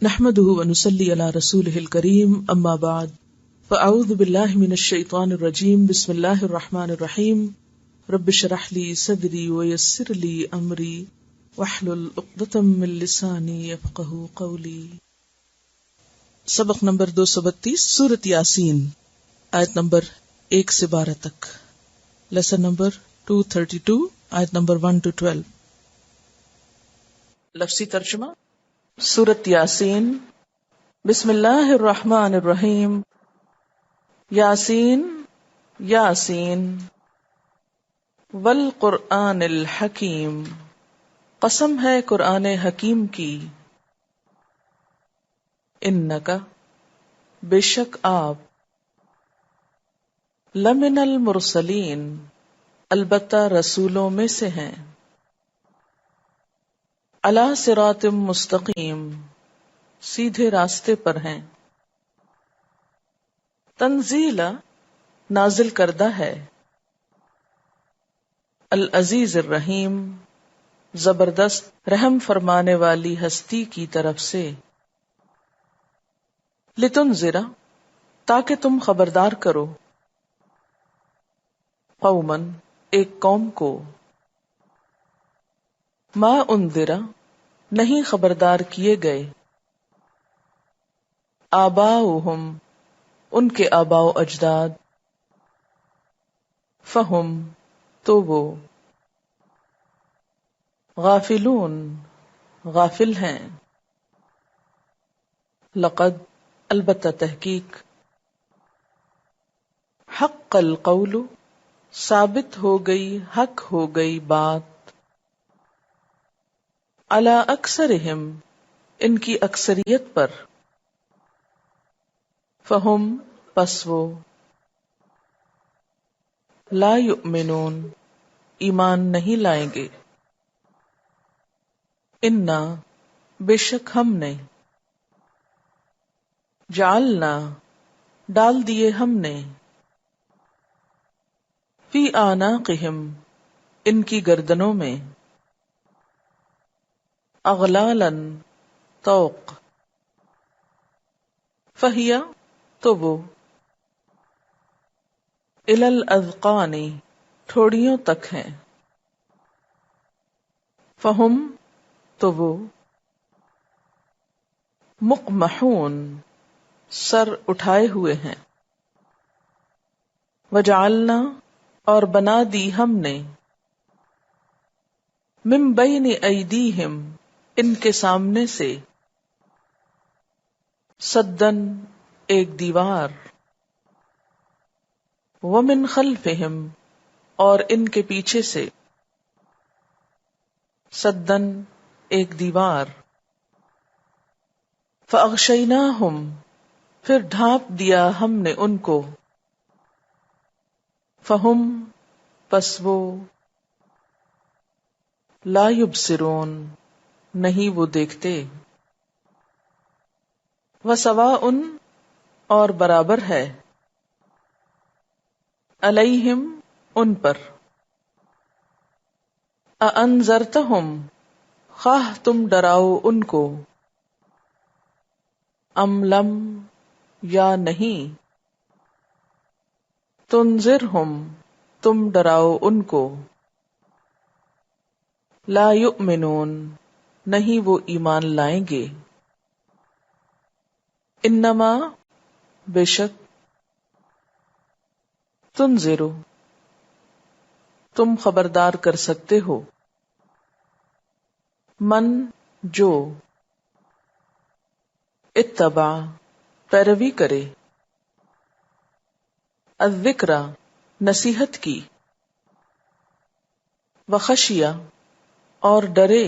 نحمده ونصلي على رسوله الكريم اما بعد فاعوذ بالله من الشيطان الرجيم بسم الله الرحمن الرحيم رب اشرح لي صدري ويسر لي امري واحلل عقدة من لساني يفقهوا قولي. سبق نمبر 232 سورۃ یاسین آیت نمبر 1 سے 12 تک. لیسن نمبر 232 آیت نمبر 1 to 12. لفظی ترجمہ. سورۃ یاسین. بسم اللہ الرحمن الرحیم. یاسین یاسین والقرآن الحکیم، قسم ہے قرآن حکیم کی. انکا، بے شک آپ، لمن المرسلین، البتہ رسولوں میں سے ہیں. علی صراط مستقیم، سیدھے راستے پر ہیں. تنزیلا، نازل کردہ ہے. العزیز الرحیم، زبردست رحم فرمانے والی ہستی کی طرف سے. لتنذرا، تاکہ تم خبردار کرو. قومن، ایک قوم کو. ما انذرا، نہیں خبردار کیے گئے. آباؤہم، ان کے آباء و اجداد. فہم، تو وہ. غافلون، غافل ہیں. لقد، البتہ تحقیق. حق القول، ثابت ہو گئی، حق ہو گئی بات. علی اکثرہم، ان کی اکثریت پر. فہم، پس وہ. لا یؤمنون، ایمان نہیں لائیں گے. انا، بے شک ہم نے. جعلنا، ڈال دیے ہم نے. فی اعناقہم، ان کی گردنوں میں. اغلالا، طوق. فہیا، تو وہ. الی الاذقان، ٹھوڑیوں تک ہیں. فہم، تو وہ. مقمحون، سر اٹھائے ہوئے ہیں. وجعلنا، اور بنا دی ہم نے. من بین ایدیہم، ان کے سامنے سے. سدن، ایک دیوار. ومن خلفہم، اور ان کے پیچھے سے. سدن، ایک دیوار. فاغشیناہم، پھر ڈھانپ دیا ہم نے ان کو. فہم، پس وہ. لا یبصرون، نہیں وہ دیکھتے. وسواء، اور برابر ہے. علیہم، ان پر. اانذرتہم، خواہ تم ڈراؤ ان کو. ام لم، یا نہیں. تنذرہم، تم ڈراؤ ان کو. لا یؤمنون، نہیں وہ ایمان لائیں گے. انما، بے شک. تنذر، تم خبردار کر سکتے ہو. من، جو. اتبع، پیروی کرے. الذکر، نصیحت کی. وخشیہ، اور ڈرے.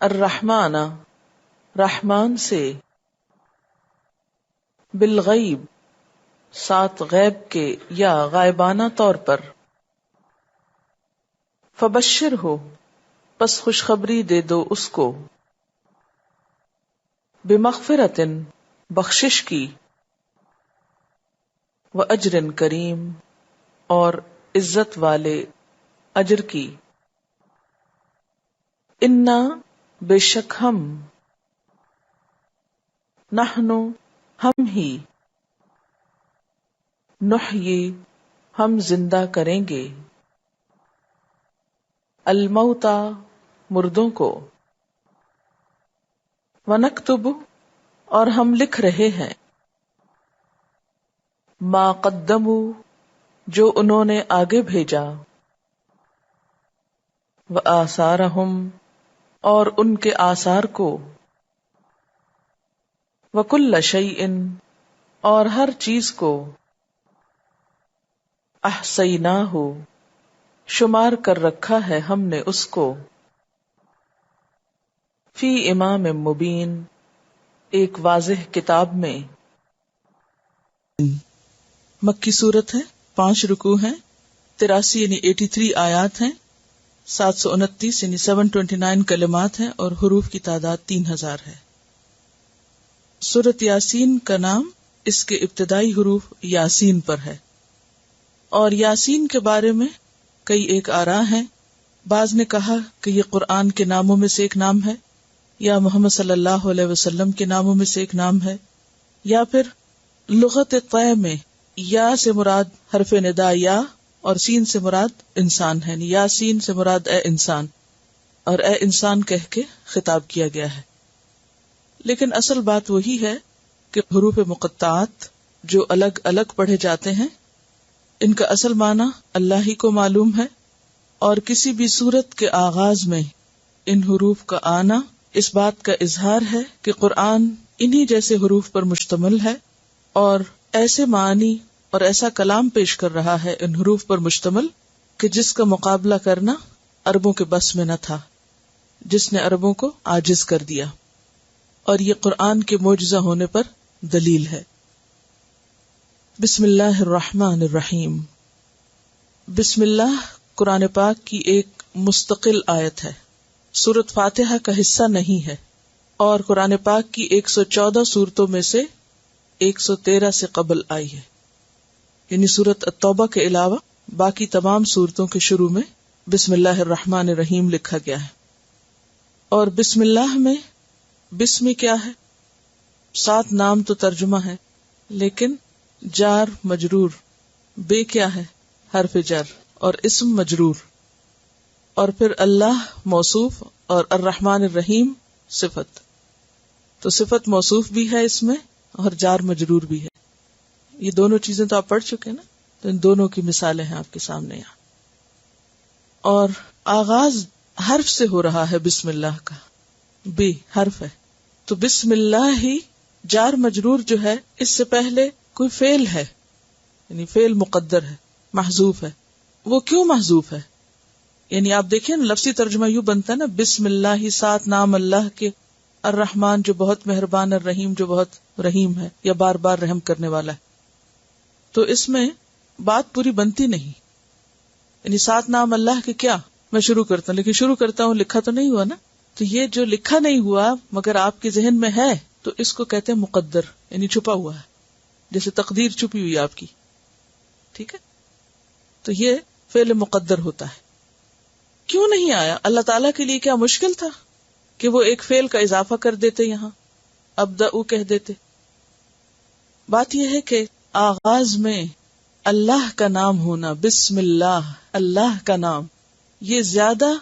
الرحمن، رحمان سے. بالغیب، ساتھ غیب کے یا غائبانہ طور پر. فبشر ہو، پس خوشخبری دے دو اس کو. بمغفرۃ، بخشش کی. واجر کریم، اور عزت والے اجر کی. انا، بے شک ہم. نحنو ہم ہی، نحیی ہم زندہ کریں گے، الموتا مردوں کو، ونکتب اور ہم لکھ رہے ہیں، ما قدموا جو انہوں نے آگے بھیجا، وآثارہم اور ان کے آثار کو، وکل شیء اور ہر چیز کو، احصیناہ شمار کر رکھا ہے ہم نے اس کو، فی امام مبین ایک واضح کتاب میں۔ مکی صورت ہے، 5 رکوع ہیں، 83 یعنی 83 آیات ہیں، 729 یعنی 729 کلمات ہیں، اور حروف کی تعداد 3000 ہے۔ سورۃ یاسین کا نام اس کے ابتدائی حروف یاسین پر ہے، اور یاسین کے بارے میں کئی ایک آراء ہیں۔ بعض نے کہا کہ یہ قرآن کے ناموں میں سے ایک نام ہے، یا محمد صلی اللہ علیہ وسلم کے ناموں میں سے ایک نام ہے، یا پھر لغت طے میں یا سے مراد حرف ندا یا اور سین سے مراد انسان ہے، یا سین سے مراد اے انسان، اور اے انسان کہہ کے خطاب کیا گیا ہے۔ لیکن اصل بات وہی ہے کہ حروف مقطعات جو الگ الگ پڑھے جاتے ہیں، ان کا اصل معنی اللہ ہی کو معلوم ہے، اور کسی بھی صورت کے آغاز میں ان حروف کا آنا اس بات کا اظہار ہے کہ قرآن انہی جیسے حروف پر مشتمل ہے، اور ایسے معنی اور ایسا کلام پیش کر رہا ہے ان حروف پر مشتمل کہ جس کا مقابلہ کرنا عربوں کے بس میں نہ تھا، جس نے عربوں کو عاجز کر دیا، اور یہ قرآن کے معجزہ ہونے پر دلیل ہے۔ بسم اللہ الرحمن الرحیم۔ بسم اللہ قرآن پاک کی ایک مستقل آیت ہے، سورۃ فاتحہ کا حصہ نہیں ہے، اور قرآن پاک کی 114 سورتوں میں سے 113 سے قبل آئی ہے، یعنی سورۃ التوبہ کے علاوہ باقی تمام سورتوں کے شروع میں بسم اللہ الرحمن الرحیم لکھا گیا ہے۔ اور بسم اللہ میں بسم کیا ہے؟ 7 نام تو ترجمہ ہے، لیکن جار مجرور، بے کیا ہے؟ حرف جر، اور اسم مجرور، اور پھر اللہ موصوف اور الرحمن الرحیم صفت، تو صفت موصوف بھی ہے اس میں اور جار مجرور بھی ہے۔ یہ دونوں چیزیں تو آپ پڑھ چکے نا، تو ان دونوں کی مثالیں ہیں آپ کے سامنے یہاں۔ اور آغاز حرف سے ہو رہا ہے بسم اللہ کا، بے حرف ہے، تو بسم اللہ ہی جار مجرور جو ہے اس سے پہلے کوئی فعل ہے، یعنی فعل مقدر ہے، محذوف ہے۔ وہ کیوں محذوف ہے؟ یعنی آپ دیکھیں نا، لفظی ترجمہ یوں بنتا ہے نا، بسم اللہ ہی 7 نام اللہ کے، الرحمن جو بہت مہربان، الرحیم جو بہت رحیم ہے یا بار بار رحم کرنے والا ہے۔ تو اس میں بات پوری بنتی نہیں، یعنی 7 نام اللہ کے کیا میں شروع کرتا ہوں، لیکن شروع کرتا ہوں لکھا تو نہیں ہوا نا، تو یہ جو لکھا نہیں ہوا مگر آپ کے ذہن میں ہے، تو اس کو کہتے ہیں مقدر، یعنی چھپا ہوا ہے، جیسے تقدیر چھپی ہوئی آپ کی، ٹھیک ہے؟ تو یہ فعل مقدر ہوتا ہے۔ کیوں نہیں آیا؟ اللہ تعالیٰ کے لیے کیا مشکل تھا کہ وہ ایک فعل کا اضافہ کر دیتے، یہاں ابدأ کہہ دیتے؟ بات یہ ہے کہ آغاز میں اللہ کا نام ہونا، بسم اللہ، اللہ کا نام، یہ زیادہ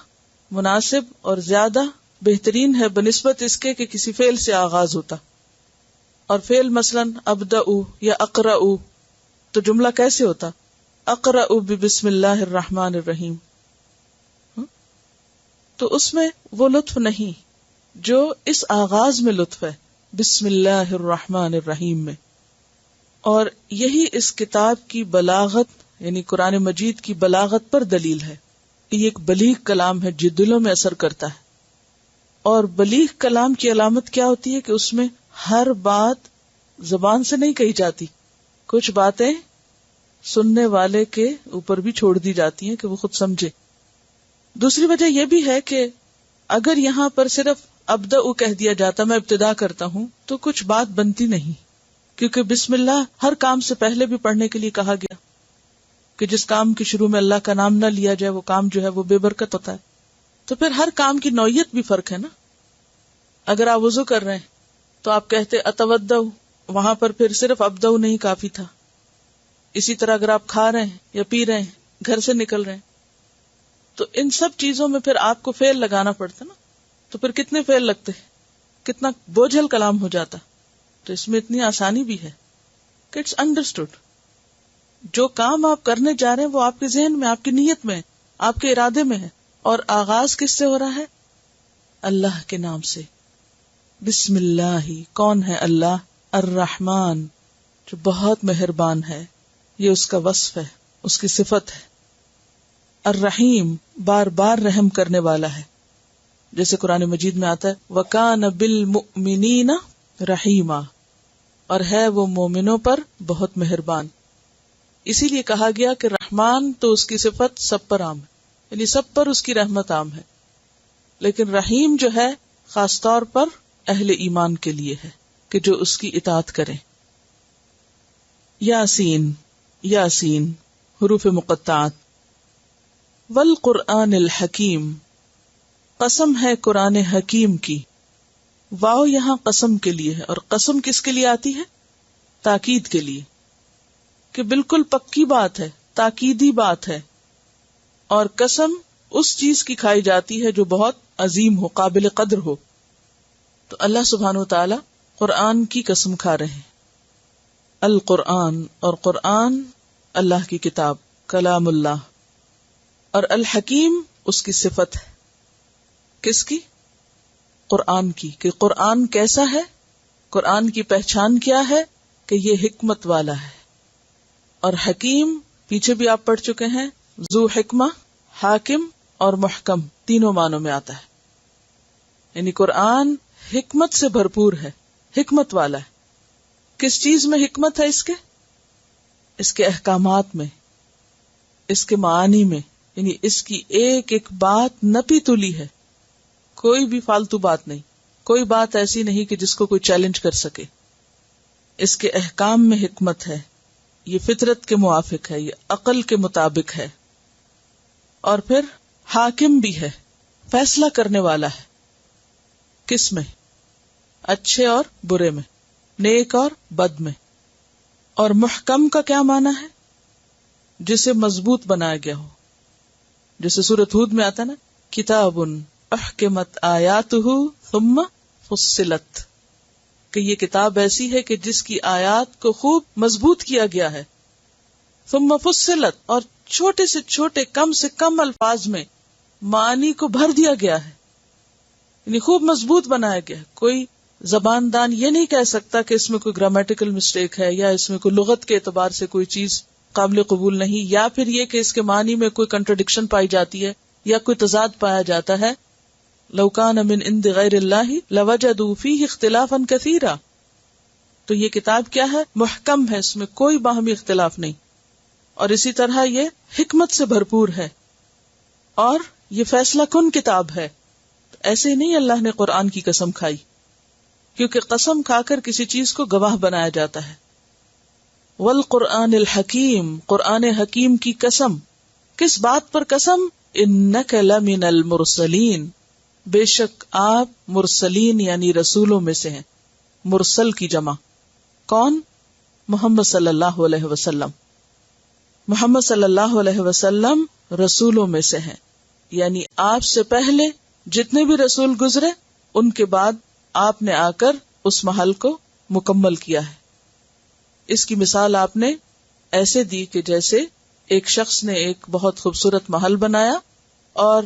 مناسب اور زیادہ بہترین ہے بنسبت اس کے کہ کسی فعل سے آغاز ہوتا۔ اور فعل مثلاً ابدأ یا اقرأ، تو جملہ کیسے ہوتا؟ اقرأ بسم اللہ الرحمن الرحیم، تو اس میں وہ لطف نہیں جو اس آغاز میں لطف ہے، بسم اللہ الرحمن الرحیم میں۔ اور یہی اس کتاب کی بلاغت، یعنی قرآن مجید کی بلاغت پر دلیل ہے کہ یہ ایک بلیغ کلام ہے جو دلوں میں اثر کرتا ہے۔ اور بلیغ کلام کی علامت کیا ہوتی ہے کہ اس میں ہر بات زبان سے نہیں کہی جاتی، کچھ باتیں سننے والے کے اوپر بھی چھوڑ دی جاتی ہیں کہ وہ خود سمجھے۔ دوسری وجہ یہ بھی ہے کہ اگر یہاں پر صرف ابدأ کہہ دیا جاتا، میں ابتدا کرتا ہوں، تو کچھ بات بنتی نہیں، کیونکہ بسم اللہ ہر کام سے پہلے بھی پڑھنے کے لیے کہا گیا کہ جس کام کے شروع میں اللہ کا نام نہ لیا جائے وہ کام جو ہے وہ بے برکت ہوتا ہے۔ تو پھر ہر کام کی نوعیت بھی فرق ہے نا۔ اگر آپ وضو کر رہے ہیں تو آپ کہتے اتودع، وہاں پر پھر صرف ابدع نہیں کافی تھا. اسی طرح اگر آپ کھا رہے ہیں یا پی رہے ہیں، گھر سے نکل رہے ہیں، تو ان سب چیزوں میں پھر آپ کو فعل لگانا پڑتا نا. تو پھر کتنے فعل لگتے، کتنا بوجھل کلام ہو جاتا. تو اس میں اتنی آسانی بھی ہے کہ اٹس انڈرسٹوڈ. جو کام آپ کرنے جا رہے ہیں وہ آپ کے ذہن میں، آپ کی نیت میں، آپ کے ارادے میں ہے. اور آغاز کس سے ہو رہا ہے؟ اللہ کے نام سے. بسم اللہ. کون ہے اللہ؟ الرحمن، جو بہت مہربان ہے. یہ اس کا وصف ہے، اس کی صفت ہے. الرحیم، بار بار رحم کرنے والا ہے. جیسے قرآن مجید میں آتا ہے وَكَانَ بِالْمُؤْمِنِينَ رَحِيمًا، اور ہے وہ مومنوں پر بہت مہربان. اسی لیے کہا گیا کہ رحمان تو اس کی صفت سب پر عام ہے، یعنی سب پر اس کی رحمت عام ہے. لیکن رحیم جو ہے خاص طور پر اہل ایمان کے لیے ہے کہ جو اس کی اطاعت کریں. یاسین، یاسین حروف مقطعات. والقرآن الحکیم، قسم ہے قرآن حکیم کی. واو یہاں قسم کے لیے ہے، اور قسم کس کے لیے آتی ہے؟ تاکید کے لیے، کہ بالکل پکی بات ہے، تاکیدی بات ہے. اور قسم اس چیز کی کھائی جاتی ہے جو بہت عظیم ہو، قابل قدر ہو. تو اللہ سبحانہ وتعالی قرآن کی قسم کھا رہے ہیں. القرآن، اور قرآن اللہ کی کتاب، کلام اللہ. اور الحکیم اس کی صفت ہے. کس کی؟ قرآن کی. کہ قرآن کیسا ہے؟ قرآن کی پہچان کیا ہے؟ کہ یہ حکمت والا ہے. اور حکیم پیچھے بھی آپ پڑھ چکے ہیں، ذو حکمہ، حاکم اور محکم تینوں معنوں میں آتا ہے. یعنی قرآن حکمت سے بھرپور ہے، حکمت والا ہے. کس چیز میں حکمت ہے اس کے احکامات میں، اس کے معانی میں. یعنی اس کی ایک ایک بات نپی تلی ہے، کوئی بھی فالتو بات نہیں، کوئی بات ایسی نہیں کہ جس کو کوئی چیلنج کر سکے. اس کے احکام میں حکمت ہے، یہ فطرت کے موافق ہے، یہ عقل کے مطابق ہے. اور پھر حاکم بھی ہے، فیصلہ کرنے والا ہے. کس میں؟ اچھے اور برے میں، نیک اور بد میں. اور محکم کا کیا معنی ہے؟ جسے مضبوط بنایا گیا ہو. جیسے سورۃ ہود میں آتا نا کتاب احکمت آیاتہ ثم فصلت، کہ یہ کتاب ایسی ہے کہ جس کی آیات کو خوب مضبوط کیا گیا ہے. ثم فصلت، اور چھوٹے سے چھوٹے کم سے کم الفاظ میں معنی کو بھر دیا گیا ہے، یعنی خوب مضبوط بنایا گیا. کوئی زبان دان یہ نہیں کہہ سکتا کہ اس میں کوئی گرامیٹیکل مسٹیک ہے، یا اس میں کوئی لغت کے اعتبار سے کوئی چیز قابل قبول نہیں، یا پھر یہ کہ اس کے معنی میں کوئی کنٹرڈکشن پائی جاتی ہے یا کوئی تضاد پایا جاتا ہے. لو کان من عند غیر اللہ لوجدوا فیہ اختلافا کثیرا. تو یہ کتاب کیا ہے؟ محکم ہے، اس میں کوئی باہمی اختلاف نہیں. اور اسی طرح یہ حکمت سے بھرپور ہے، اور یہ فیصلہ کن کتاب ہے. ایسے ہی نہیں اللہ نے قرآن کی قسم کھائی، کیونکہ قسم کھا کر کسی چیز کو گواہ بنایا جاتا ہے. والقرآن الحکیم، قرآن حکیم کی قسم. کس بات پر قسم؟ انک لمن المرسلین، بے شک آپ مرسلین یعنی رسولوں میں سے ہیں. مرسل کی جمع. کون؟ محمد صلی اللہ علیہ وسلم. محمد صلی اللہ علیہ وسلم رسولوں میں سے ہیں، یعنی آپ سے پہلے جتنے بھی رسول گزرے ان کے بعد آپ نے آ کر اس محل کو مکمل کیا ہے. اس کی مثال آپ نے ایسے دی کہ جیسے ایک شخص نے ایک بہت خوبصورت محل بنایا اور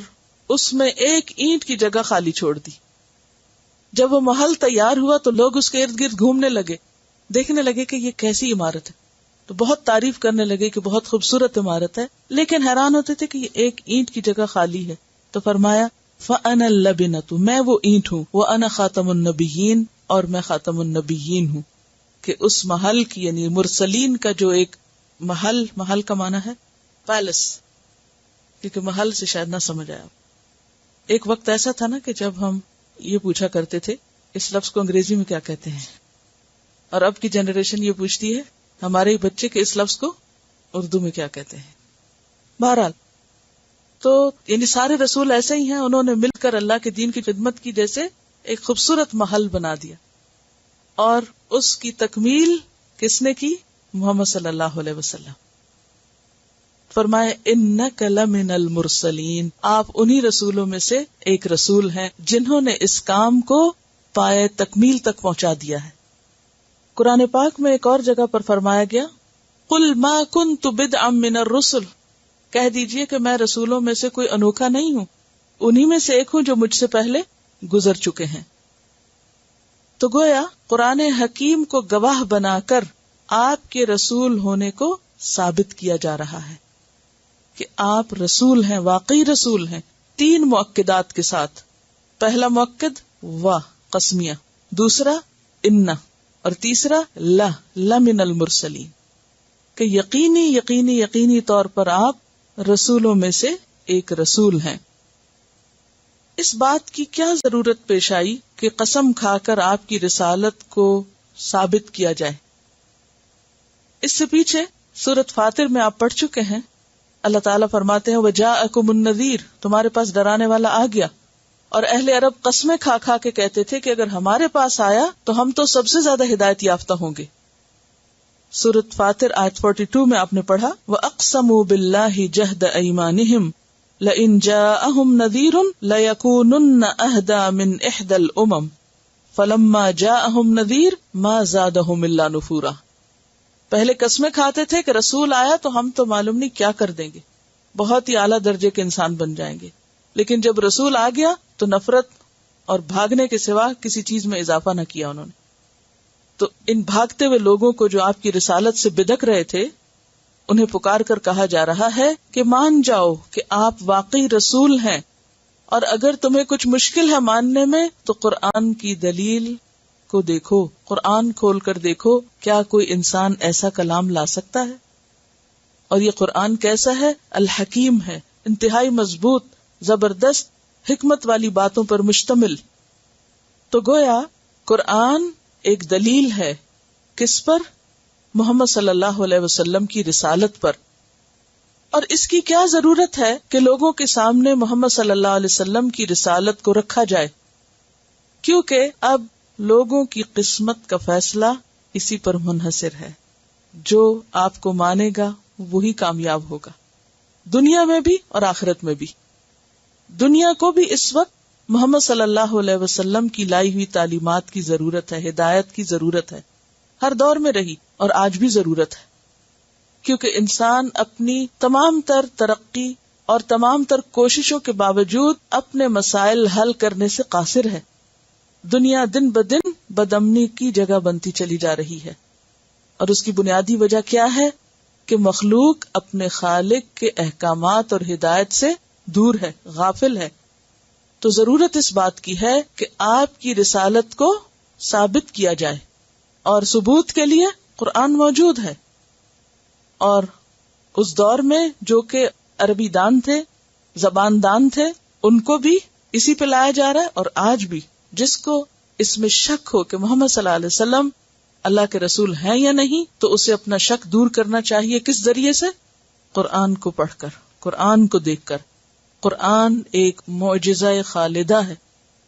اس میں ایک اینٹ کی جگہ خالی چھوڑ دی. جب وہ محل تیار ہوا تو لوگ اس کے ارد گرد گھومنے لگے، دیکھنے لگے کہ یہ کیسی عمارت ہے، تو بہت تعریف کرنے لگے کہ بہت خوبصورت عمارت ہے، لیکن حیران ہوتے تھے کہ یہ ایک اینٹ کی جگہ خالی ہے. تو فرمایا فَأَنَا اللَّبِنَةُ، میں وہ اینٹ ہوں، وَأَنَا خَاتَمُ النَّبِيِّينَ، اور میں خاتم النبیین ہوں. کہ اس محل کی یعنی مرسلین کا جو ایک محل کا معنی ہے پیلس، کیونکہ محل سے شاید نہ سمجھ آیا. ایک وقت ایسا تھا نا کہ جب ہم یہ پوچھا کرتے تھے اس لفظ کو انگریزی میں کیا کہتے ہیں، اور اب کی جنریشن یہ پوچھتی ہے ہمارے بچے کے اس لفظ کو اردو میں کیا کہتے ہیں. بہرحال تو یعنی سارے رسول ایسے ہی ہیں، انہوں نے مل کر اللہ کے دین کی خدمت کی، جیسے ایک خوبصورت محل بنا دیا. اور اس کی تکمیل کس نے کی؟ محمد صلی اللہ علیہ وسلم. فرمائے انک لمن المرسلین، آپ انہی رسولوں میں سے ایک رسول ہیں جنہوں نے اس کام کو پائے تکمیل تک پہنچا دیا ہے. قرآن پاک میں ایک اور جگہ پر فرمایا گیا قل ما کنت بدعا من الرسل، کہہ دیجئے کہ میں رسولوں میں سے کوئی انوکھا نہیں ہوں، انہی میں سے ایک ہوں جو مجھ سے پہلے گزر چکے ہیں. تو گویا قرآن حکیم کو گواہ بنا کر آپ کے رسول ہونے کو ثابت کیا جا رہا ہے کہ آپ رسول ہیں، واقعی رسول ہیں، 3 مؤکدات کے ساتھ. پہلا مؤکد وا قسمیہ، دوسرا ان، اور تیسرا لمن المرسلین، کہ یقینی طور پر آپ رسولوں میں سے ایک رسول ہیں. اس بات کی کیا ضرورت پیش آئی کہ قسم کھا کر آپ کی رسالت کو ثابت کیا جائے؟ اس سے پیچھے سورۃ فاطر میں آپ پڑھ چکے ہیں، اللہ تعالیٰ فرماتے ہیں وجاءکم النذیر، تمہارے پاس ڈرانے والا آ گیا. اور اہل عرب قسمیں کھا کھا کے کہتے تھے کہ اگر ہمارے پاس آیا تو ہم تو سب سے زیادہ ہدایت یافتہ ہوں گے. سورۃ فاطر آیت 42 میں آپ نے پڑھا وَأَقْسَمُوا بِاللَّهِ جَهْدَ أَيْمَانِهِمْ لَإِنْ جَاءَهُمْ نَذِيرٌ لَيَكُونُنَّ أَهْدَى مِنْ إِحْدَى الْأُمَمِ فَلَمَّا جَاءَهُمْ نَذِيرٌ مَا زَادَهُمْ إِلَّا نُفُورًا. پہلے قسمیں کھاتے تھے کہ رسول آیا تو ہم تو معلوم نہیں کیا کر دیں گے، بہت ہی اعلیٰ درجے کے انسان بن جائیں گے. لیکن جب رسول آ گیا تو نفرت اور بھاگنے کے سوا کسی چیز میں اضافہ نہ کیا انہوں نے. تو ان بھاگتے ہوئے لوگوں کو جو آپ کی رسالت سے بدک رہے تھے، انہیں پکار کر کہا جا رہا ہے کہ مان جاؤ کہ آپ واقعی رسول ہیں، اور اگر تمہیں کچھ مشکل ہے ماننے میں تو قرآن کی دلیل کو دیکھو، قرآن کھول کر دیکھو، کیا کوئی انسان ایسا کلام لا سکتا ہے؟ اور یہ قرآن کیسا ہے؟ الحکیم ہے، انتہائی مضبوط، زبردست، حکمت والی باتوں پر مشتمل. تو گویا قرآن ایک دلیل ہے کس پر؟ محمد صلی اللہ علیہ وسلم کی رسالت پر. اور اس کی کیا ضرورت ہے کہ لوگوں کے سامنے محمد صلی اللہ علیہ وسلم کی رسالت کو رکھا جائے؟ کیونکہ اب لوگوں کی قسمت کا فیصلہ اسی پر منحصر ہے. جو آپ کو مانے گا وہی کامیاب ہوگا، دنیا میں بھی اور آخرت میں بھی. دنیا کو بھی اس وقت محمد صلی اللہ علیہ وسلم کی لائی ہوئی تعلیمات کی ضرورت ہے، ہدایت کی ضرورت ہے، ہر دور میں رہی اور آج بھی ضرورت ہے. کیونکہ انسان اپنی تمام تر ترقی اور تمام تر کوششوں کے باوجود اپنے مسائل حل کرنے سے قاصر ہے. دنیا دن بدن بدامنی کی جگہ بنتی چلی جا رہی ہے، اور اس کی بنیادی وجہ کیا ہے؟ کہ مخلوق اپنے خالق کے احکامات اور ہدایت سے دور ہے، غافل ہے. تو ضرورت اس بات کی ہے کہ آپ کی رسالت کو ثابت کیا جائے، اور ثبوت کے لیے قرآن موجود ہے. اور اس دور میں جو کہ عربی دان تھے، زبان دان تھے، ان کو بھی اسی پہ لایا جا رہا ہے. اور آج بھی جس کو اس میں شک ہو کہ محمد صلی اللہ علیہ وسلم اللہ کے رسول ہیں یا نہیں، تو اسے اپنا شک دور کرنا چاہیے. کس ذریعے سے؟ قرآن کو پڑھ کر، قرآن کو دیکھ کر. قرآن ایک معجزہ خالدہ ہے.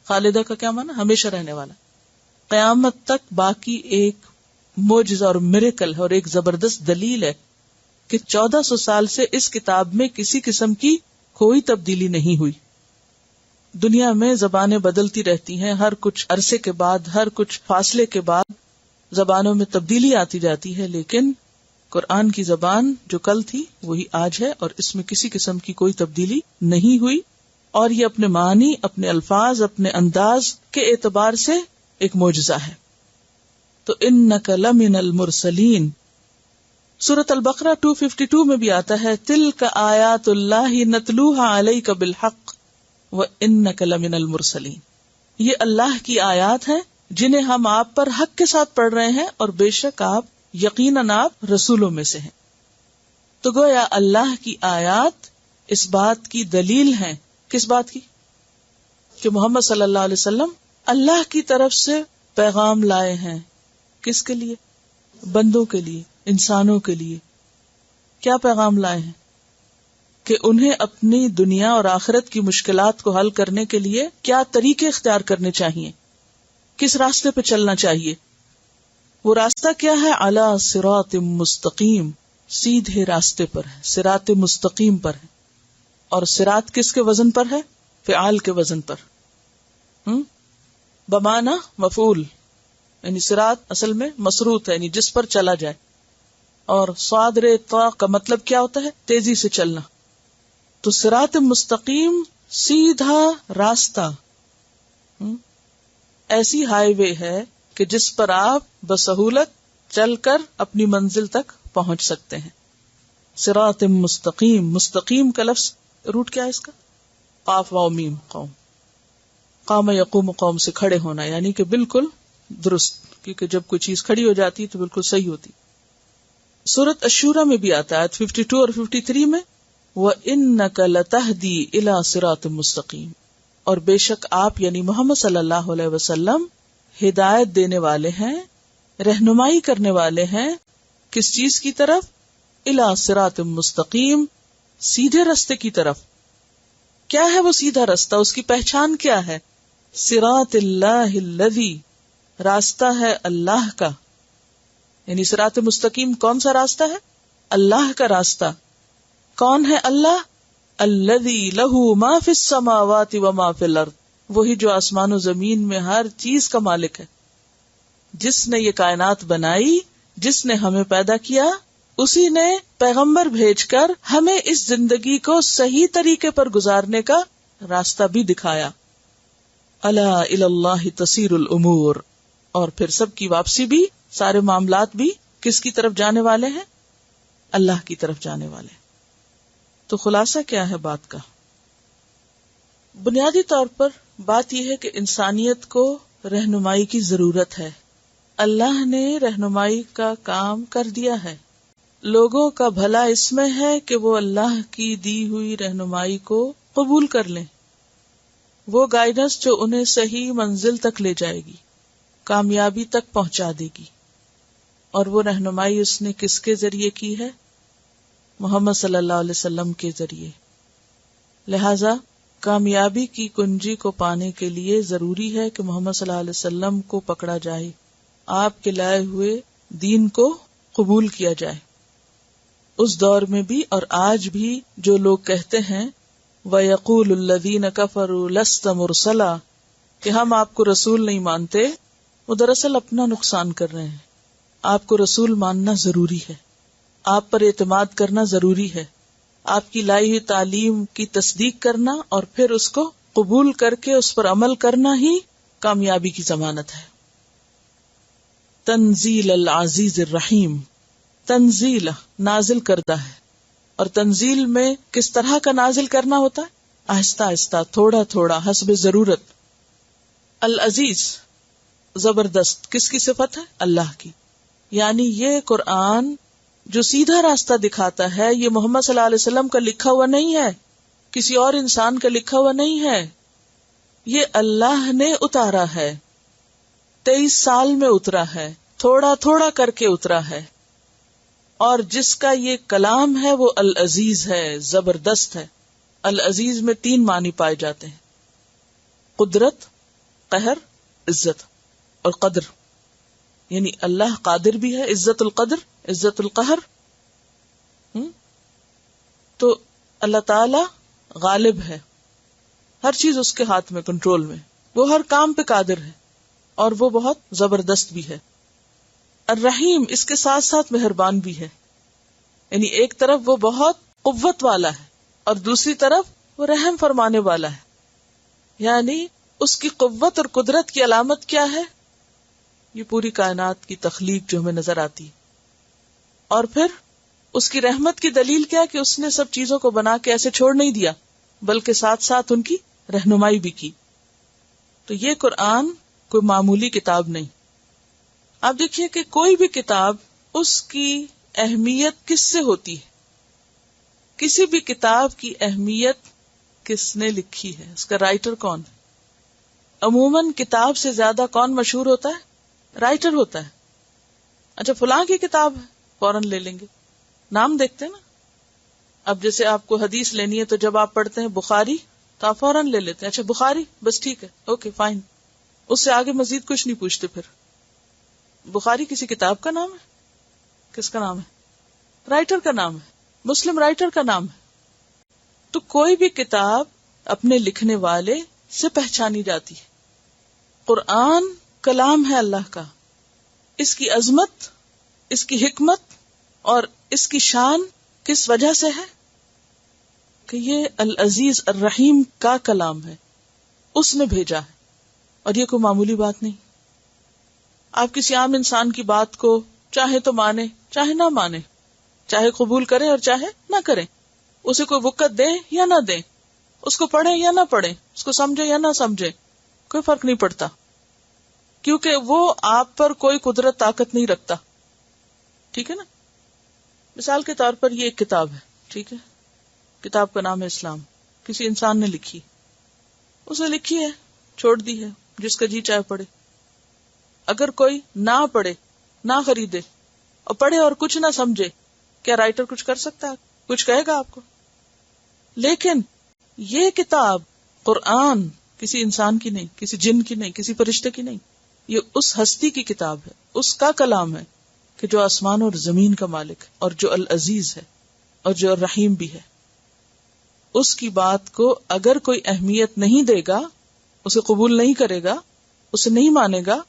خالدہ کا کیا معنی؟ ہمیشہ رہنے والا، قیامت تک باقی ایک معجزہ اور میریکل ہے، اور ایک زبردست دلیل ہے کہ 1400 سال سے اس کتاب میں کسی قسم کی کوئی تبدیلی نہیں ہوئی. دنیا میں زبانیں بدلتی رہتی ہیں، ہر کچھ عرصے کے بعد، ہر کچھ فاصلے کے بعد زبانوں میں تبدیلی آتی جاتی ہے، لیکن قرآن کی زبان جو کل تھی وہی آج ہے، اور اس میں کسی قسم کی کوئی تبدیلی نہیں ہوئی. اور یہ اپنے معنی، اپنے الفاظ، اپنے انداز کے اعتبار سے ایک معجزہ ہے. تو انک لمن المرسلین. سورۃ البقرہ 252 میں بھی آتا ہے تلک آیات اللہ نتلوها علیک بالحق وانک لمن المرسلین. یہ اللہ کی آیات ہیں جنہیں ہم آپ پر حق کے ساتھ پڑھ رہے ہیں، اور بے شک آپ یقیناً آپ رسولوں میں سے ہیں. تو گویا اللہ کی آیات اس بات کی دلیل ہیں. کس بات کی؟ کہ محمد صلی اللہ علیہ وسلم اللہ کی طرف سے پیغام لائے ہیں. کس کے لیے؟ بندوں کے لیے، انسانوں کے لیے. کیا پیغام لائے ہیں؟ کہ انہیں اپنی دنیا اور آخرت کی مشکلات کو حل کرنے کے لیے کیا طریقے اختیار کرنے چاہیے، کس راستے پہ چلنا چاہیے. وہ راستہ کیا ہے؟ علی صراط مستقیم، سیدھے راستے پر ہے، صراط مستقیم پر ہے. اور صراط کس کے وزن پر ہے؟ فعال کے وزن پر. بمانا مفعول، یعنی صراط اصل میں مسروط ہے، یعنی جس پر چلا جائے. اور صاد ر طا کا مطلب کیا ہوتا ہے؟ تیزی سے چلنا. تو صراط مستقیم سیدھا راستہ ایسی ہائی وے ہے کہ جس پر آپ بسہولت چل کر اپنی منزل تک پہنچ سکتے ہیں. صراط مستقیم، مستقیم کا لفظ روٹ کیا ہے اس کا؟ قاف واو میم، قوم. قام یقوم قوم سے کھڑے ہونا، یعنی کہ بالکل درست، کیونکہ جب کوئی چیز کھڑی ہو جاتی تو بالکل صحیح ہوتی. سورۃ الشورى میں بھی آتا ہے 52 اور 53 میں وَإِنَّكَ لَتَهْدِي إِلَى صِرَاطٍ مُسْتَقِيمٍ، اور بے شک آپ یعنی محمد صلی اللہ علیہ وسلم ہدایت دینے والے ہیں، رہنمائی کرنے والے ہیں. کس چیز کی طرف؟ إِلَى صِرَاطٍ مُسْتَقِيمٍ، سیدھے رستے کی طرف. کیا ہے وہ سیدھا رستہ؟ اس کی پہچان کیا ہے؟ صراط اللہ الذی، راستہ ہے اللہ کا. یعنی صراط مستقیم کون سا راستہ ہے؟ اللہ کا راستہ. کون ہے اللہ؟ الذی لہ ما فی السماوات و ما فی الارض، وہی جو آسمان و زمین میں ہر چیز کا مالک ہے، جس نے یہ کائنات بنائی، جس نے ہمیں پیدا کیا، اسی نے پیغمبر بھیج کر ہمیں اس زندگی کو صحیح طریقے پر گزارنے کا راستہ بھی دکھایا. الا الی اللہ تصیر الامور، اور پھر سب کی واپسی بھی، سارے معاملات بھی کس کی طرف جانے والے ہیں؟ اللہ کی طرف جانے والے. تو خلاصہ کیا ہے بات کا؟ بنیادی طور پر بات یہ ہے کہ انسانیت کو رہنمائی کی ضرورت ہے. اللہ نے رہنمائی کا کام کر دیا ہے. لوگوں کا بھلا اس میں ہے کہ وہ اللہ کی دی ہوئی رہنمائی کو قبول کر لیں. وہ گائیڈنس جو انہیں صحیح منزل تک لے جائے گی، کامیابی تک پہنچا دے گی. اور وہ رہنمائی اس نے کس کے ذریعے کی ہے؟ محمد صلی اللہ علیہ وسلم کے ذریعے. لہذا کامیابی کی کنجی کو پانے کے لیے ضروری ہے کہ محمد صلی اللہ علیہ وسلم کو پکڑا جائے، آپ کے لائے ہوئے دین کو قبول کیا جائے. اس دور میں بھی اور آج بھی جو لوگ کہتے ہیں وَيَقُولُ الَّذِينَ كَفَرُوا لَسْتَ مُرْسَلًا، کہ ہم آپ کو رسول نہیں مانتے، وہ دراصل اپنا نقصان کر رہے ہیں. آپ کو رسول ماننا ضروری ہے، آپ پر اعتماد کرنا ضروری ہے، آپ کی لائی ہوئی تعلیم کی تصدیق کرنا اور پھر اس کو قبول کر کے اس پر عمل کرنا ہی کامیابی کی ضمانت ہے. تنزیل العزیز الرحیم، تنزیل نازل کردہ ہے. اور تنزیل میں کس طرح کا نازل کرنا ہوتا ہے؟ آہستہ آہستہ، تھوڑا تھوڑا، حسب ضرورت. العزیز زبردست کس کی صفت ہے؟ اللہ کی. یعنی یہ قرآن جو سیدھا راستہ دکھاتا ہے، یہ محمد صلی اللہ علیہ وسلم کا لکھا ہوا نہیں ہے، کسی اور انسان کا لکھا ہوا نہیں ہے، یہ اللہ نے اتارا ہے. 23 سال میں اترا ہے، تھوڑا تھوڑا کر کے اترا ہے. اور جس کا یہ کلام ہے وہ العزیز ہے، زبردست ہے. العزیز میں 3 معنی پائے جاتے ہیں: قدرت، قہر، عزت. اور قدر یعنی اللہ قادر بھی ہے، عزت القدر، عزت القہر. تو اللہ تعالی غالب ہے، ہر چیز اس کے ہاتھ میں، کنٹرول میں، وہ ہر کام پہ قادر ہے اور وہ بہت زبردست بھی ہے. الرحیم اس کے ساتھ ساتھ مہربان بھی ہے. یعنی ایک طرف وہ بہت قوت والا ہے اور دوسری طرف وہ رحم فرمانے والا ہے. یعنی اس کی قوت اور قدرت کی علامت کیا ہے؟ یہ پوری کائنات کی تخلیق جو ہمیں نظر آتی، اور پھر اس کی رحمت کی دلیل کیا کہ اس نے سب چیزوں کو بنا کے ایسے چھوڑ نہیں دیا، بلکہ ساتھ ساتھ ان کی رہنمائی بھی کی. تو یہ قرآن کوئی معمولی کتاب نہیں. آپ دیکھیے کہ کوئی بھی کتاب، اس کی اہمیت کس سے ہوتی ہے؟ کسی بھی کتاب کی اہمیت کس نے لکھی ہے، اس کا رائٹر کون ہے؟ عموماً کتاب سے زیادہ کون مشہور ہوتا ہے؟ رائٹر ہوتا ہے. اچھا فلاں کی کتاب ہے، فوراً لے لیں گے، نام دیکھتے ہیں نا. اب جیسے آپ کو حدیث لینی ہے تو جب آپ پڑھتے ہیں بخاری تو آپ فوراً لے لیتے ہیں، اچھا بخاری بس ٹھیک ہے، اوکے فائن، اس سے آگے مزید کچھ نہیں پوچھتے. پھر بخاری کسی کتاب کا نام ہے؟ کس کا نام ہے؟ رائٹر کا نام ہے. مسلم رائٹر کا نام ہے. تو کوئی بھی کتاب اپنے لکھنے والے سے پہچانی جاتی ہے. قرآن کلام ہے اللہ کا. اس کی عظمت، اس کی حکمت اور اس کی شان کس وجہ سے ہے کہ یہ العزیز الرحیم کا کلام ہے، اس نے بھیجا ہے. اور یہ کوئی معمولی بات نہیں. آپ کسی عام انسان کی بات کو چاہے تو مانے چاہے نہ مانے، چاہے قبول کریں اور چاہے نہ کریں، اسے کوئی وقت دیں یا نہ دیں، اس کو پڑھیں یا نہ پڑھیں، اس کو سمجھے یا نہ سمجھے، کوئی فرق نہیں پڑتا، کیونکہ وہ آپ پر کوئی قدرت طاقت نہیں رکھتا. ٹھیک ہے نا؟ مثال کے طور پر یہ ایک کتاب ہے، ٹھیک ہے، کتاب کا نام ہے اسلام، کسی انسان نے لکھی، اسے لکھی ہے، چھوڑ دی ہے، جس کا جی چاہے پڑھے. اگر کوئی نہ پڑھے، نہ خریدے اور پڑھے اور کچھ نہ سمجھے، کیا رائٹر کچھ کر سکتا ہے؟ کچھ کہے گا آپ کو؟ لیکن یہ کتاب قرآن کسی انسان کی نہیں، کسی جن کی نہیں، کسی فرشتے کی نہیں، یہ اس ہستی کی کتاب ہے، اس کا کلام ہے کہ جو آسمان اور زمین کا مالک ہے اور جو العزیز ہے اور جو الرحیم بھی ہے. اس کی بات کو اگر کوئی اہمیت نہیں دے گا، اسے قبول نہیں کرے گا، اسے نہیں مانے گا،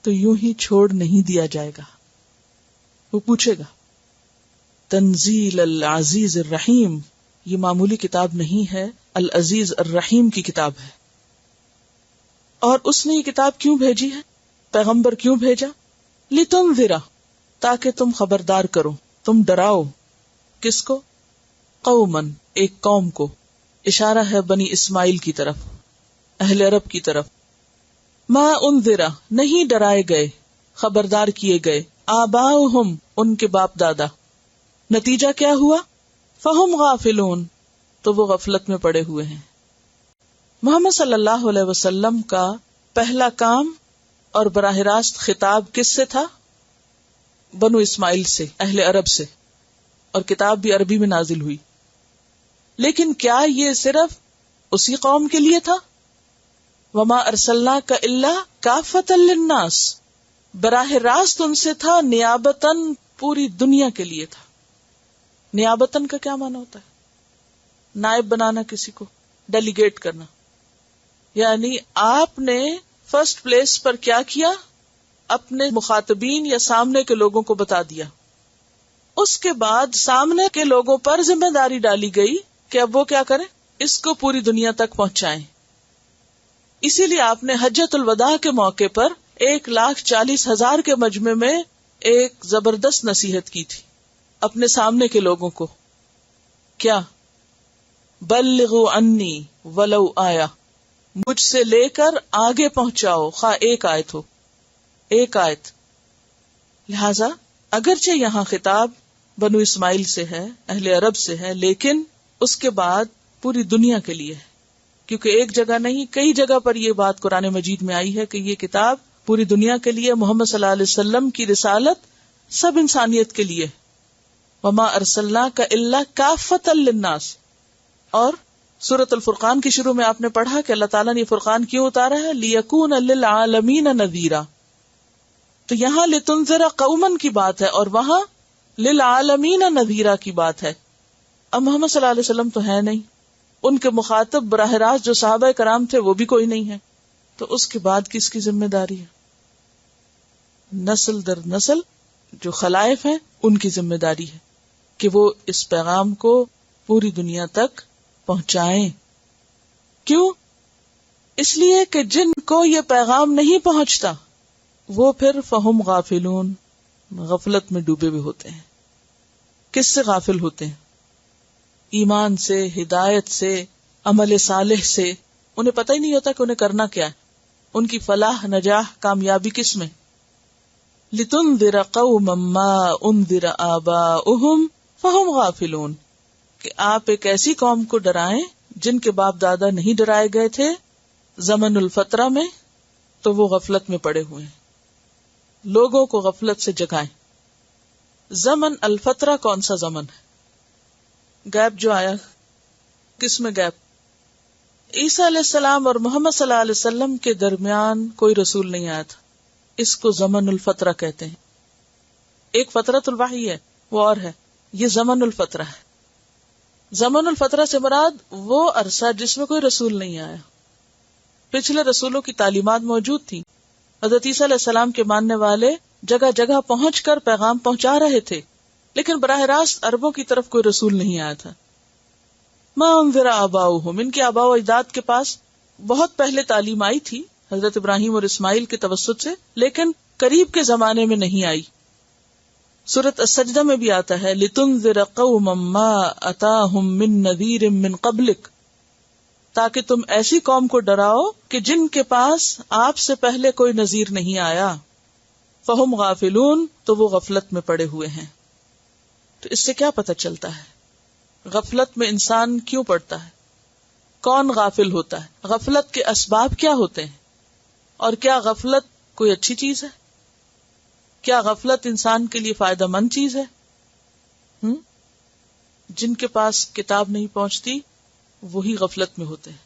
تو یوں ہی چھوڑ نہیں دیا جائے گا. وہ پوچھے گا. تنزیل العزیز الرحیم، یہ معمولی کتاب نہیں ہے، العزیز الرحیم کی کتاب ہے. اور اس نے یہ کتاب کیوں بھیجی ہے؟ پیغمبر کیوں بھیجا؟ لتنذرا، تاکہ تم خبردار کرو، تم ڈراؤ. کس کو؟ قومن، ایک قوم کو. اشارہ ہے بنی اسماعیل کی طرف، اہل عرب کی طرف. ما انذرا، نہیں ڈرائے گئے، خبردار کیے گئے، آباؤہم، ان کے باپ دادا. نتیجہ کیا ہوا؟ فہم غافلون، تو وہ غفلت میں پڑے ہوئے ہیں. محمد صلی اللہ علیہ وسلم کا پہلا کام اور براہ راست خطاب کس سے تھا؟ بنو اسماعیل سے، اہل عرب سے، اور کتاب بھی عربی میں نازل ہوئی. لیکن کیا یہ صرف اسی قوم کے لیے تھا؟ وما ارسلناک الا کافۃ للناس، براہ راست ان سے تھا، نیابتاً پوری دنیا کے لیے تھا. نیابتاً کا کیا معنی ہوتا ہے؟ نائب بنانا کسی کو، ڈیلیگیٹ کرنا. یعنی آپ نے فرسٹ پلیس پر کیا کیا؟ اپنے مخاطبین یا سامنے کے لوگوں کو بتا دیا. اس کے بعد سامنے کے لوگوں پر ذمہ داری ڈالی گئی کہ اب وہ کیا کریں؟ اس کو پوری دنیا تک پہنچائیں. اسی لیے آپ نے حجۃ الوداع کے موقع پر 1,40,000 کے مجمع میں ایک زبردست نصیحت کی تھی اپنے سامنے کے لوگوں کو. کیا؟ بلغوا انی ولو آیا، مجھ سے لے کر آگے پہنچاؤ، خواہ ایک آیت ہو، ایک آیت. لہذا اگرچہ یہاں خطاب بنو اسماعیل سے ہے، اہل عرب سے ہے، لیکن اس کے بعد پوری دنیا کے لیے ہے، کیونکہ ایک جگہ نہیں کئی جگہ پر یہ بات قرآن مجید میں آئی ہے کہ یہ کتاب پوری دنیا کے لیے، محمد صلی اللہ علیہ وسلم کی رسالت سب انسانیت کے لیے. وما ارسلناک الا کافۃ للناس. اور سورۃ الفرقان کی شروع میں آپ نے پڑھا کہ اللہ تعالیٰ نے یہ فرقان کیوں اتارا ہے؟ لیکون للعالمین نذیرا. تو یہاں لتنذر قوما کی بات ہے اور وہاں للعالمین نذیرا کی بات ہے. اب محمد صلی اللہ علیہ وسلم تو ہے نہیں، ان کے مخاطب براہ راست جو صحابہ کرام تھے وہ بھی کوئی نہیں ہے، تو اس کے بعد کس کی ذمہ داری ہے؟ نسل در نسل جو خلائف ہیں ان کی ذمہ داری ہے کہ وہ اس پیغام کو پوری دنیا تک پہنچائیں. کیوں؟ اس لیے کہ جن کو یہ پیغام نہیں پہنچتا وہ پھر فہم غافلون، غفلت میں ڈوبے ہوئے ہوتے ہیں. کس سے غافل ہوتے ہیں؟ ایمان سے، ہدایت سے، عمل صالح سے. انہیں پتہ ہی نہیں ہوتا کہ انہیں کرنا کیا ہے. ان کی فلاح، نجاح، کامیابی کس میں؟ لتنذر قوما ما انذر آباؤہم فہم غافلون، کہ آپ ایک ایسی قوم کو ڈرائیں جن کے باپ دادا نہیں ڈرائے گئے تھے زمن الفترہ میں، تو وہ غفلت میں پڑے ہوئے ہیں. لوگوں کو غفلت سے جگائیں. زمن الفترہ کون سا زمن ہے؟ گیپ جو آیا، کس میں گیپ؟ عیسیٰ علیہ السلام اور محمد صلی اللہ علیہ وسلم کے درمیان کوئی رسول نہیں آیا تھا. اس کو زمن الفترہ کہتے ہیں. ایک فترۃ الوحی ہے وہ اور ہے، یہ زمن الفترہ ہے. زمن الفترہ سے مراد وہ عرصہ جس میں کوئی رسول نہیں آیا. پچھلے رسولوں کی تعلیمات موجود تھیں، حضرت عیسیٰ علیہ السلام کے ماننے والے جگہ جگہ پہنچ کر پیغام پہنچا رہے تھے، لیکن براہ راست عربوں کی طرف کوئی رسول نہیں آیا تھا. ما انذر آباؤہم، ان کے آباء و اجداد کے پاس بہت پہلے تعلیم آئی تھی حضرت ابراہیم اور اسماعیل کے توسط سے، لیکن قریب کے زمانے میں نہیں آئی. سورۃ السجدہ میں بھی آتا ہے لِتُنذِرَ قَوْمًا مَّا أَتَاهُم مِّن نَّذِيرٍ مِّن قَبْلِكَ، تاکہ تم ایسی قوم کو ڈراؤ کہ جن کے پاس آپ سے پہلے کوئی نذیر نہیں آیا. فَهُمْ غَافِلُونَ، تو وہ غفلت میں پڑے ہوئے ہیں. تو اس سے کیا پتہ چلتا ہے غفلت میں انسان کیوں پڑتا ہے، کون غافل ہوتا ہے، غفلت کے اسباب کیا ہوتے ہیں، اور کیا غفلت کوئی اچھی چیز ہے؟ کیا غفلت انسان کے لیے فائدہ مند چیز ہے؟ جن کے پاس کتاب نہیں پہنچتی وہی غفلت میں ہوتے ہیں،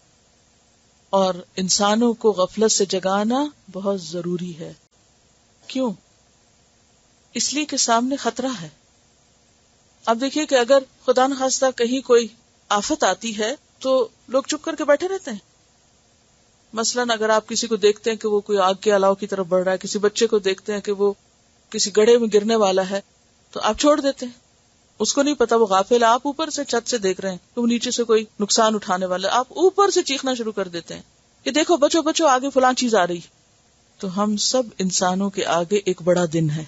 اور انسانوں کو غفلت سے جگانا بہت ضروری ہے. کیوں؟ اس لیے کہ سامنے خطرہ ہے. اب دیکھیے کہ اگر خدا نخواستہ کہیں کوئی آفت آتی ہے تو لوگ چپ کر کے بیٹھے رہتے ہیں. مثلاً اگر آپ کسی کو دیکھتے ہیں کہ وہ کوئی آگ کے الاؤ کی طرف بڑھ رہا ہے، کسی بچے کو دیکھتے ہیں کہ وہ کسی گڑھے میں گرنے والا ہے، تو آپ چھوڑ دیتے ہیں. اس کو نہیں پتا وہ غافل ہے. آپ اوپر سے چھت سے دیکھ رہے ہیں کہ وہ نیچے سے کوئی نقصان اٹھانے والا ہے، آپ اوپر سے چیخنا شروع کر دیتے ہیں کہ دیکھو بچو بچو آگے فلاں چیز آ رہی. تو ہم سب انسانوں کے آگے ایک بڑا دن ہے،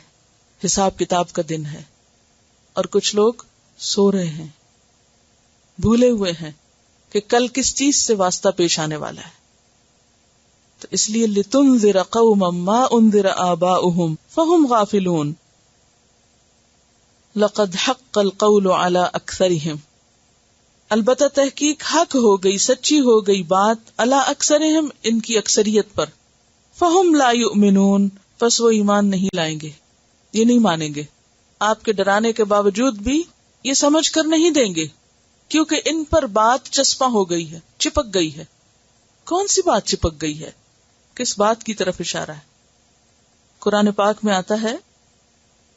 حساب کتاب کا دن ہے، اور کچھ لوگ سو رہے ہیں، بھولے ہوئے ہیں کہ کل کس چیز سے واسطہ پیش آنے والا ہے. تو اس لیے لِتُنذِرَ قَوْمًا مَّا أُنذِرَ آبَاؤُهُمْ فَهُمْ غَافِلُونَ لَقَدْ حَقَّ الْقَوْلُ عَلَىٰ أَكْثَرِهِمْ، البتہ تحقیق حق ہو گئی، سچی ہو گئی بات علی اکثرہم، ان کی اکثریت پر. فہم لا یؤمنون، پس وہ ایمان نہیں لائیں گے، یہ نہیں مانیں گے. آپ کے ڈرانے کے باوجود بھی یہ سمجھ کر نہیں دیں گے، کیونکہ ان پر بات چسپاں ہو گئی ہے، چپک گئی ہے. کون سی بات چپک گئی ہے؟ کس بات کی طرف اشارہ ہے؟ قرآن پاک میں آتا ہے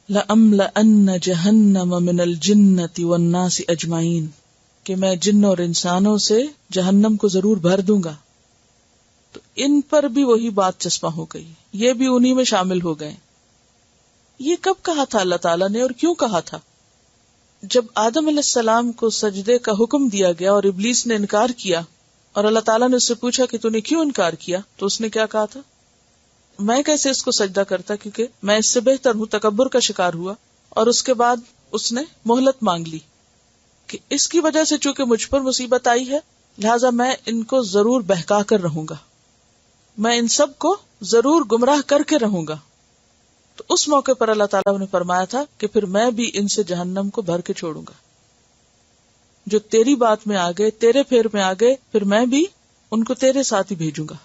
لَأَمْلَأَنَّ جَهَنَّمَ مِنَ الْجِنَّةِ وَالنَّاسِ أَجْمَعِينَ، کہ میں جن اور انسانوں سے جہنم کو ضرور بھر دوں گا. تو ان پر بھی وہی بات چسپاں ہو گئی، یہ بھی انہی میں شامل ہو گئے. یہ کب کہا تھا اللہ تعالیٰ نے اور کیوں کہا تھا؟ جب آدم علیہ السلام کو سجدے کا حکم دیا گیا اور ابلیس نے انکار کیا، اور اللہ تعالیٰ نے اس سے پوچھا کہ تو نے کیوں انکار کیا، تو اس نے کیا کہا تھا؟ میں کیسے اس کو سجدہ کرتا، کیونکہ میں اس سے بہتر ہوں. تکبر کا شکار ہوا، اور اس کے بعد اس نے مہلت مانگ لی کہ اس کی وجہ سے چونکہ مجھ پر مصیبت آئی ہے، لہٰذا میں ان کو ضرور بہکا کر رہوں گا، میں ان سب کو ضرور گمراہ کر کے رہوں گا. تو اس موقع پر اللہ تعالیٰ نے فرمایا تھا کہ پھر میں بھی ان سے جہنم کو بھر کے چھوڑوں گا. جو تیری بات میں آ گئے، تیرے پھیر میں آ گئے، پھر میں بھی ان کو تیرے ساتھ ہی بھیجوں گا.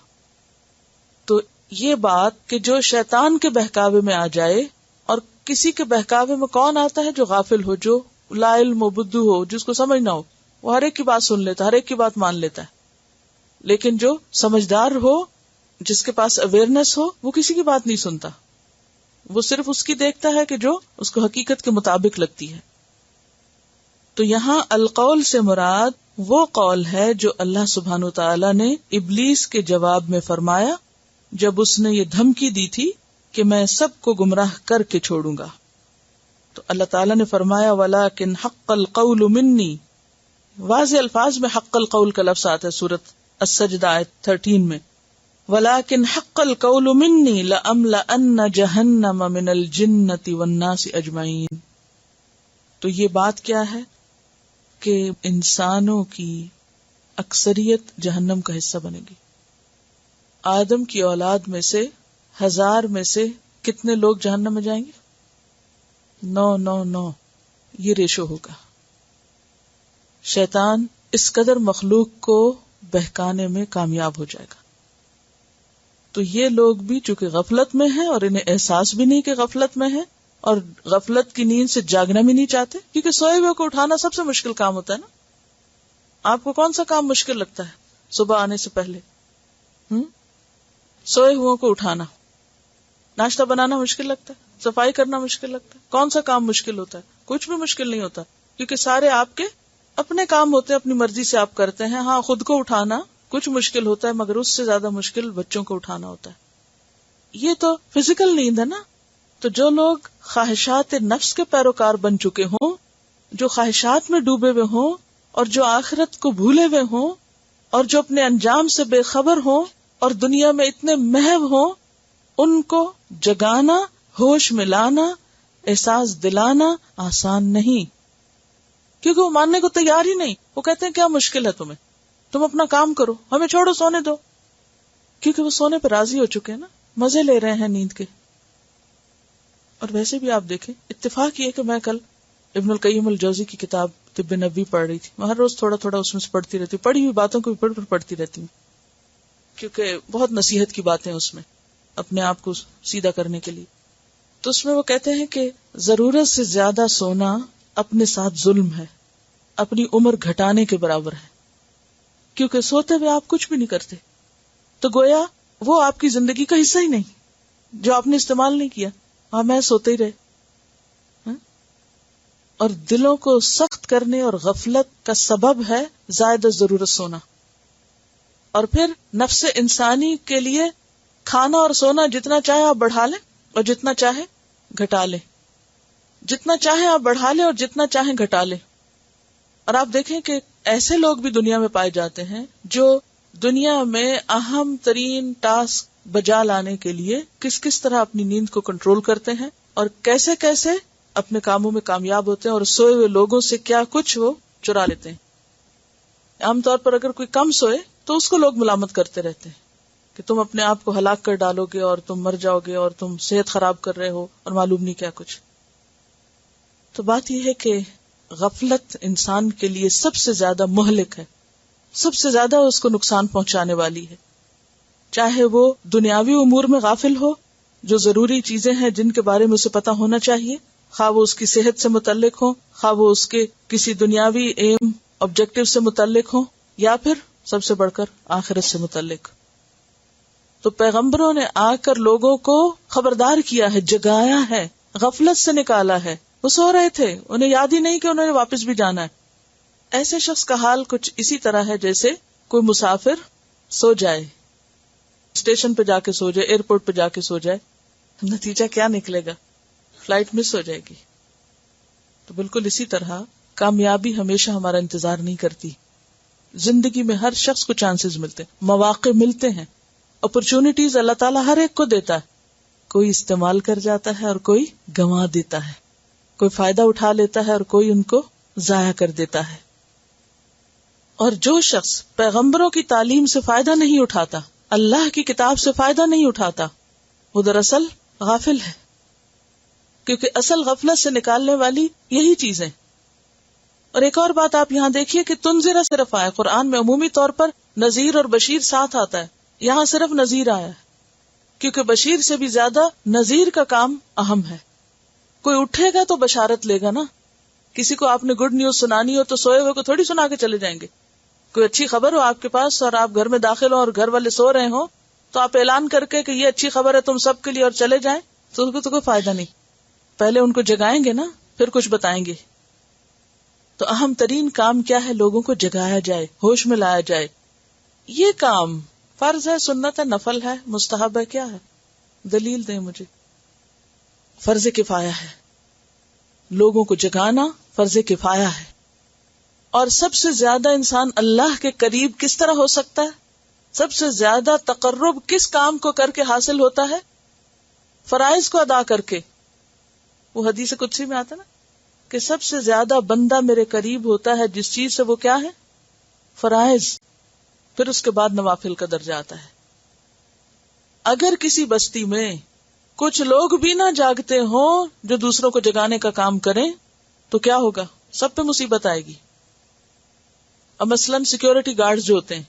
تو یہ بات کہ جو شیطان کے بہکاوے میں آ جائے، اور کسی کے بہکاوے میں کون آتا ہے؟ جو غافل ہو، جو لا علم و بدو ہو، جس کو سمجھ نہ ہو، وہ ہر ایک کی بات سن لیتا ہے، ہر ایک کی بات مان لیتا ہے. لیکن جو سمجھدار ہو، جس کے پاس اویئرنس ہو، وہ کسی کی بات نہیں سنتا، وہ صرف اس کی دیکھتا ہے کہ جو اس کو حقیقت کے مطابق لگتی ہے. تو یہاں القول سے مراد وہ قول ہے جو اللہ سبحانہ و تعالی نے ابلیس کے جواب میں فرمایا جب اس نے یہ دھمکی دی تھی کہ میں سب کو گمراہ کر کے چھوڑوں گا. تو اللہ تعالیٰ نے فرمایا وَلَكِنْ حَقَّ الْقَوْلُ مِنِّي، واضح الفاظ میں حق القول کا لفظ آتا ہے سورۃ السجدہ آیت 13 میں. وَلَكِنْ حَقَّ الْقَوْلُ مِنِّي لَأَمْلَأَنَّ جَهَنَّمَ مِنَ الْجِنَّةِ وَالنَّاسِ أَجْمَعِينَ. تو یہ بات کیا ہے کہ انسانوں کی اکثریت جہنم کا حصہ بنے گی. آدم کی اولاد میں سے 1000 میں سے کتنے لوگ جہنم میں جائیں گے؟ 999، یہ ریشو ہوگا. شیطان اس قدر مخلوق کو بہکانے میں کامیاب ہو جائے گا. تو یہ لوگ بھی چونکہ غفلت میں ہیں، اور انہیں احساس بھی نہیں کہ غفلت میں ہیں، اور غفلت کی نیند سے جاگنا بھی نہیں چاہتے، کیونکہ سوئے ہوئے کو اٹھانا سب سے مشکل کام ہوتا ہے نا. آپ کو کون سا کام مشکل لگتا ہے صبح آنے سے پہلے؟ سوئے ہوئے کو اٹھانا. ناشتہ بنانا مشکل لگتا ہے؟ صفائی کرنا مشکل لگتا ہے؟ کون سا کام مشکل ہوتا ہے؟ کچھ بھی مشکل نہیں ہوتا، کیونکہ سارے آپ کے اپنے کام ہوتے ہیں، اپنی مرضی سے آپ کرتے ہیں. ہاں خود کو اٹھانا کچھ مشکل ہوتا ہے، مگر اس سے زیادہ مشکل بچوں کو اٹھانا ہوتا ہے. یہ تو فزیکل نیند ہے نا. تو جو لوگ خواہشات نفس کے پیروکار بن چکے ہوں، جو خواہشات میں ڈوبے ہوئے ہوں، اور جو آخرت کو بھولے ہوئے ہوں، اور جو اپنے انجام سے بے خبر ہوں اور دنیا میں اتنے محو ہوں، ان کو جگانا، ہوش میں لانا، احساس دلانا آسان نہیں، کیونکہ وہ ماننے کو تیار ہی نہیں. وہ کہتے ہیں کیا مشکل ہے تمہیں، تم اپنا کام کرو، ہمیں چھوڑو، سونے دو. کیونکہ وہ سونے پہ راضی ہو چکے ہیں نا، مزے لے رہے ہیں نیند کے. اور ویسے بھی آپ دیکھیں، اتفاق یہ کہ میں کل ابن القیم الجوزی کی کتاب طب نبوی پڑھ رہی تھی. میں ہر روز تھوڑا تھوڑا اس میں سے پڑھتی رہتی ہوں، پڑھی ہوئی باتوں کو بھی پڑھتی رہتی ہوں، کیونکہ بہت نصیحت کی باتیں اس میں اپنے آپ کو سیدھا کرنے کے لیے. تو اس میں وہ کہتے ہیں کہ ضرورت سے زیادہ سونا اپنے ساتھ ظلم ہے، اپنی عمر گھٹانے کے برابر ہے، کیونکہ سوتے ہوئے آپ کچھ بھی نہیں کرتے، تو گویا وہ آپ کی زندگی کا حصہ ہی نہیں جو آپ نے استعمال نہیں کیا. ہاں میں سوتے ہی رہے. اور دلوں کو سخت کرنے اور غفلت کا سبب ہے زائد ضرورت سونا. اور پھر نفس انسانی کے لیے کھانا اور سونا جتنا چاہے آپ بڑھا لیں اور جتنا چاہے گھٹا لیں، جتنا چاہے آپ بڑھا لیں اور جتنا چاہے گھٹا لیں. اور آپ دیکھیں کہ ایسے لوگ بھی دنیا میں پائے جاتے ہیں جو دنیا میں اہم ترین ٹاسک بجا لانے کے لیے کس طرح اپنی نیند کو کنٹرول کرتے ہیں اور کیسے کیسے اپنے کاموں میں کامیاب ہوتے ہیں، اور سوئے ہوئے لوگوں سے کیا کچھ وہ چرا لیتے ہیں. عام طور پر اگر کوئی کم سوئے تو اس کو لوگ ملامت کرتے رہتے ہیں کہ تم اپنے آپ کو ہلاک کر ڈالو گے اور تم مر جاؤ گے اور تم صحت خراب کر رہے ہو اور معلوم نہیں کیا کچھ. تو بات یہ ہے کہ غفلت انسان کے لیے سب سے زیادہ مہلک ہے، سب سے زیادہ اس کو نقصان پہنچانے والی ہے. چاہے وہ دنیاوی امور میں غافل ہو، جو ضروری چیزیں ہیں جن کے بارے میں اسے پتا ہونا چاہیے، خواہ وہ اس کی صحت سے متعلق ہو، خواہ وہ اس کے کسی دنیاوی ایم آبجیکٹو سے متعلق ہو، یا پھر سب سے بڑھ کر آخرت سے متعلق. تو پیغمبروں نے آ کر لوگوں کو خبردار کیا ہے، جگایا ہے، غفلت سے نکالا ہے. وہ سو رہے تھے، انہیں یاد ہی نہیں کہ انہوں نے واپس بھی جانا ہے. ایسے شخص کا حال کچھ اسی طرح ہے جیسے کوئی مسافر سو جائے، اسٹیشن پہ جا کے سو جائے، ایئرپورٹ پہ جا کے سو جائے. نتیجہ کیا نکلے گا؟ فلائٹ مس ہو جائے گی. تو بالکل اسی طرح کامیابی ہمیشہ ہمارا انتظار نہیں کرتی. زندگی میں ہر شخص کو چانسز ملتے ہیں، مواقع ملتے ہیں، اپرچونٹیز اللہ تعالیٰ ہر ایک کو دیتا ہے. کوئی استعمال کر جاتا ہے اور کوئی گنوا دیتا ہے، کوئی فائدہ اٹھا لیتا ہے اور کوئی ان کو ضائع کر دیتا ہے. اور جو شخص پیغمبروں کی تعلیم سے فائدہ نہیں اٹھاتا، اللہ کی کتاب سے فائدہ نہیں اٹھاتا، وہ دراصل غافل ہے، کیونکہ اصل غفلت سے نکالنے والی یہی چیزیں. اور ایک اور بات آپ یہاں دیکھیے کہ تنذر صرف آیا، قرآن میں عمومی طور پر نذیر اور بشیر ساتھ آتا ہے، یہاں صرف نذیر آیا ہے، کیونکہ بشیر سے بھی زیادہ نذیر کا کام اہم ہے. کوئی اٹھے گا تو بشارت لے گا نا. کسی کو آپ نے گڈ نیوز سنانی ہو تو سوئے ہوئے کو تھوڑی سنا کے چلے جائیں گے. کوئی اچھی خبر ہو آپ کے پاس اور آپ گھر میں داخل ہو اور گھر والے سو رہے ہوں تو آپ اعلان کر کے کہ یہ اچھی خبر ہے تم سب کے لیے اور چلے جائیں تو اس کو تو کوئی فائدہ نہیں. پہلے ان کو جگائیں گے نا، پھر کچھ بتائیں گے. تو اہم ترین کام کیا ہے؟ لوگوں کو جگایا جائے، ہوش میں لایا جائے. یہ کام فرض ہے، سنت ہے، نفل ہے، مستحب ہے، کیا ہے؟ دلیل دیں مجھے. فرض کفایہ ہے. لوگوں کو جگانا فرض کفایہ ہے. اور سب سے زیادہ انسان اللہ کے قریب کس طرح ہو سکتا ہے؟ سب سے زیادہ تقرب کس کام کو کر کے حاصل ہوتا ہے؟ فرائض کو ادا کر کے. وہ حدیث قدسی میں آتا نا کہ سب سے زیادہ بندہ میرے قریب ہوتا ہے جس چیز سے، وہ کیا ہے؟ فرائض. پھر اس کے بعد نوافل کا درجہ آتا ہے. اگر کسی بستی میں کچھ لوگ بھی نہ جاگتے ہوں جو دوسروں کو جگانے کا کام کریں تو کیا ہوگا؟ سب پہ مصیبت آئے گی. اب مثلاً سیکیورٹی گارڈز جو ہوتے ہیں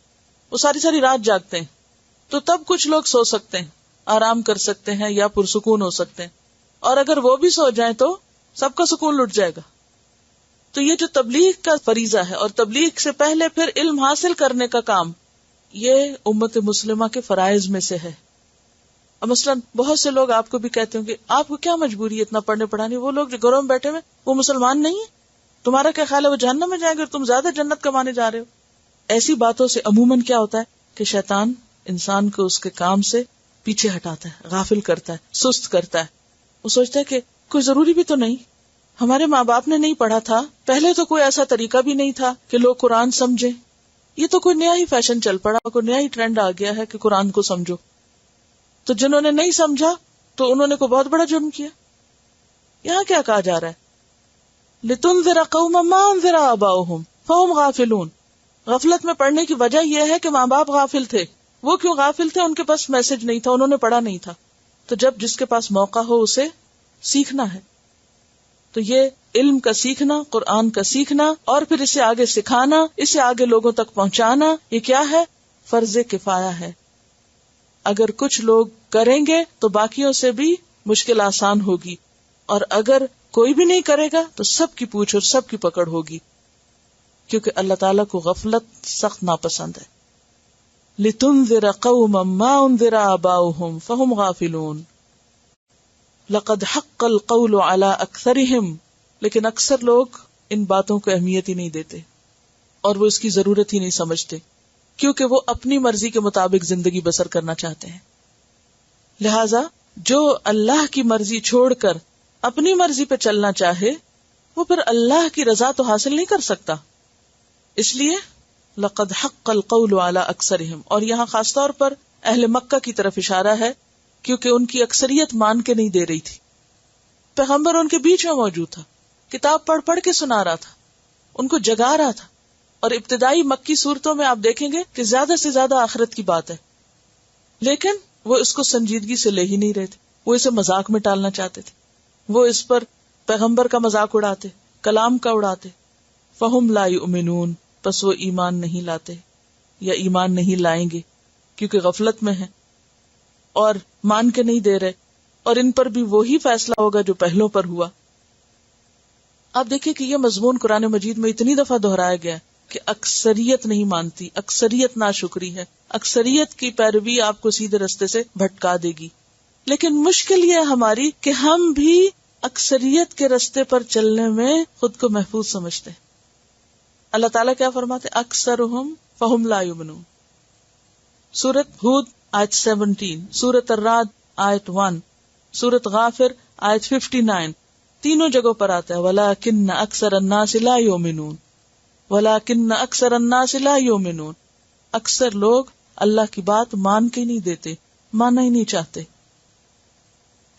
وہ ساری ساری رات جاگتے ہیں، تو تب کچھ لوگ سو سکتے ہیں، آرام کر سکتے ہیں یا پرسکون ہو سکتے ہیں. اور اگر وہ بھی سو جائیں تو سب کا سکون لٹ جائے گا. تو یہ جو تبلیغ کا فریضہ ہے اور تبلیغ سے پہلے پھر علم حاصل کرنے کا کام، یہ امت مسلمہ کے فرائض میں سے ہے. اب مثلاً بہت سے لوگ آپ کو بھی کہتے ہوں کہ آپ کو کیا مجبوری ہے اتنا پڑھنے پڑھانے، وہ لوگ جو گھروں میں بیٹھے ہوئے وہ مسلمان نہیں ہیں، تمہارا کیا خیال ہے وہ جہنم میں جائیں گے اور تم زیادہ جنت کمانے جا رہے ہو؟ ایسی باتوں سے عموماً کیا ہوتا ہے کہ شیطان انسان کو اس کے کام سے پیچھے ہٹاتا ہے، غافل کرتا ہے، سست کرتا ہے. وہ سوچتا ہے کہ کوئی ضروری بھی تو نہیں، ہمارے ماں باپ نے نہیں پڑھا تھا، پہلے تو کوئی ایسا طریقہ بھی نہیں تھا کہ لوگ قرآن سمجھیں، یہ تو کوئی نیا ہی فیشن چل پڑا، کوئی نیا ہی ٹرینڈ آ گیا ہے کہ قرآن کو سمجھو. تو جنہوں نے نہیں سمجھا تو انہوں نے کوئی بہت بڑا جرم کیا. یہاں کیا کہا جا رہا ہے؟ لِتُنذِرَ قَوْمًا مَا أُنذِرَ آبَاؤُهُمْ فَهُمْ غَافِلُونَ. غفلت میں پڑھنے کی وجہ یہ ہے کہ ماں باپ غافل تھے. وہ کیوں غافل تھے؟ ان کے پاس میسج نہیں تھا، انہوں نے پڑھا نہیں تھا. تو جب جس کے پاس موقع ہو اسے سیکھنا ہے. تو یہ علم کا سیکھنا، قرآن کا سیکھنا اور پھر اسے آگے سکھانا، اسے آگے لوگوں تک پہنچانا، یہ کیا ہے؟ فرض کفایہ ہے. اگر کچھ لوگ کریں گے تو باقیوں سے بھی مشکل آسان ہوگی، اور اگر کوئی بھی نہیں کرے گا تو سب کی پوچھ اور سب کی پکڑ ہوگی، کیونکہ اللہ تعالیٰ کو غفلت سخت ناپسند ہے. لِتُنذِرَ قَوْمًا مَا أُنذِرَ آبَاؤُهُمْ فَهُمْ غَافِلُونَ. لَقَدْ حَقَّ الْقَوْلُ عَلَىٰ أَكْثَرِهِمْ. لیکن اکثر لوگ ان باتوں کو اہمیت ہی نہیں دیتے اور وہ اس کی ضرورت ہی نہیں سمجھتے، کیونکہ وہ اپنی مرضی کے مطابق زندگی بسر کرنا چاہتے ہیں. لہذا جو اللہ کی مرضی چھوڑ کر اپنی مرضی پہ چلنا چاہے وہ پھر اللہ کی رضا تو حاصل نہیں کر سکتا. اس لیے لقد حق القول علی اکثرہم، اور یہاں خاص طور پر اہل مکہ کی طرف اشارہ ہے، کیونکہ ان کی اکثریت مان کے نہیں دے رہی تھی. پیغمبر ان کے بیچ میں موجود تھا، کتاب پڑھ پڑھ کے سنا رہا تھا، ان کو جگا رہا تھا. اور ابتدائی مکی صورتوں میں آپ دیکھیں گے کہ زیادہ سے زیادہ آخرت کی بات ہے، لیکن وہ اس کو سنجیدگی سے لے ہی نہیں رہے تھے. وہ اسے مذاق میں ٹالنا چاہتے تھے، وہ اس پر پیغمبر کا مذاق اڑاتے، کلام کا اڑاتے. فہم لا یؤمنون، پس وہ ایمان نہیں لاتے یا ایمان نہیں لائیں گے کیونکہ غفلت میں ہیں اور مان کے نہیں دے رہے، اور ان پر بھی وہی فیصلہ ہوگا جو پہلوں پر ہوا. آپ دیکھیں کہ یہ مضمون قرآن مجید میں اتنی دفعہ دہرایا گیا کہ اکثریت نہیں مانتی، اکثریت ناشکری ہے، اکثریت کی پیروی آپ کو سیدھے رستے سے بھٹکا دے گی. لیکن مشکل یہ ہماری کہ ہم بھی اکثریت کے رستے پر چلنے میں خود کو محفوظ سمجھتے ہیں. اللہ تعالیٰ کیا فرماتے؟ اکثرہم فہم لا یؤمنون. سورۃ ہود آیت 17، سورۃ الرعد آیت 1، سورۃ غافر آیت 59، تینوں جگہوں پر آتا ہے وَلَٰكِنَّ أَكْثَرَ النَّاسِ لَا يُؤْمِنُونَ، وَلَٰكِنَّ أَكْثَرَ النَّاسِ لَا يُؤْمِنُونَ. اکثر لوگ اللہ کی بات مان کے نہیں دیتے، ماننا ہی نہیں چاہتے.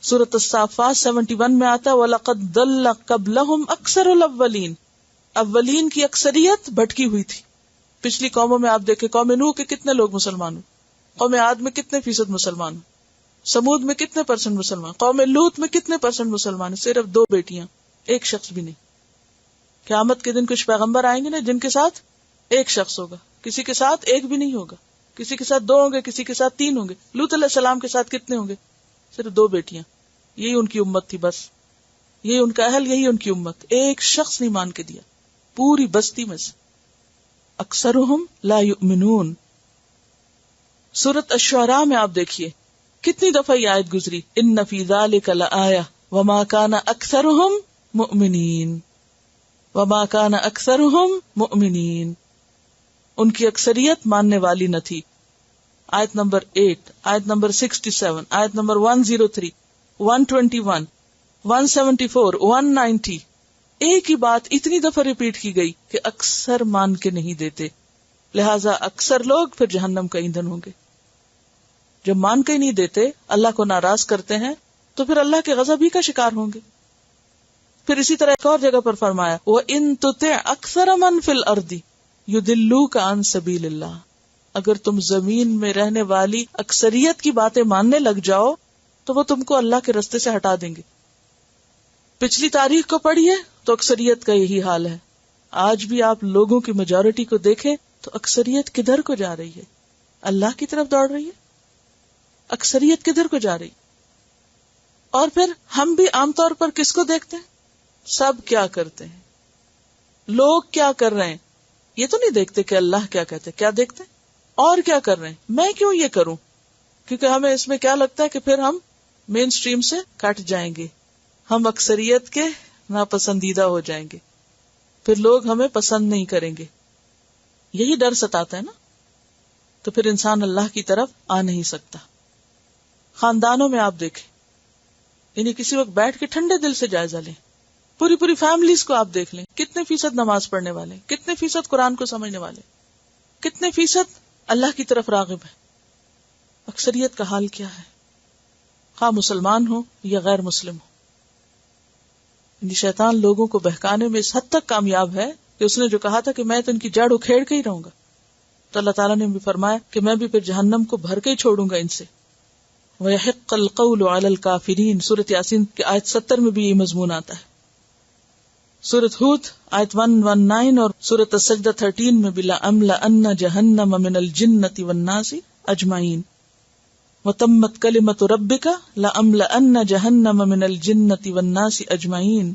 سورۃ الصافات 71 میں آتا ہے وَلَقَدْ ضَلَّ قَبْلَهُمْ أَكْثَرُ الْأَوَّلِينَ. اولین کی اکثریت بھٹکی ہوئی تھی. پچھلی قوموں میں آپ دیکھیں، قوم نوح کے کتنے لوگ مسلمان ہوئے، قوم عاد میں کتنے فیصد مسلمان ہوئے، سمود میں کتنے پرسنٹ مسلمان، قوم لوط میں کتنے پرسنٹ مسلمان ہیں؟ صرف 2 بیٹیاں، ایک شخص بھی نہیں. قیامت کے دن کچھ پیغمبر آئیں گے نا جن کے ساتھ ایک شخص ہوگا، کسی کے ساتھ ایک بھی نہیں ہوگا، کسی کے ساتھ 2 ہوں گے، کسی کے ساتھ 3 ہوں گے. لوط علیہ السلام کے ساتھ کتنے ہوں گے؟ صرف 2 بیٹیاں. یہی ان کی امت تھی، بس یہی ان کا اہل، یہی ان کی امت. ایک شخص نہیں مان کے دیا پوری بستی میں سے. اکثرہم لا یؤمنون. سورۃ الشعراء میں آپ دیکھیے کتنی دفعہ یہ آیت گزری، ان فی ذلک لآیہ وما کان اکثرہم مؤمنین، وما کان اکثرہم مؤمنین. ان کی اکثریت ماننے والی نہ تھی. آیت نمبر 8، آیت نمبر 67، آیت نمبر 103، 121، 174، 190. ایک ہی بات اتنی دفعہ ریپیٹ کی گئی کہ اکثر مان کے نہیں دیتے. لہٰذا اکثر لوگ پھر جہنم کا ایندھن ہوں گے. جب مان کے نہیں دیتے، اللہ کو ناراض کرتے ہیں، تو پھر اللہ کے غضب ہی کا شکار ہوں گے. پھر اسی طرح ایک اور جگہ پر فرمایا وَإِن تُطِعْ أَكْثَرَ مَنْ فِي الْأَرْضِ يُضِلُّوكَ عَنْ سَبِيلِ اللَّهِ. اگر تم زمین میں رہنے والی اکثریت کی باتیں ماننے لگ جاؤ تو وہ تم کو اللہ کے رستے سے ہٹا دیں گے. پچھلی تاریخ کو پڑھیے تو اکثریت کا یہی حال ہے. آج بھی آپ لوگوں کی میجورٹی کو دیکھیں تو اکثریت کدھر کو جا رہی ہے؟ اللہ کی طرف دوڑ رہی ہے. اکثریت کدھر کو جا رہی؟ اور پھر ہم بھی عام طور پر کس کو دیکھتے ہیں؟ سب کیا کرتے ہیں، لوگ کیا کر رہے ہیں، یہ تو نہیں دیکھتے کہ اللہ کیا کہتے، کیا دیکھتے ہیں اور کیا کر رہے ہیں، میں کیوں یہ کروں، کیونکہ ہمیں اس میں کیا لگتا ہے کہ پھر ہم مین سٹریم سے کٹ جائیں گے، ہم اکثریت کے ناپسندیدہ ہو جائیں گے، پھر لوگ ہمیں پسند نہیں کریں گے. یہی ڈر ستاتا ہے نا. تو پھر انسان اللہ کی طرف آ نہیں سکتا. خاندانوں میں آپ دیکھیں، یعنی کسی وقت بیٹھ کے ٹھنڈے دل سے جائزہ لیں، پوری فیملیز کو آپ دیکھ لیں، کتنے فیصد نماز پڑھنے والے، کتنے فیصد قرآن کو سمجھنے والے، کتنے فیصد اللہ کی طرف راغب ہیں. اکثریت کا حال کیا ہے، خواہ مسلمان ہو یا غیر مسلم ہو. یعنی شیطان لوگوں کو بہکانے میں اس حد تک کامیاب ہے کہ اس نے جو کہا تھا کہ میں تو ان کی جڑ اکھیڑ کے ہی رہوں گا، تو اللہ تعالیٰ نے بھی فرمایا کہ میں بھی پھر جہنم کو بھر کے ہی چھوڑوں گا ان سے. وَيَحِقَّ الْقَوْلُ عَلَى الْكَافِرِينَ، سورۃ یاسین کے آیت 70 میں بھی یہ مضمون آتا ہے. سورۃ ہود آیت 119 اور سورۃ السجدہ 13 میں بھی لَأَمْلَأَنَّ جَهَنَّمَ مِنَ الْجِنَّةِ وَالنَّاسِ أَجْمَعِينَ وَتَمَّتْ كَلِمَةُ رَبِّكَ لَأَمْلَأَنَّ جَهَنَّمَ مِنَ الْجِنَّةِ وَالنَّاسِ أَجْمَعِينَ.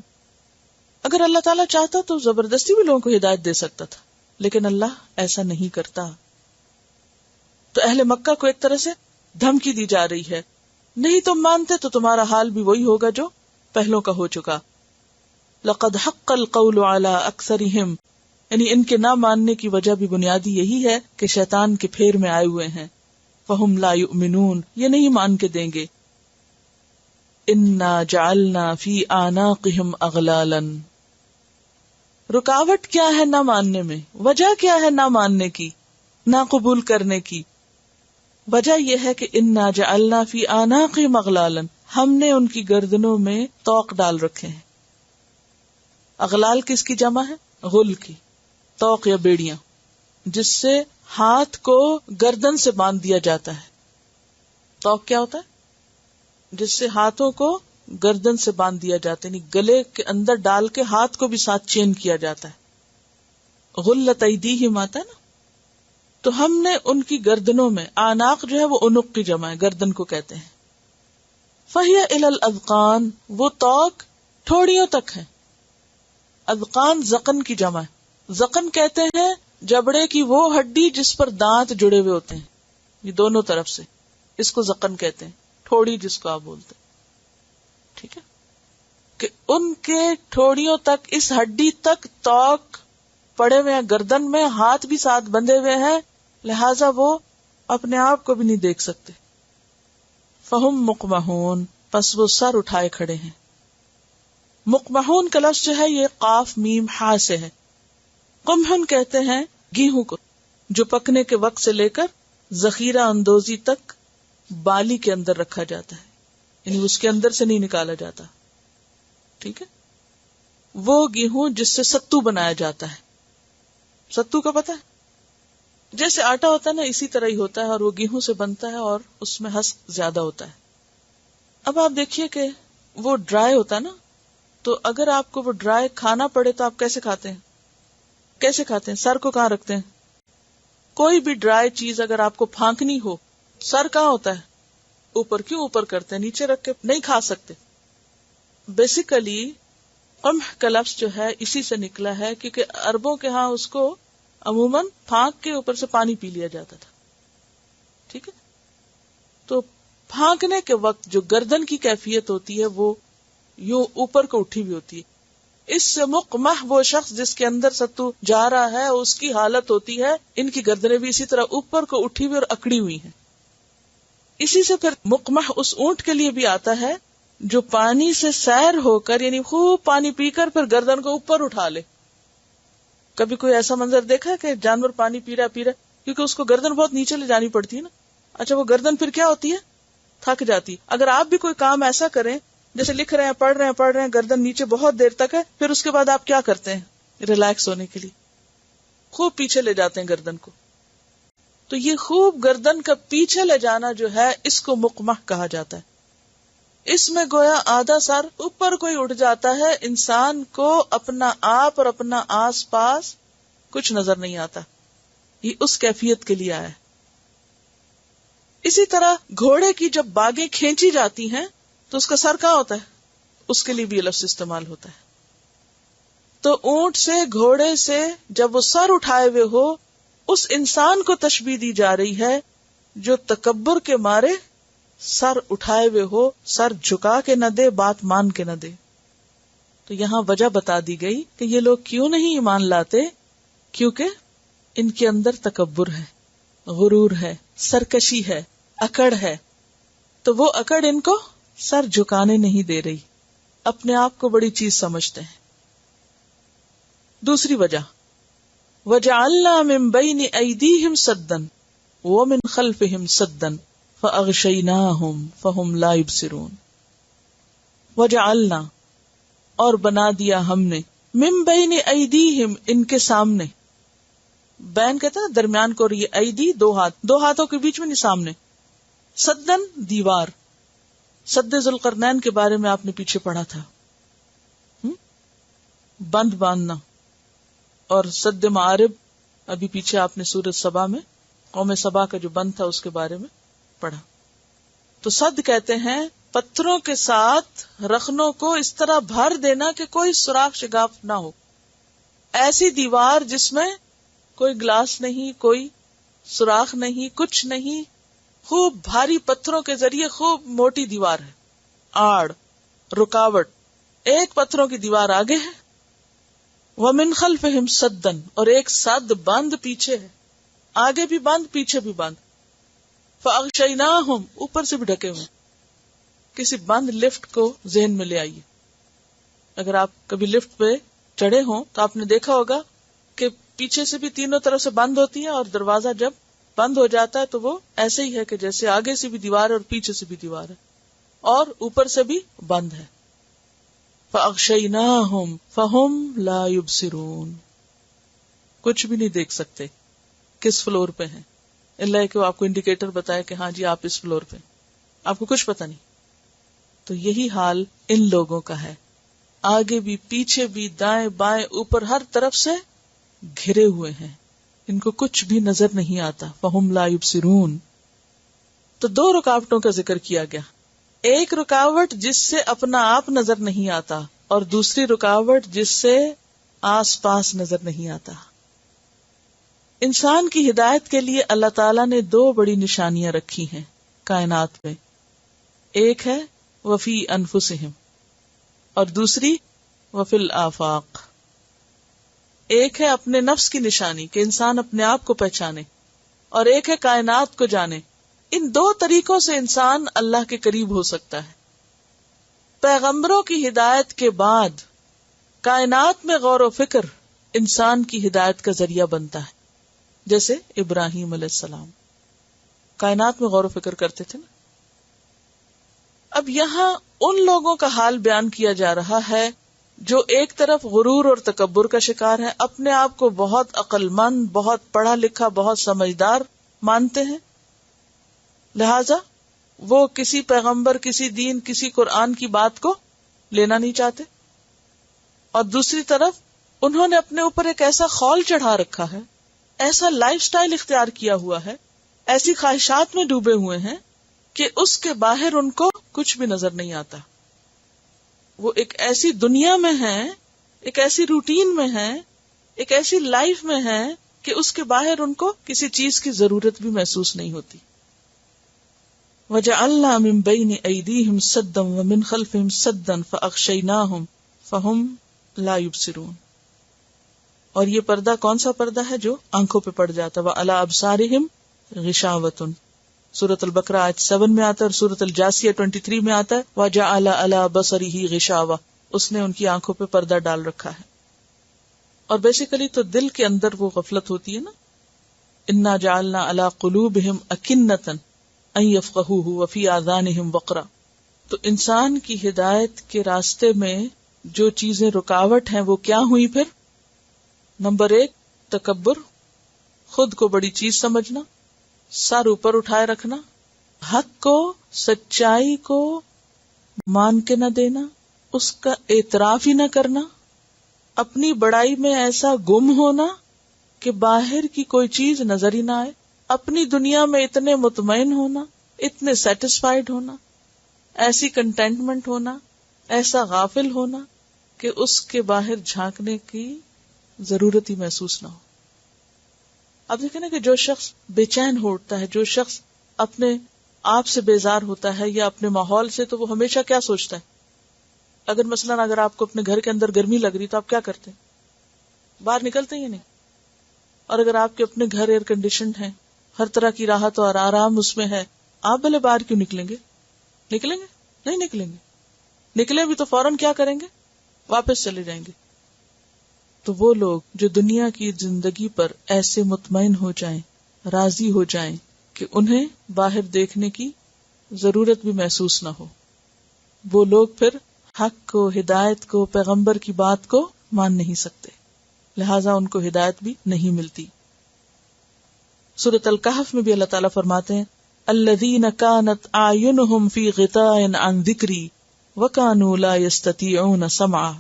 اگر اللہ تعالیٰ چاہتا تو زبردستی بھی لوگوں کو ہدایت دے سکتا تھا، لیکن اللہ ایسا نہیں کرتا. تو اہل مکہ کو ایک طرح سے دھمکی دی جا رہی ہے، نہیں تم مانتے تو تمہارا حال بھی وہی ہوگا جو پہلوں کا ہو چکا. لَقَدْ حَقَّ الْقَوْلُ عَلَىٰ أَكْثَرِهِمْ، یعنی ان کے نہ ماننے کی وجہ بھی بنیادی یہی ہے کہ شیطان کے پھیر میں آئے ہوئے ہیں. فَهُمْ لَا يُؤْمِنُونَ، یہ نہیں مان کے دیں گے. إِنَّا جَعَلْنَا فِي أَعْنَاقِهِمْ أَغْلَالًا، رکاوٹ کیا ہے نہ ماننے میں، وجہ کیا ہے نہ ماننے کی، نہ قبول کرنے کی؟ وجہ یہ ہے کہ انا جعلنا فی اعناقہم اغلالا، ہم نے ان کی گردنوں میں طوق ڈال رکھے ہیں. اغلال کس کی جمع ہے؟ غل کی. طوق یا بیڑیاں، جس سے ہاتھ کو گردن سے باندھ دیا جاتا ہے. طوق کیا ہوتا ہے؟ جس سے ہاتھوں کو گردن سے باندھ دیا جاتا ہے، یعنی گلے کے اندر ڈال کے ہاتھ کو بھی ساتھ چین کیا جاتا ہے. غلت ایدیہم آتا ہے نا. تو ہم نے ان کی گردنوں میں، آناق جو ہے وہ عنق کی جمع ہے، گردن کو کہتے ہیں. فہی الی الاذقان، وہ طوق ٹھوڑیوں تک ہے. اذقان ذقن کی جمع ہے. ذقن کہتے ہیں جبڑے کی وہ ہڈی جس پر دانت جڑے ہوئے ہوتے ہیں، یہ دونوں طرف سے، اس کو ذقن کہتے ہیں. ٹھوڑی جس کو آپ بولتے ہیں، ٹھیک ہے، کہ ان کے ٹھوڑیوں تک، اس ہڈی تک طوق پڑے ہوئے ہیں، گردن میں ہاتھ بھی ساتھ بندھے ہوئے ہیں، لہذا وہ اپنے آپ کو بھی نہیں دیکھ سکتے. فہم مقمحون، پس وہ سر اٹھائے کھڑے ہیں. مقمحون کا لفظ جو ہے یہ قاف میم ہا سے ہے. قمحن کہتے ہیں گیہوں کو جو پکنے کے وقت سے لے کر ذخیرہ اندوزی تک بالی کے اندر رکھا جاتا ہے، یعنی اس کے اندر سے نہیں نکالا جاتا. ٹھیک ہے، وہ گیہوں جس سے ستو بنایا جاتا ہے. ستو کا پتہ ہے؟ جیسے آٹا ہوتا ہے نا، اسی طرح ہی ہوتا ہے، اور وہ گیہوں سے بنتا ہے اور اس میں ہسک زیادہ ہوتا ہے. اب آپ دیکھیے کہ وہ ڈرائی ہوتا ہے نا، تو اگر آپ کو وہ ڈرائی کھانا پڑے تو آپ کیسے کھاتے ہیں؟ کیسے کھاتے ہیں؟ سر کو کہاں رکھتے ہیں؟ کوئی بھی ڈرائی چیز اگر آپ کو پھانکنی ہو، سر کہاں ہوتا ہے؟ اوپر. کیوں اوپر کرتے ہیں؟ نیچے رکھ کے نہیں کھا سکتے. بیسیکلی قمح کا لفظ جو ہے اسی سے نکلا ہے، کیونکہ عربوں کے ہاں اس کو عموماً پھانک کے اوپر سے پانی پی لیا جاتا تھا. ٹھیک ہے، تو پھانکنے کے وقت جو گردن کی کیفیت ہوتی ہے وہ یوں اوپر کو اٹھی ہوئی ہوتی ہے. اس سے مقمح وہ شخص جس کے اندر ستو جا رہا ہے اس کی حالت ہوتی ہے. ان کی گردنیں بھی اسی طرح اوپر کو اٹھی ہوئی اور اکڑی ہوئی ہیں. اسی سے پھر مقمح اس اونٹ کے لیے بھی آتا ہے جو پانی سے سیر ہو کر، یعنی خوب پانی پی کر پھر گردن کو اوپر اٹھا لے. کبھی کوئی ایسا منظر دیکھا ہے کہ جانور پانی پی رہا کیونکہ اس کو گردن بہت نیچے لے جانی پڑتی ہے نا. اچھا، وہ گردن پھر کیا ہوتی ہے؟ تھک جاتی. اگر آپ بھی کوئی کام ایسا کریں، جیسے لکھ رہے ہیں، پڑھ رہے ہیں، گردن نیچے بہت دیر تک ہے، پھر اس کے بعد آپ کیا کرتے ہیں؟ ریلیکس ہونے کے لیے خوب پیچھے لے جاتے ہیں گردن کو. تو یہ خوب گردن کا پیچھے لے جانا جو ہے اس کو مقمح کہا جاتا ہے. اس میں گویا آدھا سر اوپر کوئی اٹھ جاتا ہے، انسان کو اپنا آپ اور اپنا آس پاس کچھ نظر نہیں آتا. یہ اس کیفیت کے لیے آیا ہے. اسی طرح گھوڑے کی جب باگیں کھینچی جاتی ہیں تو اس کا سر کہاں ہوتا ہے؟ اس کے لیے بھی یہ لفظ استعمال ہوتا ہے. تو اونٹ سے، گھوڑے سے جب وہ سر اٹھائے ہوئے ہو، اس انسان کو تشبیہ دی جا رہی ہے جو تکبر کے مارے سر اٹھائے ہوئے ہو، سر جھکا کے نہ دے، بات مان کے نہ دے. تو یہاں وجہ بتا دی گئی کہ یہ لوگ کیوں نہیں ایمان لاتے، کیونکہ ان کے اندر تکبر ہے، غرور ہے، سرکشی ہے، اکڑ ہے. تو وہ اکڑ ان کو سر جھکانے نہیں دے رہی، اپنے آپ کو بڑی چیز سمجھتے ہیں. دوسری وجہ، وَجَعَلْنَا مِن بَيْنِ أَيْدِيهِمْ سَدًّا وَمِن خَلْفِهِمْ سَدًّا فَأَغْشَيْنَاهُمْ فَهُمْ لَا يُبْصِرُونَ. وَجَعَلْنَا، اور بنا دیا ہم نے، مِن بَيْنِ أَيْدِيهِمْ، ان کے سامنے. بین کہتے ہیں درمیان کو، اور یہ ایدی دو ہاتھ، دو ہاتھوں کے بیچ میں نہیں، سامنے. سدن دیوار. سد ذوالقرنین کے بارے میں آپ نے پیچھے پڑھا تھا، بند باندھنا. اور سد معارب ابھی پیچھے آپ نے سورۃ سبا میں قوم سبا کا جو بند تھا اس کے بارے میں پڑھا. تو سد کہتے ہیں پتھروں کے ساتھ رخنوں کو اس طرح بھر دینا کہ کوئی سوراخ شگاف نہ ہو. ایسی دیوار جس میں کوئی گلاس نہیں، کوئی سوراخ نہیں، کچھ نہیں، خوب بھاری پتھروں کے ذریعے خوب موٹی دیوار ہے، آڑ، رکاوٹ. ایک پتھروں کی دیوار آگے ہے، وَمِن خَلْفِهِمْ سَدًّا، اور ایک سد بند پیچھے ہے، آگے بھی بند پیچھے بھی بند. فَأَغْشَيْنَاهُمْ، اوپر سے بھی ڈھکے ہوئے. کسی بند لفٹ کو ذہن میں لے آئیے. اگر آپ کبھی لفٹ پہ چڑھے ہوں تو آپ نے دیکھا ہوگا کہ پیچھے سے بھی تینوں طرف سے بند ہوتی ہے، اور دروازہ جب بند ہو جاتا ہے تو وہ ایسے ہی ہے کہ جیسے آگے سے بھی دیوار ہے اور پیچھے سے بھی دیوار ہے اور اوپر سے بھی بند ہے. فَأَغْشَيْنَاهُمْ فَهُمْ لَا يُبْصِرُونَ، کچھ بھی نہیں دیکھ سکتے کس فلور پہ ہیں، اللہ کہ وہ آپ کو انڈیکیٹر بتائے کہ ہاں جی آپ اس فلور پہ، آپ کو کچھ پتا نہیں. تو یہی حال ان لوگوں کا ہے، آگے بھی پیچھے بھی دائیں بائیں اوپر ہر طرف سے گھرے ہوئے ہیں، ان کو کچھ بھی نظر نہیں آتا. فَهُمْ لَا يُبْصِرُونَ. تو دو رکاوٹوں کا ذکر کیا گیا، ایک رکاوٹ جس سے اپنا آپ نظر نہیں آتا، اور دوسری رکاوٹ جس سے آس پاس نظر نہیں آتا. انسان کی ہدایت کے لیے اللہ تعالیٰ نے دو بڑی نشانیاں رکھی ہیں کائنات میں، ایک ہے وفی انفسہم اور دوسری وفی الآفاق. ایک ہے اپنے نفس کی نشانی کہ انسان اپنے آپ کو پہچانے، اور ایک ہے کائنات کو جانے. ان دو طریقوں سے انسان اللہ کے قریب ہو سکتا ہے. پیغمبروں کی ہدایت کے بعد کائنات میں غور و فکر انسان کی ہدایت کا ذریعہ بنتا ہے. جیسے ابراہیم علیہ السلام کائنات میں غور و فکر کرتے تھے نا. اب یہاں ان لوگوں کا حال بیان کیا جا رہا ہے جو ایک طرف غرور اور تکبر کا شکار ہے، اپنے آپ کو بہت عقل مند، بہت پڑھا لکھا، بہت سمجھدار مانتے ہیں، لہذا وہ کسی پیغمبر، کسی دین، کسی قرآن کی بات کو لینا نہیں چاہتے. اور دوسری طرف انہوں نے اپنے اوپر ایک ایسا خول چڑھا رکھا ہے، ایسا لائف سٹائل اختیار کیا ہوا ہے، ایسی خواہشات میں ڈوبے ہوئے ہیں کہ اس کے باہر ان کو کچھ بھی نظر نہیں آتا. وہ ایک ایسی دنیا میں ہیں، ایک ایسی روٹین میں ہیں، ایک ایسی لائف میں ہیں کہ اس کے باہر ان کو کسی چیز کی ضرورت بھی محسوس نہیں ہوتی. وَجَعَلْنَا مِن بَيْنِ أَيْدِيهِمْ سَدًّا وَمِنْ خَلْفِهِمْ سَدًّا فَأَغْشَيْنَاهُمْ فَهُمْ لَا يُبْصِرُونَ. اور یہ پردہ کون سا پردہ ہے جو آنکھوں پہ پڑ جاتا ہے. وَعَلَىٰ أَبْصَارِهِمْ غِشَاوَةٌ، سورۃ البقرہ آیت 7 میں آتا ہے، اور سورۃ الجاثیہ 23 میں آتا ہے وَجَعَلَ عَلَىٰ بَصَرِهِ غِشَاوَةٌ، اس نے ان کی آنکھوں پہ پردہ ڈال رکھا ہے. اور بیسیکلی تو دل کے اندر وہ غفلت ہوتی ہے نا، اِنَّا جَعَلْنَا عَلَىٰ قُلُوبِهِمْ أَكِنَّةً أَن يَفْقَهُوهُ وَفِي آذَانِهِمْ وَقْرًا. تو انسان کی ہدایت کے راستے میں جو چیزیں رکاوٹ ہیں وہ کیا ہوئی پھر؟ نمبر 1 تکبر، خود کو بڑی چیز سمجھنا، سر اوپر اٹھائے رکھنا، حق کو، سچائی کو مان کے نہ دینا، اس کا اعتراف ہی نہ کرنا، اپنی بڑائی میں ایسا گم ہونا کہ باہر کی کوئی چیز نظر ہی نہ آئے، اپنی دنیا میں اتنے مطمئن ہونا، اتنے سیٹسفائیڈ ہونا، ایسی کنٹینٹمنٹ ہونا، ایسا غافل ہونا کہ اس کے باہر جھانکنے کی ضرورت ہی محسوس نہ ہو. اب دیکھیں نا کہ جو شخص بے چین ہوتا ہے، جو شخص اپنے آپ سے بیزار ہوتا ہے یا اپنے ماحول سے، تو وہ ہمیشہ کیا سوچتا ہے؟ اگر مثلاً اگر آپ کو اپنے گھر کے اندر گرمی لگ رہی تو آپ کیا کرتے ہیں؟ باہر نکلتے ہی نہیں. اور اگر آپ کے اپنے گھر ایئر کنڈیشنڈ ہیں، ہر طرح کی راحت اور آرام اس میں ہے، آپ بھلے باہر کیوں نکلیں گے؟ نکلیں گے؟ نہیں نکلیں گے. نکلیں بھی تو فوراً کیا کریں گے؟ واپس چلے جائیں گے. تو وہ لوگ جو دنیا کی زندگی پر ایسے مطمئن ہو جائیں، راضی ہو جائیں کہ انہیں باہر دیکھنے کی ضرورت بھی محسوس نہ ہو، وہ لوگ پھر حق کو، ہدایت کو، پیغمبر کی بات کو مان نہیں سکتے، لہٰذا ان کو ہدایت بھی نہیں ملتی. سورۃ الکہف میں بھی اللہ تعالیٰ فرماتے ہیں الذین کانت اعینہم فی غطاء عن ذکری وکانوا لا یستطیعون سمعا.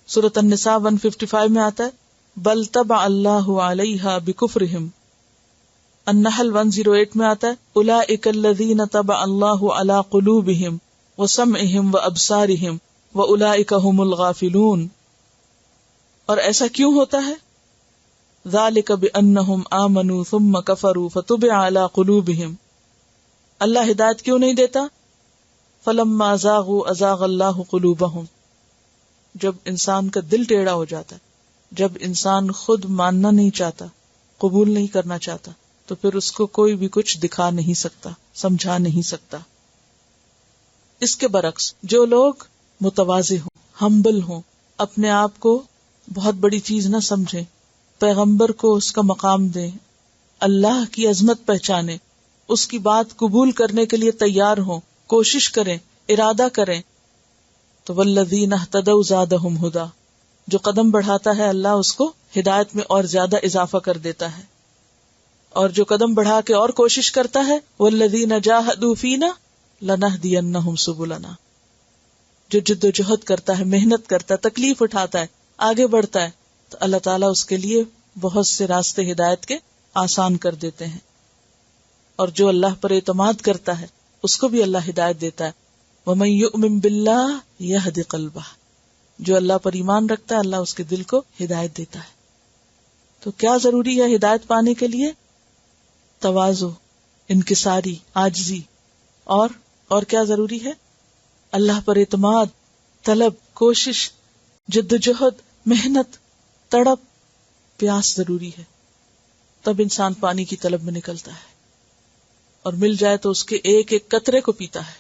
سورۃ النساء 155 میں آتا ہے بل طبع اللہ علیہا بکفرہم. النحل 108 میں آتا ہے اولئک الذین طبع اللہ علی قلوبہم وسمعہم وابصارہم واولئک ھم الغافلون. اور ایسا کیوں ہوتا ہے؟ ذالک بانہم آمنوا ثم کفروا فتبع علی قلوبہم. اللہ ہدایت کیوں نہیں دیتا؟ فلما زاغوا ازاغ اللہ قلوبہم. جب انسان کا دل ٹیڑھا ہو جاتا ہے، جب انسان خود ماننا نہیں چاہتا، قبول نہیں کرنا چاہتا، تو پھر اس کو کوئی بھی کچھ دکھا نہیں سکتا، سمجھا نہیں سکتا. اس کے برعکس جو لوگ متواضع ہوں، ہمبل ہوں، اپنے آپ کو بہت بڑی چیز نہ سمجھیں، پیغمبر کو اس کا مقام دیں، اللہ کی عظمت پہچانیں، اس کی بات قبول کرنے کے لیے تیار ہوں، کوشش کریں، ارادہ کریں، تو والذین اہتدوا زادہم ھدی. جو قدم بڑھاتا ہے اللہ اس کو ہدایت میں اور زیادہ اضافہ کر دیتا ہے. اور جو قدم بڑھا کے اور کوشش کرتا ہے والذین جاہدوا فینا لنہدینہم سبلنا. جو جد و جہد کرتا ہے، محنت کرتا ہے، تکلیف اٹھاتا ہے، آگے بڑھتا ہے، تو اللہ تعالیٰ اس کے لیے بہت سے راستے ہدایت کے آسان کر دیتے ہیں. اور جو اللہ پر اعتماد کرتا ہے اس کو بھی اللہ ہدایت دیتا ہے. وَمَن يُؤْمِن بِاللَّهِ يَهْدِ قَلْبَهُ. جو اللہ پر ایمان رکھتا ہے اللہ اس کے دل کو ہدایت دیتا ہے. تو کیا ضروری ہے ہدایت پانے کے لیے؟ تواضع، انکساری، عاجزی. اور کیا ضروری ہے؟ اللہ پر اعتماد، طلب، کوشش، جد و جہد، محنت، تڑپ، پیاس ضروری ہے. تب انسان پانی کی طلب میں نکلتا ہے، اور مل جائے تو اس کے ایک ایک قطرے کو پیتا ہے.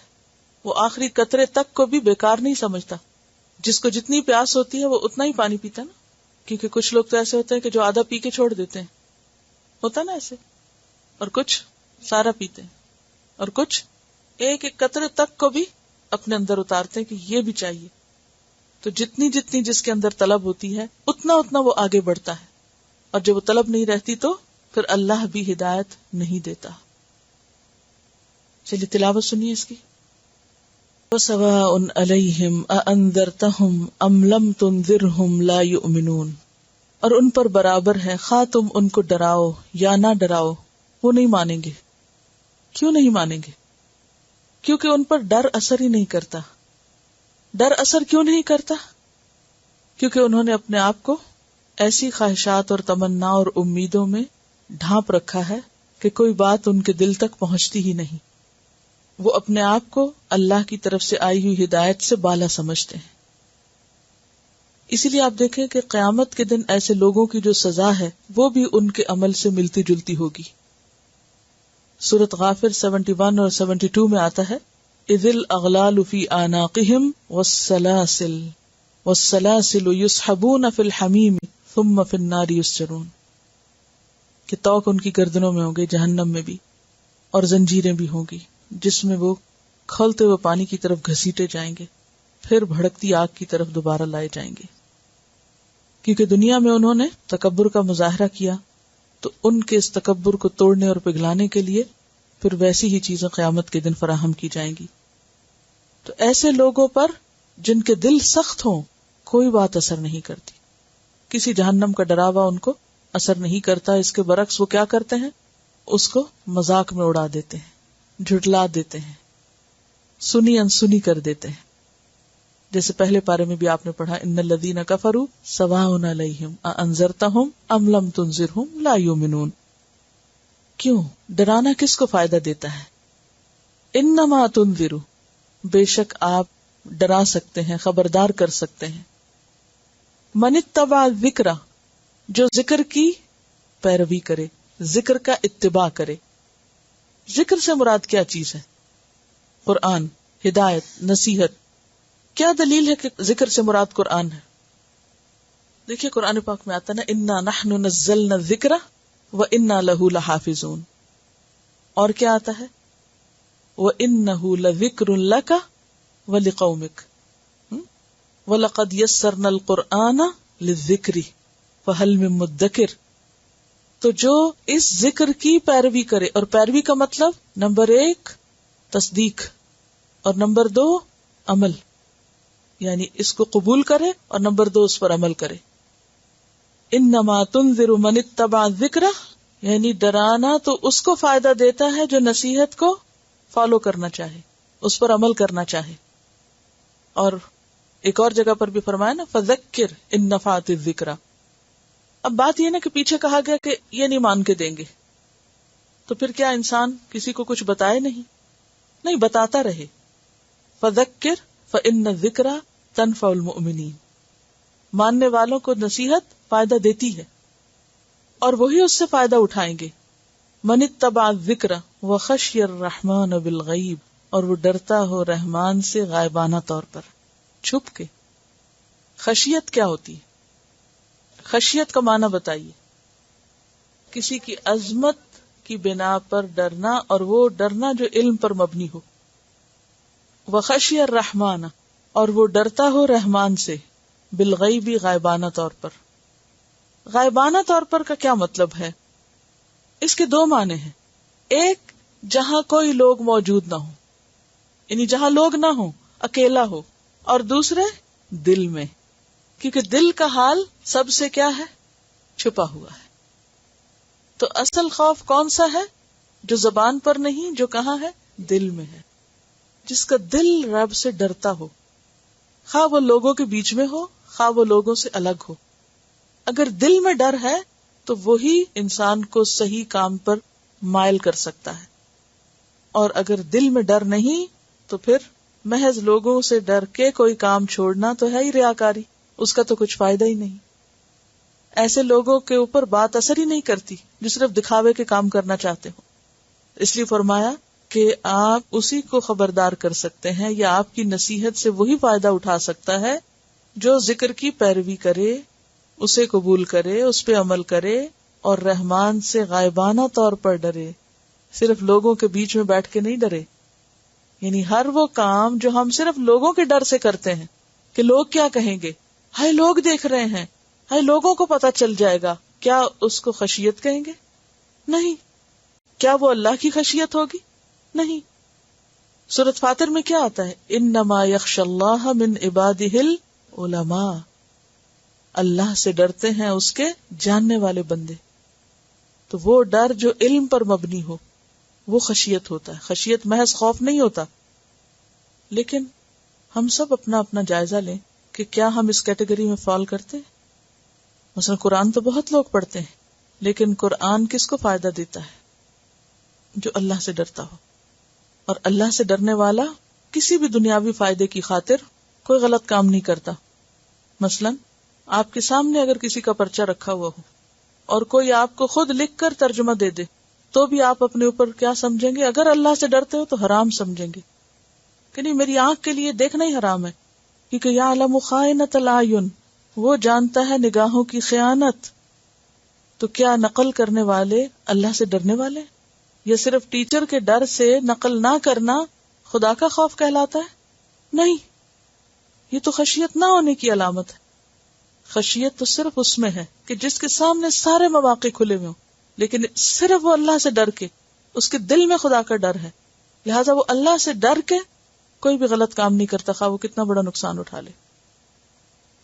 وہ آخری قطرے تک کو بھی بیکار نہیں سمجھتا. جس کو جتنی پیاس ہوتی ہے وہ اتنا ہی پانی پیتا نا. کیونکہ کچھ لوگ تو ایسے ہوتے ہیں کہ جو آدھا پی کے چھوڑ دیتے ہیں، ہوتا نا ایسے، اور کچھ سارا پیتے ہیں، اور کچھ ایک ایک قطرے تک کو بھی اپنے اندر اتارتے ہیں کہ یہ بھی چاہیے. تو جتنی جتنی جس کے اندر طلب ہوتی ہے اتنا اتنا وہ آگے بڑھتا ہے، اور جب وہ طلب نہیں رہتی تو پھر اللہ بھی ہدایت نہیں دیتا. چلیے تلاوت سنیے اس کی. وَسَوَاءٌ عَلَيْهِمْ أَأَنذَرْتَهُمْ أَمْ لَمْ تُنذِرْهُمْ لَا يُؤْمِنُونَ. اور ان پر برابر ہے خواہ تم ان کو ڈراؤ یا نہ ڈراؤ وہ نہیں مانیں گے. کیوں نہیں مانیں گے؟ کیونکہ ان پر ڈر اثر ہی نہیں کرتا. ڈر اثر کیوں نہیں کرتا؟ کیونکہ انہوں نے اپنے آپ کو ایسی خواہشات اور تمنا اور امیدوں میں ڈھانپ رکھا ہے کہ کوئی بات ان کے دل تک پہنچتی ہی نہیں. وہ اپنے آپ کو اللہ کی طرف سے آئی ہوئی ہدایت سے بالا سمجھتے ہیں. اسی لیے آپ دیکھیں کہ قیامت کے دن ایسے لوگوں کی جو سزا ہے وہ بھی ان کے عمل سے ملتی جلتی ہوگی. سورۃ غافر 71 اور 72 میں آتا ہے اذ الاغلال فی اعناقہم والسلاسل یسحبون فی الحمیم ثم فی النار یسجرون. کہ توق ان کی گردنوں میں ہوں گے جہنم میں بھی، اور زنجیریں بھی ہوں گی جس میں وہ کھولتے ہوئے پانی کی طرف گھسیٹے جائیں گے، پھر بھڑکتی آگ کی طرف دوبارہ لائے جائیں گے. کیونکہ دنیا میں انہوں نے تکبر کا مظاہرہ کیا، تو ان کے اس تکبر کو توڑنے اور پگھلانے کے لیے پھر ویسی ہی چیزیں قیامت کے دن فراہم کی جائیں گی. تو ایسے لوگوں پر جن کے دل سخت ہوں کوئی بات اثر نہیں کرتی، کسی جہنم کا ڈراوا ان کو اثر نہیں کرتا. اس کے برعکس وہ کیا کرتے ہیں؟ اس کو مذاق میں اڑا دیتے ہیں، جھٹلا دیتے ہیں، سنی انسنی کر دیتے ہیں. جیسے پہلے پارے میں بھی آپ نے پڑھا ان الذین کفروا سواء علیہم اانذرتہم ام لم تنذرہم لا یؤمنون. کیوں؟ ڈرانا کس کو فائدہ دیتا ہے؟ انما تنذر، بے شک آپ ڈرا سکتے ہیں، خبردار کر سکتے ہیں، من اتبع الذکر، جو ذکر کی پیروی کرے، ذکر کا اتباع کرے۔ ذکر سے مراد کیا چیز ہے؟ قرآن، ہدایت، نصیحت۔ کیا دلیل ہے کہ ذکر سے مراد قرآن ہے؟ دیکھیے قرآن پاک میں آتا نا انا نحن نزلنا الذکر وانا لہ لحافظون، اور کیا آتا ہے وانہ لذکر لک ولقومک وَلَقَدْ يَسَّرْنَا الْقُرْآنَ لِلذِّكْرِ فَهَلْ مِن مُدَّكِرٍ۔ تو جو اس ذکر کی پیروی کرے، اور پیروی کا مطلب نمبر 1 تصدیق اور نمبر 2 عمل، یعنی اس کو قبول کرے اور نمبر 2 اس پر عمل کرے۔ انما تنذر من اتبع الذکر، یعنی ڈرانا تو اس کو فائدہ دیتا ہے جو نصیحت کو فالو کرنا چاہے، اس پر عمل کرنا چاہے۔ اور ایک اور جگہ پر بھی فرمایا نا فذکر ان نفعت الذکر۔ اب بات یہ نا کہ پیچھے کہا گیا کہ یہ نہیں مان کے دیں گے، تو پھر کیا انسان کسی کو کچھ بتائے نہیں بتاتا رہے۔ فذکر فان الذکر تنفع المؤمنین، ماننے والوں کو نصیحت فائدہ دیتی ہے اور وہی اس سے فائدہ اٹھائیں گے۔ من اتبع الذکر وخشی الرحمن بالغیب، اور وہ ڈرتا ہو رحمان سے غائبانہ طور پر، چھپ کے۔ خشیت کیا ہوتی ہے؟ خشیت کا معنی بتائیے۔ کسی کی عظمت کی بنا پر ڈرنا، اور وہ ڈرنا جو علم پر مبنی ہو۔ وخشی الرحمن، اور وہ ڈرتا ہو رحمان سے، بالغیب، غائبانہ طور پر۔ غائبانہ طور پر کا کیا مطلب ہے؟ اس کے 2 معنی ہیں۔ ایک، جہاں کوئی لوگ موجود نہ ہو، یعنی جہاں لوگ نہ ہو، اکیلا ہو، اور دوسرے دل میں، کیونکہ دل کا حال سب سے کیا ہے؟ چھپا ہوا ہے۔ تو اصل خوف کون سا ہے؟ جو زبان پر نہیں، جو کہاں ہے؟ دل میں ہے۔ جس کا دل رب سے ڈرتا ہو، خواہ وہ لوگوں کے بیچ میں ہو، خواہ وہ لوگوں سے الگ ہو۔ اگر دل میں ڈر ہے تو وہی انسان کو صحیح کام پر مائل کر سکتا ہے، اور اگر دل میں ڈر نہیں تو پھر محض لوگوں سے ڈر کے کوئی کام چھوڑنا تو ہے ہی ریاکاری، اس کا تو کچھ فائدہ ہی نہیں۔ ایسے لوگوں کے اوپر بات اثر ہی نہیں کرتی جو صرف دکھاوے کے کام کرنا چاہتے ہو۔ اس لیے فرمایا کہ آپ اسی کو خبردار کر سکتے ہیں، یا آپ کی نصیحت سے وہی فائدہ اٹھا سکتا ہے جو ذکر کی پیروی کرے، اسے قبول کرے، اس پہ عمل کرے، اور رحمان سے غائبانہ طور پر ڈرے، صرف لوگوں کے بیچ میں بیٹھ کے نہیں ڈرے۔ یعنی ہر وہ کام جو ہم صرف لوگوں کے ڈر سے کرتے ہیں کہ لوگ کیا کہیں گے، ہائے لوگ دیکھ رہے ہیں، ہائے لوگوں کو پتہ چل جائے گا، کیا اس کو خشیت کہیں گے؟ نہیں۔ کیا وہ اللہ کی خشیت ہوگی؟ نہیں۔ سورۃ فاطر میں کیا آتا ہے؟ انما یخشی اللہ من عبادہ العلماء، اللہ سے ڈرتے ہیں اس کے جاننے والے بندے۔ تو وہ ڈر جو علم پر مبنی ہو وہ خشیت ہوتا ہے۔ خشیت محض خوف نہیں ہوتا۔ لیکن ہم سب اپنا اپنا جائزہ لیں کہ کیا ہم اس کیٹیگری میں فال کرتے ہیں؟ مثلا قرآن تو بہت لوگ پڑھتے ہیں، لیکن قرآن کس کو فائدہ دیتا ہے؟ جو اللہ سے ڈرتا ہو۔ اور اللہ سے ڈرنے والا کسی بھی دنیاوی فائدے کی خاطر کوئی غلط کام نہیں کرتا۔ مثلا آپ کے سامنے اگر کسی کا پرچہ رکھا ہوا ہو اور کوئی آپ کو خود لکھ کر ترجمہ دے دے، تو بھی آپ اپنے اوپر کیا سمجھیں گے؟ اگر اللہ سے ڈرتے ہو تو حرام سمجھیں گے کہ نہیں، میری آنکھ کے لیے دیکھنا ہی حرام ہے، کیونکہ یعلم خائنۃ الاعین، وہ جانتا ہے نگاہوں کی خیانت۔ تو کیا نقل کرنے والے اللہ سے ڈرنے والے، یا صرف ٹیچر کے ڈر سے نقل نہ کرنا خدا کا خوف کہلاتا ہے؟ نہیں، یہ تو خشیت نہ ہونے کی علامت ہے۔ خشیت تو صرف اس میں ہے کہ جس کے سامنے سارے مواقع کھلے ہوئے ہوں، لیکن صرف وہ اللہ سے ڈر کے، اس کے دل میں خدا کا ڈر ہے، لہٰذا وہ اللہ سے ڈر کے کوئی بھی غلط کام نہیں کرتا، خواہ وہ کتنا بڑا نقصان اٹھا لے۔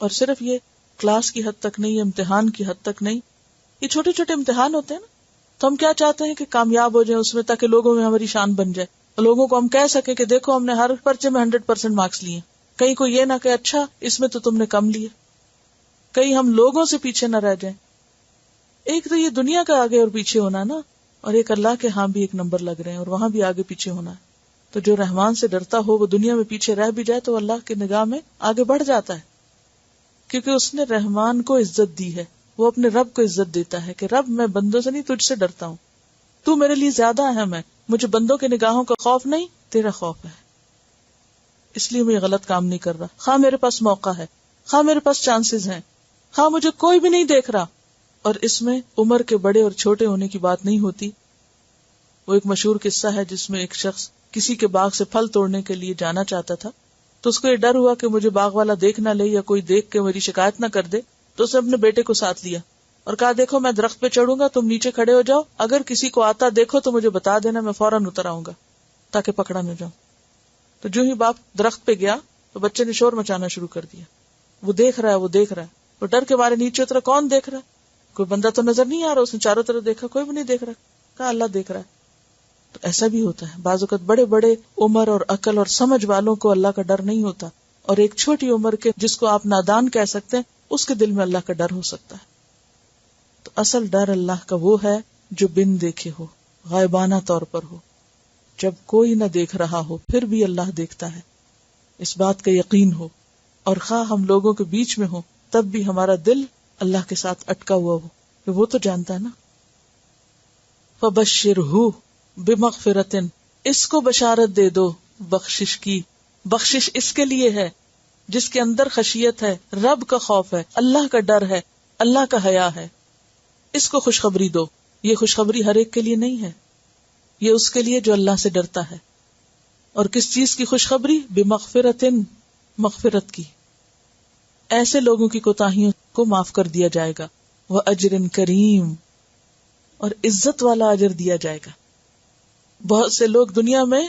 اور صرف یہ کلاس کی حد تک نہیں، امتحان کی حد تک نہیں، یہ چھوٹے چھوٹے امتحان ہوتے ہیں نا، تو ہم کیا چاہتے ہیں کہ کامیاب ہو جائیں اس میں، تاکہ لوگوں میں ہماری شان بن جائے، اور لوگوں کو ہم کہہ سکیں کہ دیکھو ہم نے ہر پرچے میں 100% مارکس لیے، کہیں کوئی یہ نہ کہ اچھا اس میں تو تم نے کم لیے، کہیں ہم لوگوں سے پیچھے نہ رہ جائیں۔ ایک تو یہ دنیا کا آگے اور پیچھے ہونا نا، اور ایک اللہ کے ہاں بھی ایک نمبر لگ رہے ہیں اور وہاں بھی آگے پیچھے ہونا ہے. تو جو رحمان سے ڈرتا ہو وہ دنیا میں پیچھے رہ بھی جائے تو اللہ کی نگاہ میں آگے بڑھ جاتا ہے، کیونکہ اس نے رحمان کو عزت دی ہے. وہ اپنے رب کو عزت دیتا ہے کہ رب میں بندوں سے نہیں تجھ سے ڈرتا ہوں، تو میرے لیے زیادہ اہم ہے، مجھے بندوں کے نگاہوں کا خوف نہیں، تیرا خوف ہے، اس لیے میں یہ غلط کام نہیں کر رہا. خواہ میرے پاس موقع ہے، خواہ میرے پاس چانسز ہیں، خواہ مجھے کوئی بھی نہیں دیکھ رہا. اور اس میں عمر کے بڑے اور چھوٹے ہونے کی بات نہیں ہوتی. وہ ایک مشہور قصہ ہے جس میں ایک شخص کسی کے باغ سے پھل توڑنے کے لیے جانا چاہتا تھا، تو اس کو یہ ڈر ہوا کہ مجھے باغ والا دیکھ نہ لے یا کوئی دیکھ کے میری شکایت نہ کر دے. تو اس نے اپنے بیٹے کو ساتھ لیا اور کہا دیکھو میں درخت پہ چڑھوں گا، تم نیچے کھڑے ہو جاؤ، اگر کسی کو آتا دیکھو تو مجھے بتا دینا، میں فوراً اتر آؤں گا تاکہ پکڑا نہ جاؤں. تو جو ہی باپ درخت پہ گیا تو بچے نے شور مچانا شروع کر دیا. وہ دیکھ رہا ہے، وہ ڈر کے مارے نیچے اترا. کون دیکھ رہا ہے؟ کوئی بندہ تو نظر نہیں آ رہا. اس نے چاروں طرف دیکھا، کوئی بھی نہیں دیکھ رہا. کہا اللہ دیکھ رہا ہے. تو ایسا بھی ہوتا ہے بعض اوقات بڑے بڑے عمر اور عقل اور سمجھ والوں کو اللہ کا ڈر نہیں ہوتا، اور ایک چھوٹی عمر کے جس کو آپ نادان کہہ سکتے ہیں اس کے دل میں اللہ کا ڈر ہو سکتا ہے. تو اصل ڈر اللہ کا وہ ہے جو بن دیکھے ہو، غائبانہ طور پر ہو، جب کوئی نہ دیکھ رہا ہو پھر بھی اللہ دیکھتا ہے، اس بات کا یقین ہو. اور خواہ ہم لوگوں کے بیچ میں ہو تب بھی ہمارا دل اللہ کے ساتھ اٹکا ہوا ہو کہ وہ تو جانتا ہے نا. فَبَشِّرْهُ بِمَغْفِرَةٍ، اس کو بشارت دے دو بخشش کی. بخشش اس کے لیے ہے جس کے اندر خشیت ہے، رب کا خوف ہے، اللہ کا ڈر ہے، اللہ کا حیا ہے. اس کو خوشخبری دو. یہ خوشخبری ہر ایک کے لیے نہیں ہے، یہ اس کے لیے جو اللہ سے ڈرتا ہے. اور کس چیز کی خوشخبری؟ بِمَغْفِرَةٍ، مغفرت کی. ایسے لوگوں کی کوتاہیوں کو معاف کر دیا جائے گا. وَأَجْرٍ کریم، اور عزت والا اجر دیا جائے گا. بہت سے لوگ دنیا میں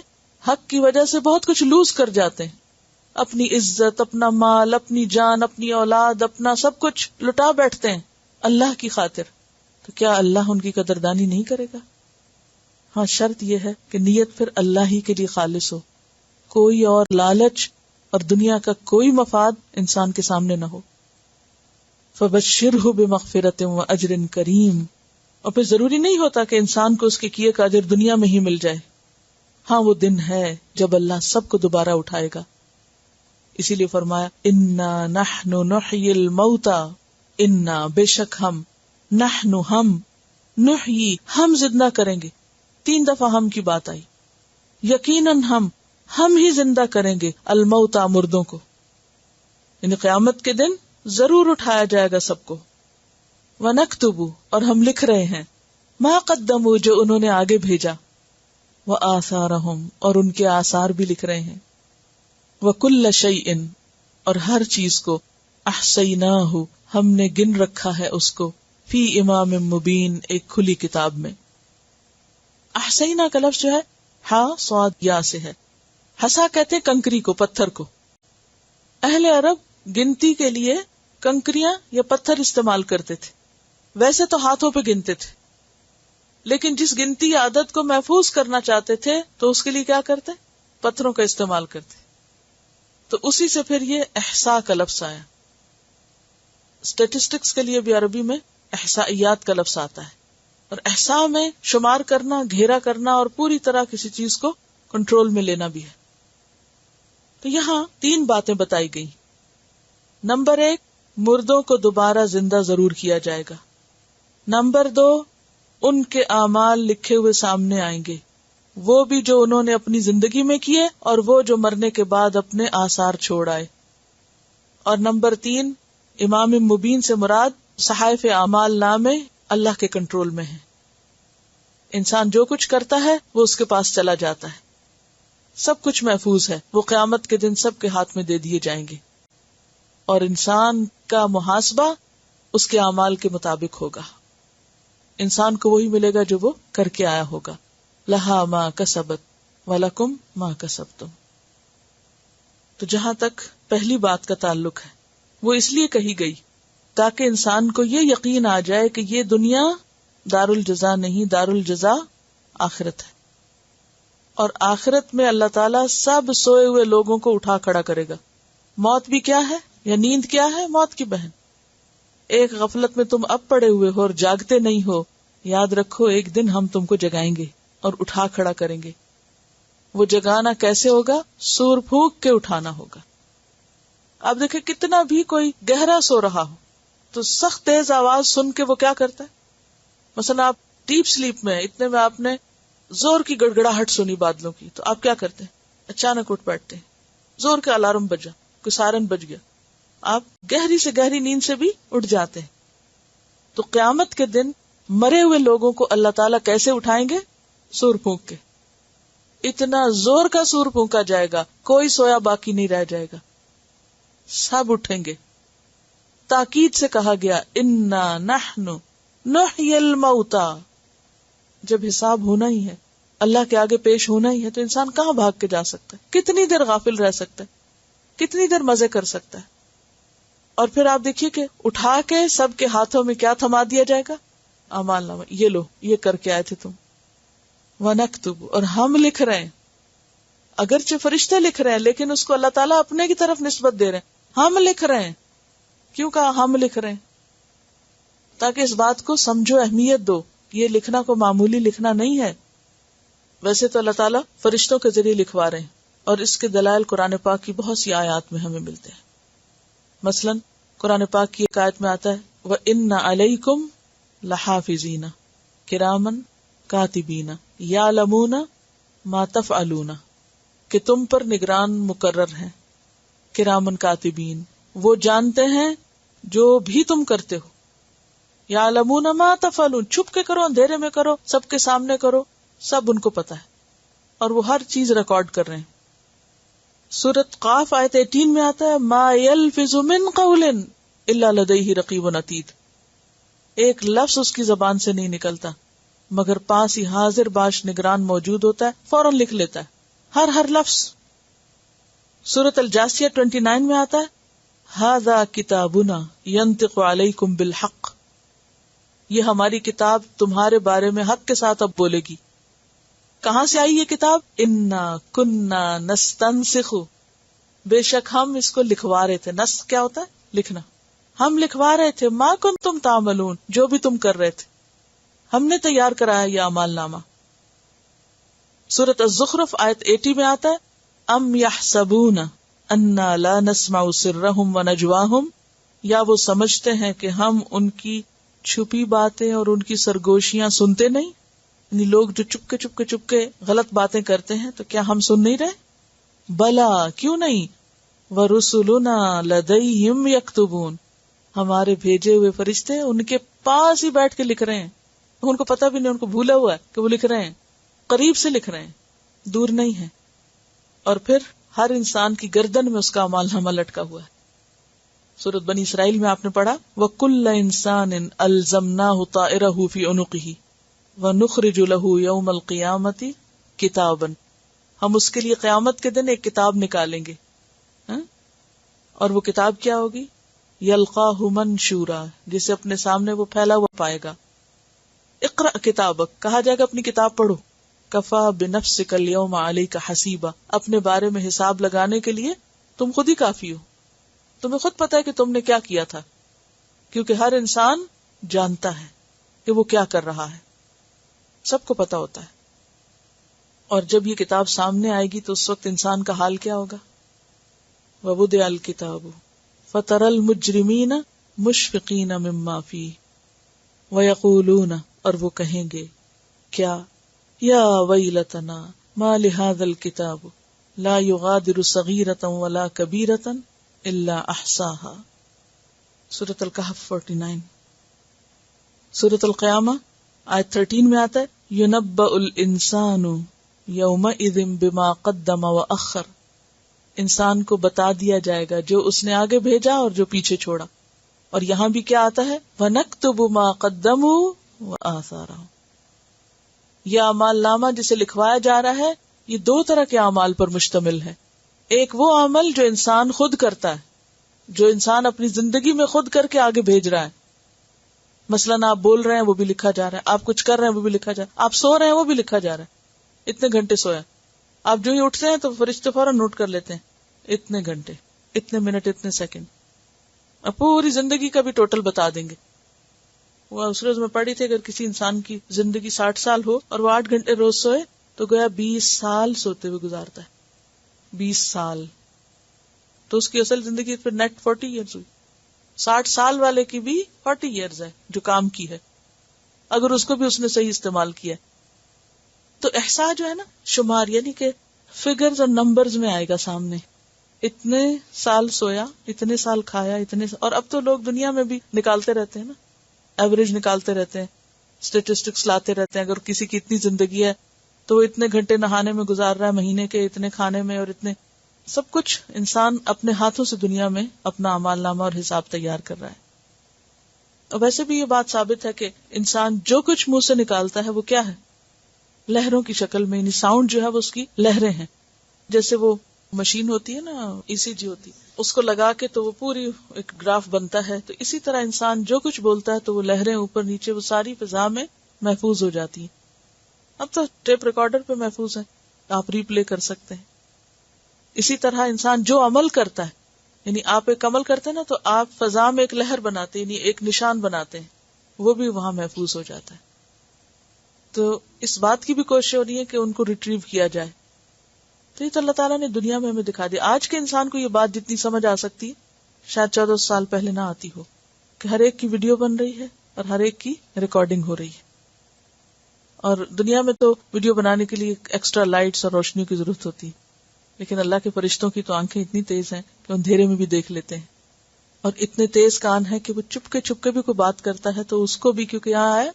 حق کی وجہ سے بہت کچھ لوز کر جاتے ہیں، اپنی عزت، اپنا مال، اپنی جان، اپنی اولاد، اپنا سب کچھ لٹا بیٹھتے ہیں اللہ کی خاطر. تو کیا اللہ ان کی قدردانی نہیں کرے گا؟ ہاں، شرط یہ ہے کہ نیت پھر اللہ ہی کے لیے خالص ہو، کوئی اور لالچ اور دنیا کا کوئی مفاد انسان کے سامنے نہ ہو. فَبَشِّرْهُ بِمَغْفِرَةٍ وَأَجْرٍ کریم. اور پھر ضروری نہیں ہوتا کہ انسان کو اس کے کیے کا اجر دنیا میں ہی مل جائے. ہاں، وہ دن ہے جب اللہ سب کو دوبارہ اٹھائے گا. اسی لیے فرمایا اِنَّا نَحْنُ نُحْيِي الْمَوْتَى، اِنَّا بے شک ہم، نحن ہم، نحیی ہم زندہ کریں گے. 3 دفعہ ہم کی بات آئی. یقیناً ہم ہی زندہ کریں گے الموتى، مردوں کو، یعنی قیامت کے دن ضرور اٹھایا جائے گا سب کو. وَنَكْتُبُ، اور ہم لکھ رہے ہیں، مَا قَدَّمُوا، جو انہوں نے آگے بھیجا، وَآثَارَهُمْ، اور ان کے آثار بھی لکھ رہے ہیں. وَكُلَّ شَيْءٍ، اور ہر چیز کو، أَحْصَيْنَاهُ، ہم نے گن رکھا ہے اس کو، فی امام مبین، ایک کھلی کتاب میں. احصینا کا لفظ جو ہے ہا صاد یا سے ہے. حسا کہتے ہیں کنکری کو، پتھر کو. اہل عرب گنتی کے لیے کنکریاں یا پتھر استعمال کرتے تھے. ویسے تو ہاتھوں پہ گنتے تھے، لیکن جس گنتی یا عدد کو محفوظ کرنا چاہتے تھے تو اس کے لیے کیا کرتے؟ پتھروں کا استعمال کرتے. تو اسی سے پھر یہ احصاء کا لفظ آیا. اسٹیٹسٹکس کے لیے بھی عربی میں احصائیات کا لفظ آتا ہے. اور احصاء میں شمار کرنا، گھیرا کرنا اور پوری طرح کسی چیز کو کنٹرول میں لینا بھی ہے. تو یہاں 3 باتیں بتائی گئی. نمبر 1، مردوں کو دوبارہ زندہ ضرور کیا جائے گا. نمبر 2، ان کے اعمال لکھے ہوئے سامنے آئیں گے، وہ بھی جو انہوں نے اپنی زندگی میں کیے اور وہ جو مرنے کے بعد اپنے آثار چھوڑ آئے. اور نمبر 3، امام مبین سے مراد صحائف اعمال نامے اللہ کے کنٹرول میں ہیں. انسان جو کچھ کرتا ہے وہ اس کے پاس چلا جاتا ہے، سب کچھ محفوظ ہے. وہ قیامت کے دن سب کے ہاتھ میں دے دیے جائیں گے اور انسان کا محاسبہ اس کے اعمال کے مطابق ہوگا. انسان کو وہی ملے گا جو وہ کر کے آیا ہوگا. لہا ما کسبت ولکم ما کسبتم. تو جہاں تک پہلی بات کا تعلق ہے وہ اس لیے کہی گئی تاکہ انسان کو یہ یقین آ جائے کہ یہ دنیا دار الجزا نہیں، دار الجزا آخرت ہے. اور آخرت میں اللہ تعالیٰ سب سوئے ہوئے لوگوں کو اٹھا کھڑا کرے گا. موت بھی کیا ہے یا نیند کیا ہے؟ موت کی بہن. ایک غفلت میں تم اب پڑے ہوئے ہو اور جاگتے نہیں ہو، یاد رکھو ایک دن ہم تم کو جگائیں گے اور اٹھا کھڑا کریں گے. وہ جگانا کیسے ہوگا؟ سور پھونک کے اٹھانا ہوگا. اب دیکھیں کتنا بھی کوئی گہرا سو رہا ہو تو سخت تیز آواز سن کے وہ کیا کرتا ہے. مثلا آپ ڈیپ سلیپ میں اتنے میں آپ نے زور کی گڑگڑاہٹ سنی بادلوں کی، تو آپ کیا کرتے ہیں؟ اچانک اٹھ بیٹھتے ہیں. زور کا الارم بجا، کوئی سائرن بج گیا، آپ گہری سے گہری نیند سے بھی اٹھ جاتے ہیں. تو قیامت کے دن مرے ہوئے لوگوں کو اللہ تعالیٰ کیسے اٹھائیں گے؟ سور پھونک کے. اتنا زور کا سور پھونکا جائے گا کوئی سویا باقی نہیں رہ جائے گا، سب اٹھیں گے. تاکید سے کہا گیا انا نحن نحیی الموتا. جب حساب ہونا ہی ہے، اللہ کے آگے پیش ہونا ہی ہے، تو انسان کہاں بھاگ کے جا سکتا ہے؟ کتنی دیر غافل رہ سکتا ہے؟ کتنی دیر مزے کر سکتا ہے؟ اور پھر آپ دیکھیے کہ اٹھا کے سب کے ہاتھوں میں کیا تھما دیا جائے گا؟ اعمال نامہ. یہ لو، یہ کر کے آئے تھے تم. وَنَكْتُبُ، اور ہم لکھ رہے ہیں. اگرچہ فرشتے لکھ رہے ہیں لیکن اس کو اللہ تعالیٰ اپنے کی طرف نسبت دے رہے ہیں. ہم لکھ رہے ہیں. کیوں کہا ہم لکھ رہے ہیں؟ تاکہ اس بات کو سمجھو، اہمیت دو. یہ لکھنا کو معمولی لکھنا نہیں ہے. ویسے تو اللہ تعالیٰ فرشتوں کے ذریعے لکھوا رہے ہیں، اور اس کے دلائل قرآن پاک کی بہت سی آیات میں ہمیں ملتے ہیں. مثلا قرآن پاک کی ایک آیت میں آتا ہے وَإِنَّ عَلَيْكُمْ لَحَافِظِينَ كِرَامًا كَاتِبِينَ يَعْلَمُونَ مَا تَفْعَلُونَ، کہ تم پر نگران مقرر ہیں. کرامن کاتبین، وہ جانتے ہیں جو بھی تم کرتے ہو. یعلمون ما تفعلون، چھپ کے کرو، اندھیرے میں کرو، سب کے سامنے کرو، سب ان کو پتا ہے، اور وہ ہر چیز ریکارڈ کر رہے ہیں. سورۃ قاف آیت 18 میں آتا ہے ما یلفظ من قول الا لدیہ رقیب عتید. ایک لفظ اس کی زبان سے نہیں نکلتا مگر پاس ہی حاضر باش نگران موجود ہوتا ہے، فوراً لکھ لیتا ہے ہر لفظ. سورۃ الجاثیہ 29 میں آتا ہے ھذا کتابنا ینطق علیکم بالحق، یہ ہماری کتاب تمہارے بارے میں حق کے ساتھ اب بولے گی. کہاں سے آئی یہ کتاب؟ انا کننا نستنسخ، بے شک ہم اس کو لکھوا رہے تھے. نسخ کیا ہوتا ہے؟ لکھنا. ہم لکھوا رہے تھے ما کنتم تعملون، جو بھی تم کر رہے تھے ہم نے تیار کرایا یہ اعمال نامہ. سورۃ الزخرف آیت 80 میں آتا ہے ام یحسبون انا لا نسمع سرهم ونجواهم، یا وہ سمجھتے ہیں کہ ہم ان کی چھپی باتیں اور ان کی سرگوشیاں سنتے نہیں. یعنی لوگ جو چپ کے غلط باتیں کرتے ہیں تو کیا ہم سن نہیں رہے؟ بلا، کیوں نہیں. ورسلنا لدیہم یکتبون، ہمارے بھیجے ہوئے فرشتے ان کے پاس ہی بیٹھ کے لکھ رہے ہیں. ان کو پتہ بھی نہیں، ان کو بھولا ہوا ہے کہ وہ لکھ رہے ہیں. قریب سے لکھ رہے ہیں، دور نہیں ہے. اور پھر ہر انسان کی گردن میں اس کا اعمال نامہ لٹکا ہوا ہے. سورۃ بنی اسرائیل میں آپ نے پڑھا وَكُلَّ إِنسَانٍ أَلْزَمْنَاهُ طَائِرَهُ فِي عُنُقِهِ وَنُخْرِجُ لَهُ يَوْمَ الْقِيَامَةِ كِتَابًا، ہم اس کے لیے قیامت کے دن ایک کتاب نکالیں گے. اور وہ کتاب کیا ہوگی؟ يَلْقَاهُ مَنْشُورًا، جسے اپنے سامنے وہ پھیلا ہوا پائے گا. اقرأ کتابک، کہا جائے گا اپنی کتاب پڑھو. کفا بنفسک اليوم علیک حسیبا، اپنے بارے میں حساب لگانے کے لیے تم خود ہی کافی ہو. تمہیں خود پتا ہے کہ تم نے کیا کیا تھا، کیونکہ ہر انسان جانتا ہے کہ وہ کیا کر رہا ہے، سب کو پتا ہوتا ہے. اور جب یہ کتاب سامنے آئے گی تو اس وقت انسان کا حال کیا ہوگا؟ وَوُضِعَ الْكِتَابُ فَتَرَى الْمُجْرِمِينَ مُشْفِقِينَ مِمَّا فِيهِ وَيَقُولُونَ، اور وہ کہیں گے کیا، یا ویلتنا ما لهذا الكتاب لا يغادر صغیرة ولا کبیرة الا احصاها. سورۃ الکہف 49. سورۃ القیامہ آیت 13 میں آتا ہے ينبأ الانسان یومئذ بما قدم واخر، انسان کو بتا دیا جائے گا جو اس نے آگے بھیجا اور جو پیچھے چھوڑا. اور یہاں بھی کیا آتا ہے وَنَكْتُبُ مَا قَدَّمُوا وَآثَارَهُمْ. یہ اعمال نامہ جسے لکھوایا جا رہا ہے یہ دو طرح کے اعمال پر مشتمل ہے. ایک وہ عمل جو انسان خود کرتا ہے، جو انسان اپنی زندگی میں خود کر کے آگے بھیج رہا ہے. مثلاً آپ بول رہے ہیں وہ بھی لکھا جا رہا ہے، آپ کچھ کر رہے ہیں وہ بھی لکھا جا رہا ہے، آپ سو رہے ہیں وہ بھی لکھا جا رہا ہے، اتنے گھنٹے سویا. آپ جو ہی اٹھتے ہیں تو فرشتے فوراً نوٹ کر لیتے ہیں اتنے گھنٹے، اتنے منٹ، اتنے سیکنڈ. اب پوری زندگی کا بھی ٹوٹل بتا دیں گے. وہ اس روز میں پڑھی تھی اگر کسی انسان کی زندگی 60 سال ہو اور وہ 8 گھنٹے روز سوئے تو گویا 20 سال سوتے ہوئے گزارتا ہے. 20 سال تو اس کی اصل زندگی پھر نیٹ 40 ایئرز ہوئی. 60 سال والے کی بھی 40 ایئرز ہے جو کام کی ہے, اگر اس کو بھی اس نے صحیح استعمال کیا. تو احصاء جو ہے نا, شمار, یعنی کہ فگرز اور نمبرز میں آئے گا سامنے. اتنے سال سویا, اتنے سال کھایا, اور اب تو لوگ دنیا میں بھی نکالتے رہتے ہیں نا, ایوریج نکالتے رہتے ہیں, اسٹیٹسٹکس لاتے رہتے ہیں. اگر کسی کی اتنی زندگی ہے تو وہ اتنے گھنٹے نہانے میں گزار رہا ہے, مہینے کے اتنے کھانے میں, اور اتنے سب کچھ انسان اپنے ہاتھوں سے دنیا میں اپنا اعمال نامہ اور حساب تیار کر رہا ہے. اور ویسے بھی یہ بات ثابت ہے کہ انسان جو کچھ منہ سے نکالتا ہے وہ کیا ہے, لہروں کی شکل میں, یعنی ساؤنڈ جو ہے وہ اس کی لہریں ہیں. جیسے وہ مشین ہوتی ہے نا, ECG ہوتی, اس کو لگا کے تو وہ پوری ایک گراف بنتا ہے. تو اسی طرح انسان جو کچھ بولتا ہے تو وہ لہریں اوپر نیچے وہ ساری فضا میں محفوظ ہو جاتی ہیں. اب تو ٹیپ ریکارڈر پہ محفوظ ہے, آپ ری پلے کر سکتے ہیں. اسی طرح انسان جو عمل کرتا ہے, یعنی آپ ایک عمل کرتے ہیں نا تو آپ فضا میں ایک لہر بناتے ہیں, یعنی ایک نشان بناتے ہیں, وہ بھی وہاں محفوظ ہو جاتا ہے. تو اس بات کی بھی کوشش ہو رہی ہے کہ ان کو ریٹریو کیا جائے. تو یہ تو اللہ تعالیٰ نے دنیا میں ہمیں دکھا دیا. آج کے انسان کو یہ بات جتنی سمجھ آ سکتی ہے شاید 14 سال پہلے نہ آتی ہو, کہ ہر ایک کی ویڈیو بن رہی ہے اور ہر ایک کی ریکارڈنگ ہو رہی ہے. اور دنیا میں تو ویڈیو بنانے کے لیے ایکسٹرا لائٹس اور روشنیوں کی ضرورت ہوتی ہے, لیکن اللہ کے فرشتوں کی تو آنکھیں اتنی تیز ہیں کہ اندھیرے میں بھی دیکھ لیتے ہیں, اور اتنے تیز کان ہیں کہ وہ چپ کے بھی کوئی بات کرتا ہے تو اس کو بھی, کیونکہ یہاں ہے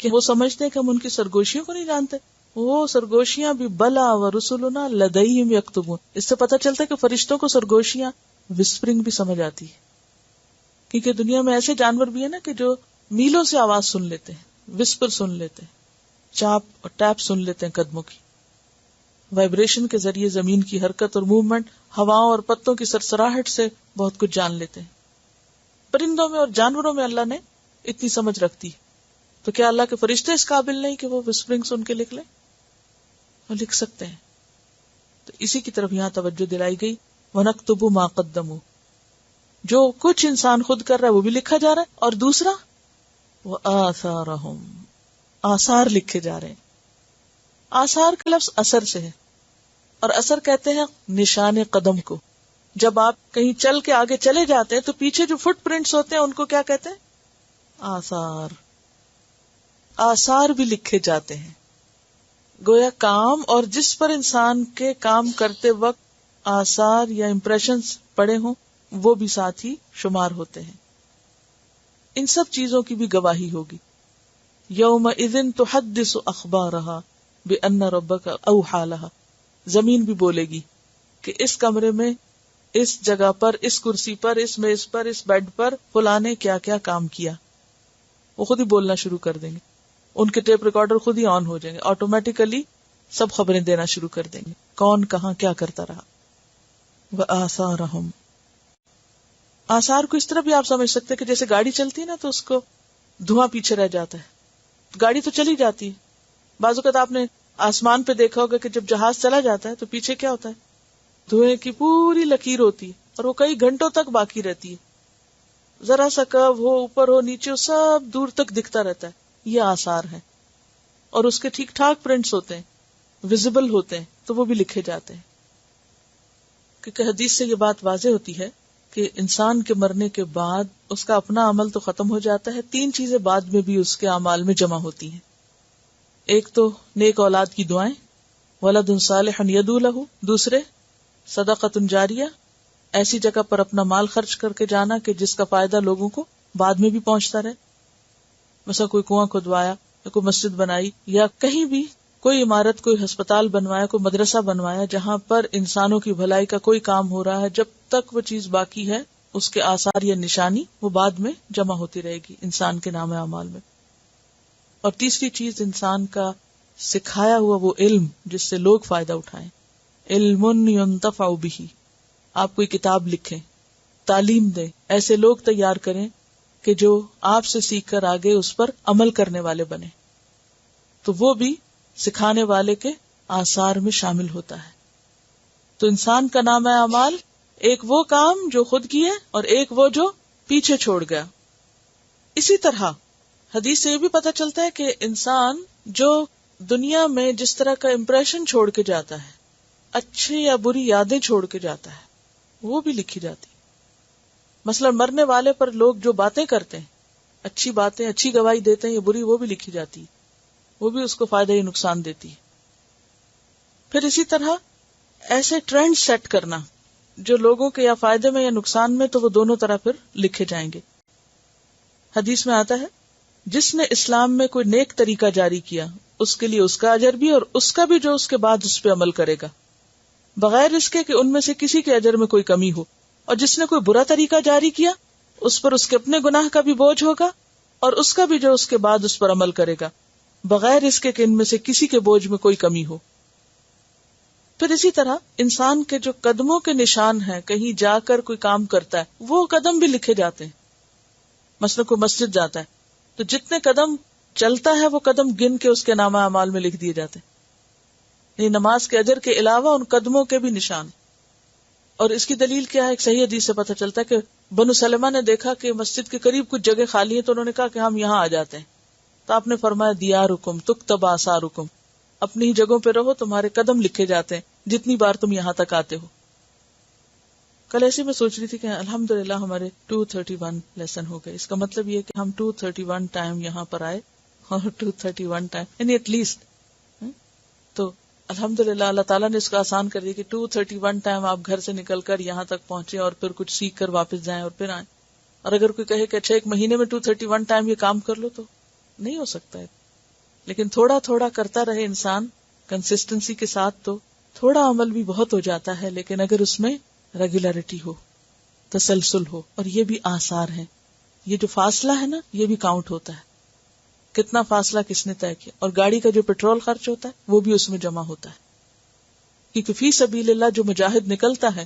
کہ وہ سمجھتے ہیں کہ ہم ان کی سرگوشیوں کو نہیں جانتے. وہ سرگوشیاں بھی بلا و رسولنا لدیہم یکتبون. اس سے پتہ چلتا ہے کہ فرشتوں کو سرگوشیاں وسپرنگ بھی سمجھ آتی ہے, کیونکہ دنیا میں ایسے جانور بھی ہیں نا کہ جو میلوں سے آواز سن لیتے ہیں, وسپر سن لیتے ہیں, چاپ اور ٹیپ سن لیتے ہیں قدموں کی, وائبریشن کے ذریعے زمین کی حرکت اور موومنٹ, ہواؤں اور پتوں کی سرسراہٹ سے بہت کچھ جان لیتے ہیں. پرندوں میں اور جانوروں میں اللہ نے اتنی سمجھ رکھتی ہے, تو کیا اللہ کے فرشتے اس قابل نہیں کہ وہ وسپرنگ سن کے لکھ لیں؟ وہ لکھ سکتے ہیں. تو اسی کی طرف یہاں توجہ دلائی گئی, وَنَكْتُبُ مَا قَدَّمُوا, جو کچھ انسان خود کر رہا ہے وہ بھی لکھا جا رہا ہے, اور دوسرا وَآثَارَهُمْ, آثار لکھے جا رہے ہیں. آثار کا لفظ اثر سے ہے, اور اثر کہتے ہیں نشان قدم کو. جب آپ کہیں چل کے آگے چلے جاتے ہیں تو پیچھے جو فٹ پرنٹس ہوتے ہیں ان کو کیا کہتے ہیں؟ آثار. آثار بھی لکھے جاتے ہیں. گویا کام اور جس پر انسان کے کام کرتے وقت آثار یا امپریشنز پڑے ہوں وہ بھی ساتھ ہی شمار ہوتے ہیں. ان سب چیزوں کی بھی گواہی ہوگی. یومئذ تحدث اخبارها بان ربک اوحی لها, زمین بھی بولے گی کہ اس کمرے میں, اس جگہ پر, اس کرسی پر, اس میز پر, اس بیڈ پر فلاں نے کیا کیا کام کیا. وہ خود ہی بولنا شروع کر دیں گے, ان کے ٹیپ ریکارڈر خود ہی آن ہو جائیں گے, آٹومیٹیکلی سب خبریں دینا شروع کر دیں گے کون کہاں کیا کرتا رہا. وآثارہم, آثار کو اس طرح بھی آپ سمجھ سکتے ہیں کہ جیسے گاڑی چلتی ہے نا تو اس کو دھواں پیچھے رہ جاتا ہے, گاڑی تو چلی جاتی ہے. بعض اوقات آپ نے آسمان پہ دیکھا ہوگا کہ جب جہاز چلا جاتا ہے تو پیچھے کیا ہوتا ہے, دھوئیں کی پوری لکیر ہوتی ہے, اور وہ کئی گھنٹوں تک باقی رہتی ہے. ذرا سا کب ہو, اوپر ہو, نیچے ہو, سب دور تک دکھتا رہتا ہے. یہ آثار ہے, اور اس کے ٹھیک ٹھاک پرنٹس ہوتے ہیں, ویزیبل ہوتے ہیں, تو وہ بھی لکھے جاتے ہیں. کیونکہ حدیث سے یہ بات واضح ہوتی ہے کہ انسان کے مرنے کے بعد اس کا اپنا عمل تو ختم ہو جاتا ہے, 3 چیزیں بعد میں بھی اس کے اعمال میں جمع ہوتی ہیں. ایک تو نیک اولاد کی دعائیں, ولد صالح یدعو لہ, دوسرے صدقۃ جاریہ, ایسی جگہ پر اپنا مال خرچ کر کے جانا کہ جس کا فائدہ لوگوں کو بعد میں بھی پہنچتا رہے. مثلا کوئی کنواں کھدوایا, یا کوئی مسجد بنائی, یا کہیں بھی کوئی عمارت, کوئی ہسپتال بنوایا, کوئی مدرسہ بنوایا جہاں پر انسانوں کی بھلائی کا کوئی کام ہو رہا ہے. جب تک وہ چیز باقی ہے اس کے آثار یا نشانی وہ بعد میں جمع ہوتی رہے گی انسان کے نام اعمال میں. اور تیسری چیز انسان کا سکھایا ہوا وہ علم جس سے لوگ فائدہ اٹھائیں. علم ينتفع به, آپ کوئی کتاب لکھیں, تعلیم دیں, ایسے لوگ تیار کریں کہ جو آپ سے سیکھ کر آگے اس پر عمل کرنے والے بنے, تو وہ بھی سکھانے والے کے آثار میں شامل ہوتا ہے. تو انسان کا نام اعمال ایک وہ کام جو خود کیے اور ایک وہ جو پیچھے چھوڑ گیا. اسی طرح حدیث سے یہ بھی پتہ چلتا ہے کہ انسان جو دنیا میں جس طرح کا امپریشن چھوڑ کے جاتا ہے، اچھی یا بری یادیں چھوڑ کے جاتا ہے، وہ بھی لکھی جاتی. مثلا مرنے والے پر لوگ جو باتیں کرتے ہیں، اچھی باتیں، اچھی گواہی دیتے ہیں یا بری، وہ بھی لکھی جاتی، وہ بھی اس کو فائدہ یا نقصان دیتی. پھر اسی طرح ایسے ٹرینڈ سیٹ کرنا جو لوگوں کے یا فائدے میں یا نقصان میں، تو وہ دونوں طرح پھر لکھے جائیں گے. حدیث میں آتا ہے جس نے اسلام میں کوئی نیک طریقہ جاری کیا اس کے لیے اس کا اجر بھی اور اس کا بھی جو اس کے بعد اس پہ عمل کرے گا، بغیر اس کے کہ ان میں سے کسی کے اجر میں کوئی کمی ہو. اور جس نے کوئی برا طریقہ جاری کیا اس پر اس کے اپنے گناہ کا بھی بوجھ ہوگا اور اس کا بھی جو اس کے بعد اس پر عمل کرے گا، بغیر اس کے کہ ان میں سے کسی کے بوجھ میں کوئی کمی ہو. پھر اسی طرح انسان کے جو قدموں کے نشان ہیں، کہیں جا کر کوئی کام کرتا ہے وہ قدم بھی لکھے جاتے ہیں. مثلا کوئی مسجد جاتا ہے تو جتنے قدم چلتا ہے وہ قدم گن کے اس کے نامہ اعمال میں لکھ دیے جاتے ہیں. یہ نماز کے اجر کے علاوہ ان قدموں کے بھی نشان. اور اس کی دلیل کیا ہے؟ ایک صحیح حدیث سے پتہ چلتا ہے کہ بنو سلمہ نے دیکھا کہ مسجد کے قریب کچھ جگہ خالی ہے تو انہوں نے کہا کہ ہم یہاں آ جاتے ہیں. تو آپ نے فرمایا دیارکم تکتب آثارکم، اپنی ہی جگہوں پہ رہو، تمہارے قدم لکھے جاتے ہیں جتنی بار تم یہاں تک آتے ہو. کل ایسے میں سوچ رہی تھی کہ الحمدللہ ہمارے 231 لیسن ہو گئے. اس کا مطلب یہ کہ ہم 231 ٹائم یہاں پر آئے اور 231 ٹائم یعنی ایٹ لیسٹ. تو الحمدللہ اللہ تعالیٰ نے اس کو آسان کر دیا کہ 231 ٹائم آپ گھر سے نکل کر یہاں تک پہنچے اور پھر کچھ سیکھ کر واپس جائیں اور پھر آئیں. اور اگر کوئی کہے کہ اچھا ایک مہینے میں 231 ٹائم یہ کام کر لو تو نہیں ہو سکتا ہے. لیکن تھوڑا تھوڑا کرتا رہے انسان کنسسٹنسی کے ساتھ تو تھوڑا عمل بھی بہت ہو جاتا ہے. لیکن اگر اس میں ریگولیرٹی ہو، تسلسل ہو، اور یہ بھی آثار ہیں. یہ جو فاصلہ ہے نا یہ بھی کاؤنٹ ہوتا ہے، کتنا فاصلہ کس نے طے کیا. اور گاڑی کا جو پیٹرول خرچ ہوتا ہے وہ بھی اس میں جمع ہوتا ہے. کیونکہ فی سبیل اللہ جو مجاہد نکلتا ہے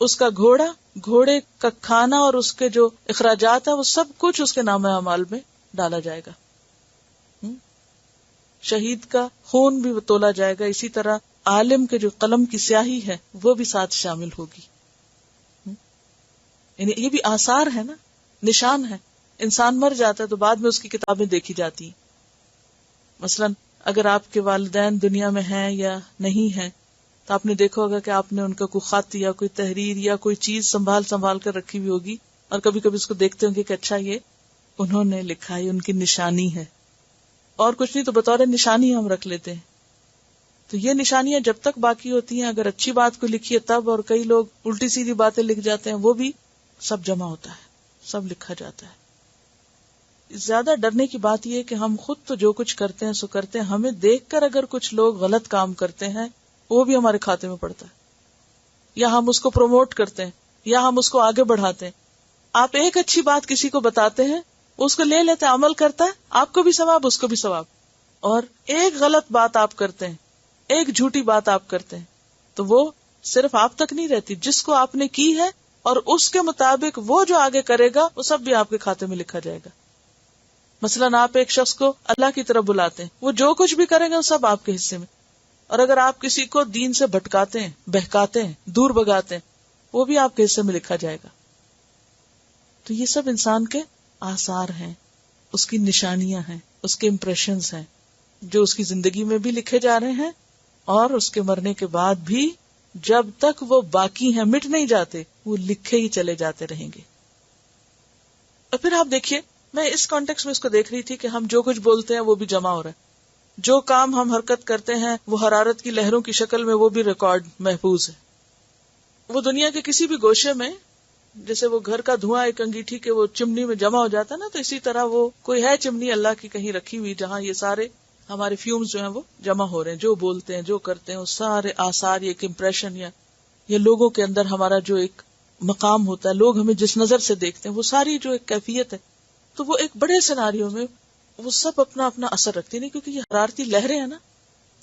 اس کا گھوڑے کا کھانا اور اس کے جو اخراجات ہیں وہ سب کچھ اس کے نامہ اعمال میں ڈالا جائے گا. شہید کا خون بھی تولا جائے گا. اسی طرح عالم کے جو قلم کی سیاہی ہے وہ بھی ساتھ شامل ہوگی. یعنی یہ بھی آثار ہے نا، نشان ہے. انسان مر جاتا ہے تو بعد میں اس کی کتابیں دیکھی جاتی ہیں. مثلا اگر آپ کے والدین دنیا میں ہیں یا نہیں ہیں تو آپ نے دیکھا ہوگا کہ آپ نے ان کا کوئی خط یا کوئی تحریر یا کوئی چیز سنبھال کر رکھی ہوئی ہوگی، اور کبھی کبھی اس کو دیکھتے ہوں گے کہ اچھا یہ انہوں نے لکھا ہے، ان کی نشانی ہے. اور کچھ نہیں تو بطور نشانی ہم رکھ لیتے ہیں. تو یہ نشانیاں جب تک باقی ہوتی ہیں، اگر اچھی بات کو لکھی ہے تب، اور کئی لوگ الٹی سیدھی باتیں لکھ جاتے ہیں، وہ بھی سب جمع ہوتا ہے، سب لکھا جاتا ہے. زیادہ ڈرنے کی بات یہ ہے کہ ہم خود تو جو کچھ کرتے ہیں سو کرتے ہیں، ہمیں دیکھ کر اگر کچھ لوگ غلط کام کرتے ہیں وہ بھی ہمارے کھاتے میں پڑتا ہے، یا ہم اس کو پروموٹ کرتے ہیں یا ہم اس کو آگے بڑھاتے ہیں. آپ ایک اچھی بات کسی کو بتاتے ہیں، اس کو لے لیتے ہیں، عمل کرتا ہے، آپ کو بھی ثواب اس کو بھی ثواب. اور ایک غلط بات آپ کرتے ہیں، ایک جھوٹی بات آپ کرتے ہیں تو وہ صرف آپ تک نہیں رہتی، جس کو آپ نے کی ہے اور اس کے مطابق وہ جو آگے کرے گا وہ سب بھی آپ کے کھاتے میں لکھا جائے گا. مثلاً آپ ایک شخص کو اللہ کی طرف بلاتے ہیں، وہ جو کچھ بھی کرے گا وہ سب آپ کے حصے میں. اور اگر آپ کسی کو دین سے بھٹکاتے ہیں، بہکاتے ہیں، دور بگاتے ہیں، وہ بھی آپ کے حصے میں لکھا جائے گا. تو یہ سب انسان کے آثار ہیں، اس کی نشانیاں ہیں، اس کے امپریشنز ہیں، جو اس کی زندگی میں بھی لکھے جا رہے ہیں اور اس کے مرنے کے بعد بھی جب تک وہ باقی ہیں، مٹ نہیں جاتے، وہ لکھے ہی چلے جاتے رہیں گے. اور پھر آپ دیکھیے، میں اس کانٹیکس میں اس کو دیکھ رہی تھی کہ ہم جو کچھ بولتے ہیں وہ بھی جمع ہو رہا ہے. جو کام ہم حرکت کرتے ہیں وہ حرارت کی لہروں کی شکل میں وہ بھی ریکارڈ محفوظ ہے. وہ دنیا کے کسی بھی گوشے میں، جیسے وہ گھر کا دھواں ایک انگیٹھی کے وہ چمنی میں جمع ہو جاتا ہے نا، تو اسی طرح وہ کوئی ہے چمنی اللہ کی کہیں رکھی ہوئی جہاں یہ سارے ہمارے فیومز جو ہیں وہ جمع ہو رہے ہیں. جو بولتے ہیں، جو کرتے ہیں، وہ سارے آثار، ایک امپریشن یا لوگوں کے اندر ہمارا جو ایک مقام ہوتا ہے، لوگ ہمیں جس نظر سے دیکھتے ہیں، وہ ساری جو ایک کیفیت ہے، تو وہ ایک بڑے سیناریو میں وہ سب اپنا اپنا اثر رکھتی نہیں، کیونکہ یہ حرارتی لہریں ہیں نا.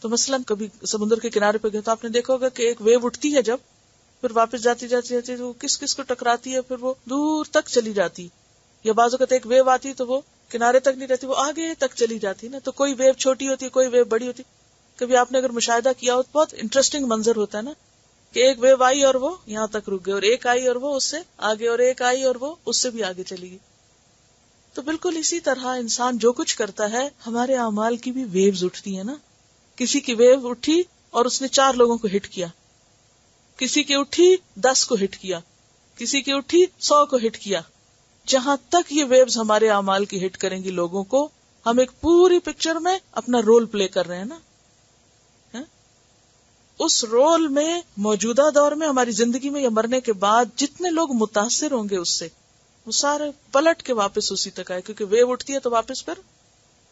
تو مثلاً کبھی سمندر کے کنارے پہ گئے تو آپ نے دیکھا ہوگا کہ ایک ویو اٹھتی ہے، جب پھر واپس جاتی وہ کس کس کو ٹکراتی ہے، پھر وہ دور تک چلی جاتی. یا بعض اوقات ایک ویو آتی تو وہ کنارے تک نہیں رہتی، وہ آگے تک چلی جاتی نا. تو کوئی ویو چھوٹی ہوتی، کوئی ویو بڑی ہوتی. کبھی آپ نے اگر مشاہدہ کیا ہو تو بہت انٹرسٹنگ منظر ہوتا ہے نا، کہ ایک ویو آئی اور وہ یہاں تک رک گئی، اور ایک آئی اور وہ اس سے آگے، اور ایک آئی اور وہ اس سے بھی آگے چلی گئی. تو بالکل اسی طرح انسان جو کچھ کرتا ہے ہمارے اعمال کی بھی ویوز اٹھتی ہیں نا. کسی کی ویو اٹھی اور اس نے 4 لوگوں کو ہٹ کیا, کسی کی اٹھی 10 کو ہٹ کیا, کسی کی اٹھی 100 کو ہٹ کیا. جہاں تک یہ ویوز ہمارے اعمال کی ہٹ کریں گی لوگوں کو, ہم ایک پوری پکچر میں اپنا رول پلے کر رہے ہیں نا. اس رول میں موجودہ دور میں ہماری زندگی میں یا مرنے کے بعد جتنے لوگ متاثر ہوں گے اس سے, وہ سارے پلٹ کے واپس اسی تک آئے, کیونکہ ویو اٹھتی ہے تو واپس پھر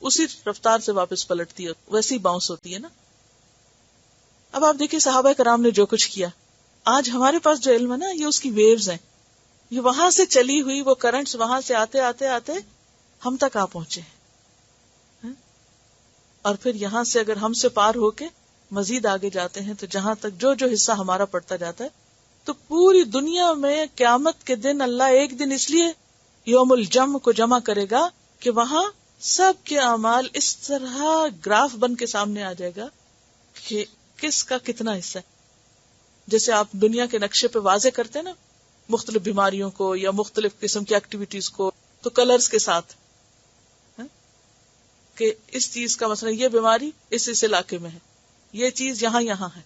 اسی رفتار سے واپس پلٹتی ہے, ویسی باؤنس ہوتی ہے نا. اب آپ دیکھیے صحابہ کرام نے جو کچھ کیا, آج ہمارے پاس جو علم ہے نا یہ اس کی ویوز ہیں, یہ وہاں سے چلی ہوئی وہ کرنٹس وہاں سے آتے آتے آتے ہم تک آ پہنچے ہیں. اور پھر یہاں سے اگر ہم سے پار ہو کے مزید آگے جاتے ہیں تو جہاں تک جو جو حصہ ہمارا پڑتا جاتا ہے, تو پوری دنیا میں قیامت کے دن اللہ ایک دن اس لیے یوم الجمع کو جمع کرے گا کہ وہاں سب کے اعمال اس طرح گراف بن کے سامنے آ جائے گا کہ کس کا کتنا حصہ ہے. جیسے آپ دنیا کے نقشے پہ واضح کرتے ہیں نا مختلف بیماریوں کو یا مختلف قسم کی ایکٹیویٹیز کو, تو کلرز کے ساتھ کہ اس چیز کا مثلا یہ بیماری اس علاقے میں ہے, یہ چیز یہاں یہاں ہے.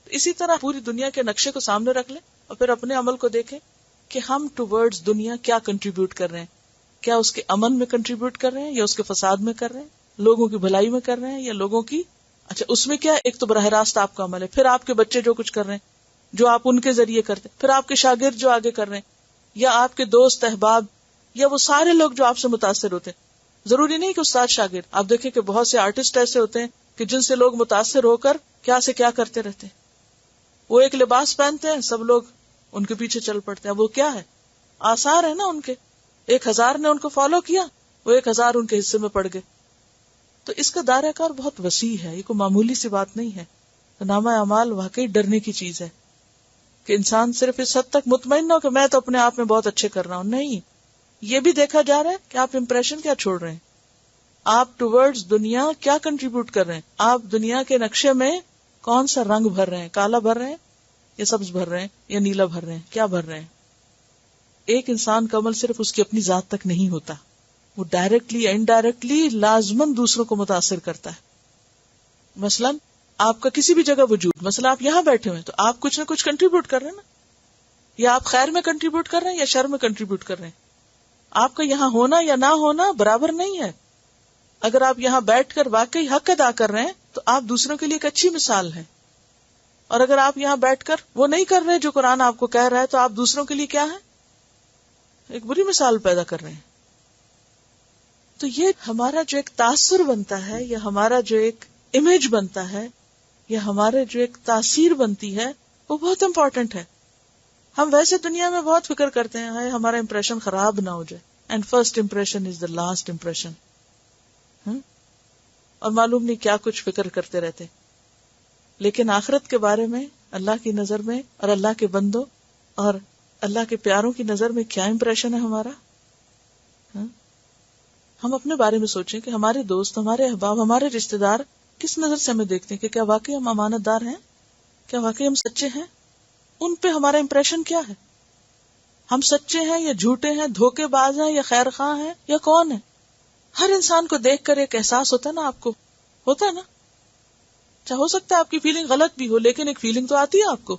اسی طرح پوری دنیا کے نقشے کو سامنے رکھ لیں اور پھر اپنے عمل کو دیکھیں کہ ہم ٹورڈز دنیا کیا کنٹریبیوٹ کر رہے ہیں, کیا اس کے امن میں کنٹریبیوٹ کر رہے ہیں یا اس کے فساد میں کر رہے ہیں, لوگوں کی بھلائی میں کر رہے ہیں یا لوگوں کی, اچھا اس میں کیا, ایک تو براہ راست آپ کا عمل ہے, پھر آپ کے بچے جو کچھ کر رہے ہیں جو آپ ان کے ذریعے کرتے ہیں, پھر آپ کے شاگرد جو آگے کر رہے ہیں, یا آپ کے دوست احباب یا وہ سارے لوگ جو آپ سے متاثر ہوتے ہیں. ضروری نہیں کہ استاد شاگرد, آپ دیکھیں کہ بہت سے آرٹسٹ ایسے ہوتے ہیں کہ جن سے لوگ متاثر ہو کر کیا سے کیا کرتے رہتے ہیں. وہ ایک لباس پہنتے ہیں, سب لوگ ان کے پیچھے چل پڑتے ہیں. وہ کیا ہے, آثار ہے نا ان کے, 1000 نے ان کو فالو کیا, وہ 1000 ان کے حصے میں پڑ گئے. تو اس کا دائرہ کار بہت وسیع ہے, یہ کوئی معمولی سی بات نہیں ہے. تو نامہ اعمال واقعی ڈرنے کی چیز ہے کہ انسان صرف اس حد تک مطمئن نہ ہو کہ میں تو اپنے آپ میں بہت اچھے کر رہا ہوں. نہیں, یہ بھی دیکھا جا رہا ہے کہ آپ امپریشن کیا چھوڑ رہے ہیں, آپ ٹورڈز دنیا کیا کنٹریبیوٹ کر رہے ہیں, آپ دنیا کے نقشے میں کون سا رنگ بھر رہے ہیں, کالا بھر رہے ہیں یا سبز بھر رہے ہیں یا نیلا بھر رہے ہیں, کیا بھر رہے ہیں. ایک انسان کا عمل صرف اس کی اپنی ذات تک نہیں ہوتا, وہ ڈائریکٹلی یا انڈائریکٹلی لازماً دوسروں کو متاثر کرتا ہے. مثلاً آپ کا کسی بھی جگہ وجود, مثلا آپ یہاں بیٹھے ہوئے تو آپ کچھ نہ کچھ کنٹریبیوٹ کر رہے ہیں نا, یا آپ خیر میں کنٹریبیوٹ کر رہے ہیں یا شر میں کنٹریبیوٹ کر رہے ہیں. آپ کا یہاں ہونا یا نہ ہونا برابر نہیں ہے. اگر آپ یہاں بیٹھ کر واقعی حق ادا کر رہے ہیں تو آپ دوسروں کے لیے ایک اچھی مثال ہیں, اور اگر آپ یہاں بیٹھ کر وہ نہیں کر رہے جو قرآن آپ کو کہہ رہا ہے تو آپ دوسروں کے لیے کیا ہے, ایک بری مثال پیدا کر رہے ہیں. تو یہ ہمارا جو ایک تاثر بنتا ہے یا ہمارا جو ایک امیج بنتا ہے یا ہمارے جو ایک تاثیر بنتی ہے وہ بہت امپورٹنٹ ہے. ہم ویسے دنیا میں بہت فکر کرتے ہیں ہمارا امپریشن خراب نہ ہو جائے, and first impression is the last impression, اور معلوم نہیں کیا کچھ فکر کرتے رہتے. لیکن آخرت کے بارے میں اللہ کی نظر میں اور اللہ کے بندوں اور اللہ کے پیاروں کی نظر میں کیا امپریشن ہے ہمارا. ہم اپنے بارے میں سوچیں کہ ہمارے دوست, ہمارے احباب, ہمارے رشتے دار کس نظر سے ہمیں دیکھتے ہیں, کہ کیا واقعی ہم امانت دار ہیں, کیا واقعی ہم سچے ہیں, ان پہ ہمارا امپریشن کیا ہے. ہم سچے ہیں یا جھوٹے ہیں, دھوکے باز ہیں یا خیر خواہ ہیں یا کون ہے. ہر انسان کو دیکھ کر ایک احساس ہوتا ہے نا, آپ کو ہوتا ہے نا, چاہے ہو سکتا ہے آپ کی فیلنگ غلط بھی ہو لیکن ایک فیلنگ تو آتی ہے آپ کو.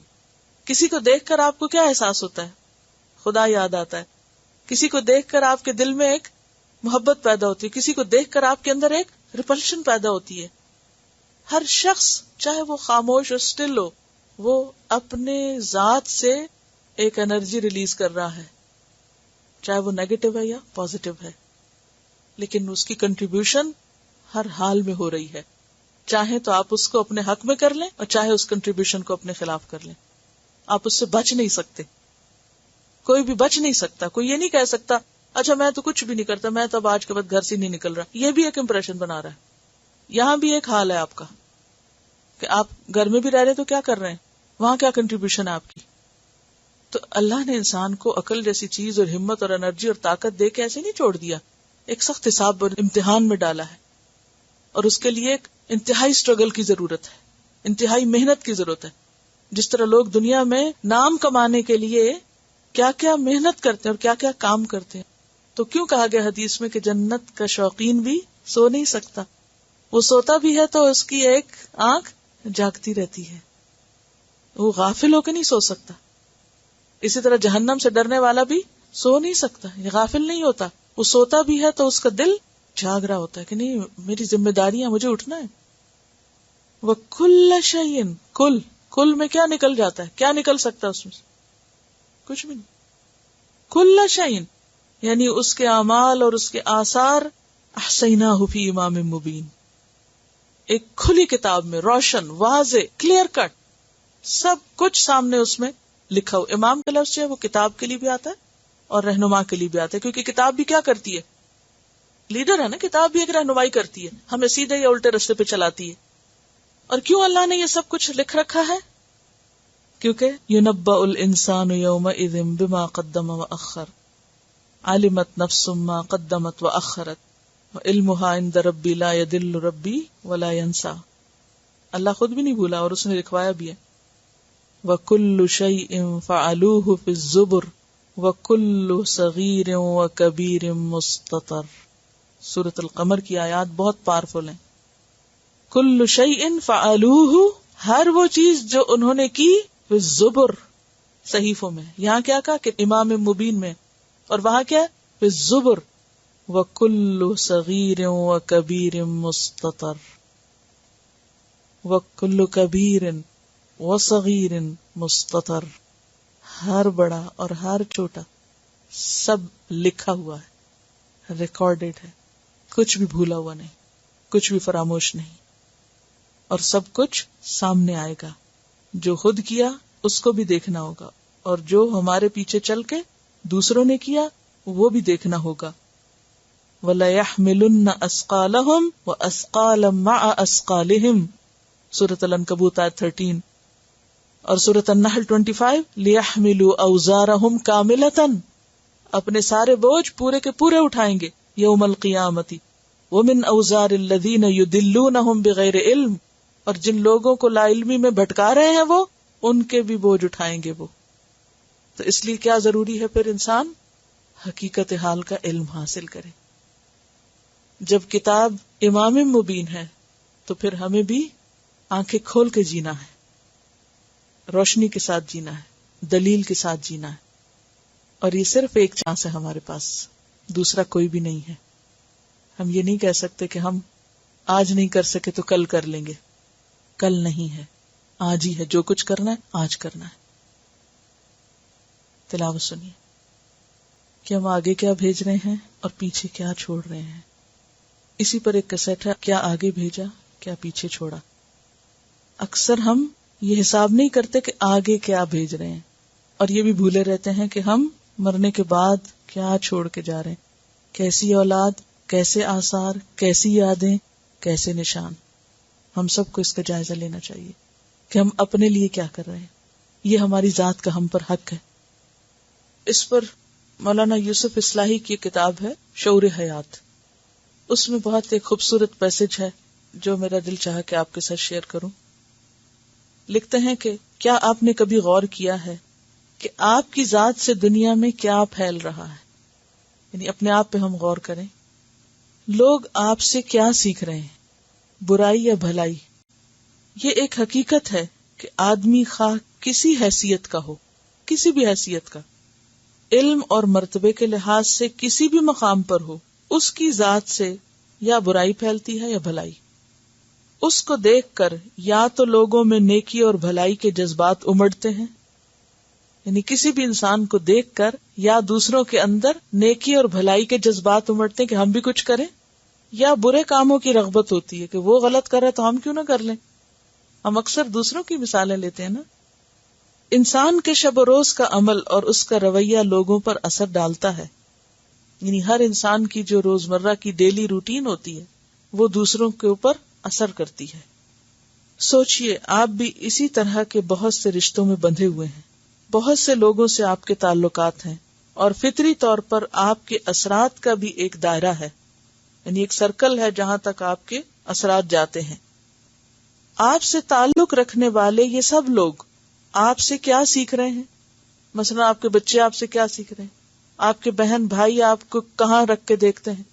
کسی کو دیکھ کر آپ کو کیا احساس ہوتا ہے, خدا یاد آتا ہے. کسی کو دیکھ کر آپ کے دل میں ایک محبت پیدا ہوتی ہے, کسی کو دیکھ کر آپ کے اندر ایک ریپلشن پیدا ہوتی ہے. ہر شخص چاہے وہ خاموش اور سٹل ہو, وہ اپنے ذات سے ایک انرجی ریلیز کر رہا ہے, چاہے وہ نیگیٹو ہے یا پازیٹو ہے, لیکن اس کی کنٹریبیوشن ہر حال میں ہو رہی ہے. چاہے تو آپ اس کو اپنے حق میں کر لیں اور چاہے اس کنٹریبیوشن کو اپنے خلاف کر لیں. آپ اس سے بچ نہیں سکتے, کوئی بھی بچ نہیں سکتا. کوئی یہ نہیں کہہ سکتا اچھا میں تو کچھ بھی نہیں کرتا, میں تو اب آج کے بعد گھر سے نہیں نکل رہا. یہ بھی ایک امپریشن بنا رہا ہے. یہاں بھی ایک حال ہے آپ کا کہ آپ گھر میں بھی رہ رہے تو کیا کر رہے ہیں, وہاں کیا کنٹریبیوشن ہے آپ کی. تو اللہ نے انسان کو عقل جیسی چیز اور ہمت اور انرجی اور طاقت دے کے ایسے نہیں چھوڑ دیا, ایک سخت حساب اور امتحان میں ڈالا ہے, اور اس کے لیے ایک انتہائی اسٹرگل کی ضرورت ہے, انتہائی محنت کی ضرورت ہے. جس طرح لوگ دنیا میں نام کمانے کے لیے کیا کیا محنت کرتے ہیں اور کیا کیا کام کرتے ہیں, تو کیوں کہا گیا حدیث میں کہ جنت کا شوقین بھی سو نہیں سکتا، وہ سوتا بھی ہے تو اس کی ایک آنکھ جاگتی رہتی ہے، وہ غافل ہو کے نہیں سو سکتا. اسی طرح جہنم سے ڈرنے والا بھی سو نہیں سکتا، یہ غافل نہیں ہوتا، وہ سوتا بھی ہے تو اس کا دل جاگ رہا ہوتا ہے کہ نہیں میری ذمہ داریاں، مجھے اٹھنا ہے. وَكُلَّ شَيْءٍ، کل میں کیا نکل جاتا ہے؟ کیا نکل سکتا ہے اس میں سے؟ کچھ بھی نہیں. کُلَّ شَيْءٍ یعنی اس کے اعمال اور اس کے آثار احصیناہ فی امام مبین، ایک کھلی کتاب میں، روشن، واضح، کلیئر کٹ، سب کچھ سامنے اس میں لکھا ہو. امام کا لفظ جو ہے وہ کتاب کے لیے بھی آتا ہے اور رہنما کے لیے بھی آتا ہے، کیونکہ کتاب بھی کیا کرتی ہے؟ لیڈر ہے نا، کتاب بھی ایک رہنمائی کرتی ہے، ہمیں سیدھے یا الٹے رستے پہ چلاتی ہے. اور کیوں اللہ نے یہ سب کچھ لکھ رکھا ہے؟ کیونکہ يُنَبَّأُ الْإِنسَانُ يَوْمَئِذٍ بِمَا قَدَّمَ وَأَخَّرَ عَلِمَتْ نَفْسٌ مَا قَدَّمَتْ وَأَخَّرَتْ وَعِلْمُهَا عِندَ رَبِّي لَا يَضِلُّ رَبِّي وَلَا يَنسَى. اللہ خود بھی نہیں بھولا اور اس نے لکھوایا بھی ہے. وَكُلُّ شَيْءٍ فَعَلُوهُ فِي الزُّبُرِ وَكُلُّ صَغِيرٍ وَكَبِيرٍ مُسْتَطَرٍ. سورۃ القمر کی آیات بہت پاورفل ہیں. کل شیء فعلوہ، ہر وہ چیز جو انہوں نے کی، فی الزبر، صحیفوں میں. یہاں کیا کہا کہ امام مبین میں، اور وہاں کیا فی الزبر. وکل صغیر وکبیر مستطر، وکل کبیر وصغیر مستطر، ہر بڑا اور ہر چھوٹا سب لکھا ہوا ہے، ریکارڈڈ ہے، کچھ بھی بھولا ہوا نہیں، کچھ بھی فراموش نہیں، اور سب کچھ سامنے آئے گا. جو خود کیا اس کو بھی دیکھنا ہوگا، اور جو ہمارے پیچھے چل کے دوسروں نے کیا وہ بھی دیکھنا ہوگا. وَلَيَحْمِلُنَّ أَثْقَالَهُمْ وَأَثْقَالًا مَعَ أَثْقَالِهِمْ، سورۃ العنکبوت آیت 13، اور سورۃ النحل 25، لِيَحْمِلُوا أَوْزَارَهُمْ كَامِلَةً، اپنے سارے بوجھ پورے کے پورے اٹھائیں گے یوم القیامت. وَمِنْ أَوْزَارِ الَّذِينَ يُضِلُّونَهُمْ بِغَيْرِ علم، اور جن لوگوں کو لا علمی میں بھٹکا رہے ہیں وہ ان کے بھی بوجھ اٹھائیں گے وہ. تو اس لیے کیا ضروری ہے پھر انسان حقیقت حال کا علم حاصل کرے. جب کتاب امام مبین ہے تو پھر ہمیں بھی آنکھیں کھول کے جینا ہے، روشنی کے ساتھ جینا ہے، دلیل کے ساتھ جینا ہے. اور یہ صرف ایک چانس ہے ہمارے پاس، دوسرا کوئی بھی نہیں ہے. ہم یہ نہیں کہہ سکتے کہ ہم آج نہیں کر سکے تو کل کر لیں گے. کل نہیں ہے، آج ہی ہے. جو کچھ کرنا ہے آج کرنا ہے. تلاوت سنیے کہ ہم آگے کیا بھیج رہے ہیں اور پیچھے کیا چھوڑ رہے ہیں. اسی پر ایک کیسٹ ہے، کیا آگے بھیجا کیا پیچھے چھوڑا. اکثر ہم یہ حساب نہیں کرتے کہ آگے کیا بھیج رہے ہیں، اور یہ بھی بھولے رہتے ہیں کہ ہم مرنے کے بعد کیا چھوڑ کے جا رہے ہیں. کیسی اولاد، کیسے آثار، کیسی یادیں، کیسے نشان. ہم سب کو اس کا جائزہ لینا چاہیے کہ ہم اپنے لیے کیا کر رہے ہیں. یہ ہماری ذات کا ہم پر حق ہے. اس پر مولانا یوسف اصلاحی کی کتاب ہے شعور حیات، اس میں بہت ایک خوبصورت پیسج ہے جو میرا دل چاہا کہ آپ کے ساتھ شیئر کروں. لکھتے ہیں کہ کیا آپ نے کبھی غور کیا ہے کہ آپ کی ذات سے دنیا میں کیا پھیل رہا ہے. یعنی اپنے آپ پہ ہم غور کریں. لوگ آپ سے کیا سیکھ رہے ہیں، برائی یا بھلائی. یہ ایک حقیقت ہے کہ آدمی خواہ کسی حیثیت کا ہو، کسی بھی حیثیت کا، علم اور مرتبے کے لحاظ سے کسی بھی مقام پر ہو، اس کی ذات سے یا برائی پھیلتی ہے یا بھلائی. اس کو دیکھ کر یا تو لوگوں میں نیکی اور بھلائی کے جذبات امڑتے ہیں، یعنی کسی بھی انسان کو دیکھ کر یا دوسروں کے اندر نیکی اور بھلائی کے جذبات امڑتے ہیں کہ ہم بھی کچھ کریں، یا برے کاموں کی رغبت ہوتی ہے کہ وہ غلط کر رہا تو ہم کیوں نہ کر لیں. ہم اکثر دوسروں کی مثالیں لیتے ہیں نا. انسان کے شب و روز کا عمل اور اس کا رویہ لوگوں پر اثر ڈالتا ہے. یعنی ہر انسان کی جو روزمرہ کی ڈیلی روٹین ہوتی ہے وہ دوسروں کے اوپر اثر کرتی ہے. سوچئے آپ بھی اسی طرح کے بہت سے رشتوں میں بندھے ہوئے ہیں، بہت سے لوگوں سے آپ کے تعلقات ہیں، اور فطری طور پر آپ کے اثرات کا بھی ایک دائرہ ہے، یعنی ایک سرکل ہے جہاں تک آپ کے اثرات جاتے ہیں. آپ سے تعلق رکھنے والے یہ سب لوگ آپ سے کیا سیکھ رہے ہیں؟ مثلا آپ کے بچے آپ سے کیا سیکھ رہے ہیں، آپ کے بہن بھائی آپ کو کہاں رکھ کے دیکھتے ہیں،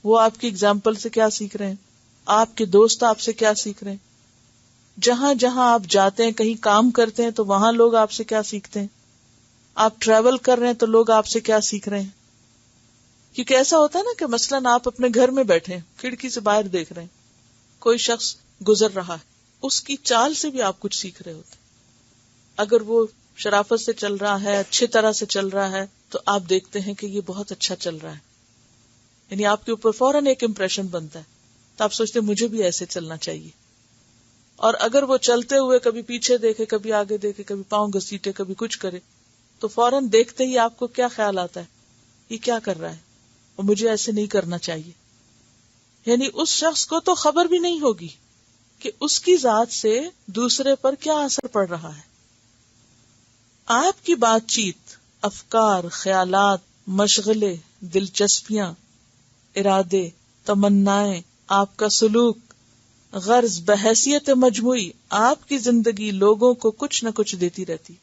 وہ آپ کی اگزامپل سے کیا سیکھ رہے ہیں، آپ کے دوست آپ سے کیا سیکھ رہے ہیں، جہاں جہاں آپ جاتے ہیں، کہیں کام کرتے ہیں تو وہاں لوگ آپ سے کیا سیکھتے ہیں، آپ ٹریول کر رہے ہیں تو لوگ آپ سے کیا سیکھ رہے ہیں. کیونکہ ایسا ہوتا ہے نا کہ مثلاً آپ اپنے گھر میں بیٹھے ہیں، کھڑکی سے باہر دیکھ رہے ہیں، کوئی شخص گزر رہا ہے، اس کی چال سے بھی آپ کچھ سیکھ رہے ہوتے ہیں. اگر وہ شرافت سے چل رہا ہے، اچھی طرح سے چل رہا ہے، تو آپ دیکھتے ہیں کہ یہ بہت اچھا چل رہا ہے، یعنی آپ کے اوپر فوراً ایک امپریشن بنتا ہے، تو آپ سوچتے ہیں مجھے بھی ایسے چلنا چاہیے. اور اگر وہ چلتے ہوئے کبھی پیچھے دیکھے، کبھی آگے دیکھے، کبھی پاؤں گھسیٹے، کبھی کچھ کرے، تو فوراً دیکھتے ہی آپ کو کیا خیال آتا ہے، یہ کیا کر رہا ہے اور مجھے ایسے نہیں کرنا چاہیے. یعنی اس شخص کو تو خبر بھی نہیں ہوگی کہ اس کی ذات سے دوسرے پر کیا اثر پڑ رہا ہے. آپ کی بات چیت، افکار، خیالات، مشغلے، دلچسپیاں، ارادے، تمنائیں، آپ کا سلوک، غرض بحیثیت مجموعی آپ کی زندگی لوگوں کو کچھ نہ کچھ دیتی رہتی.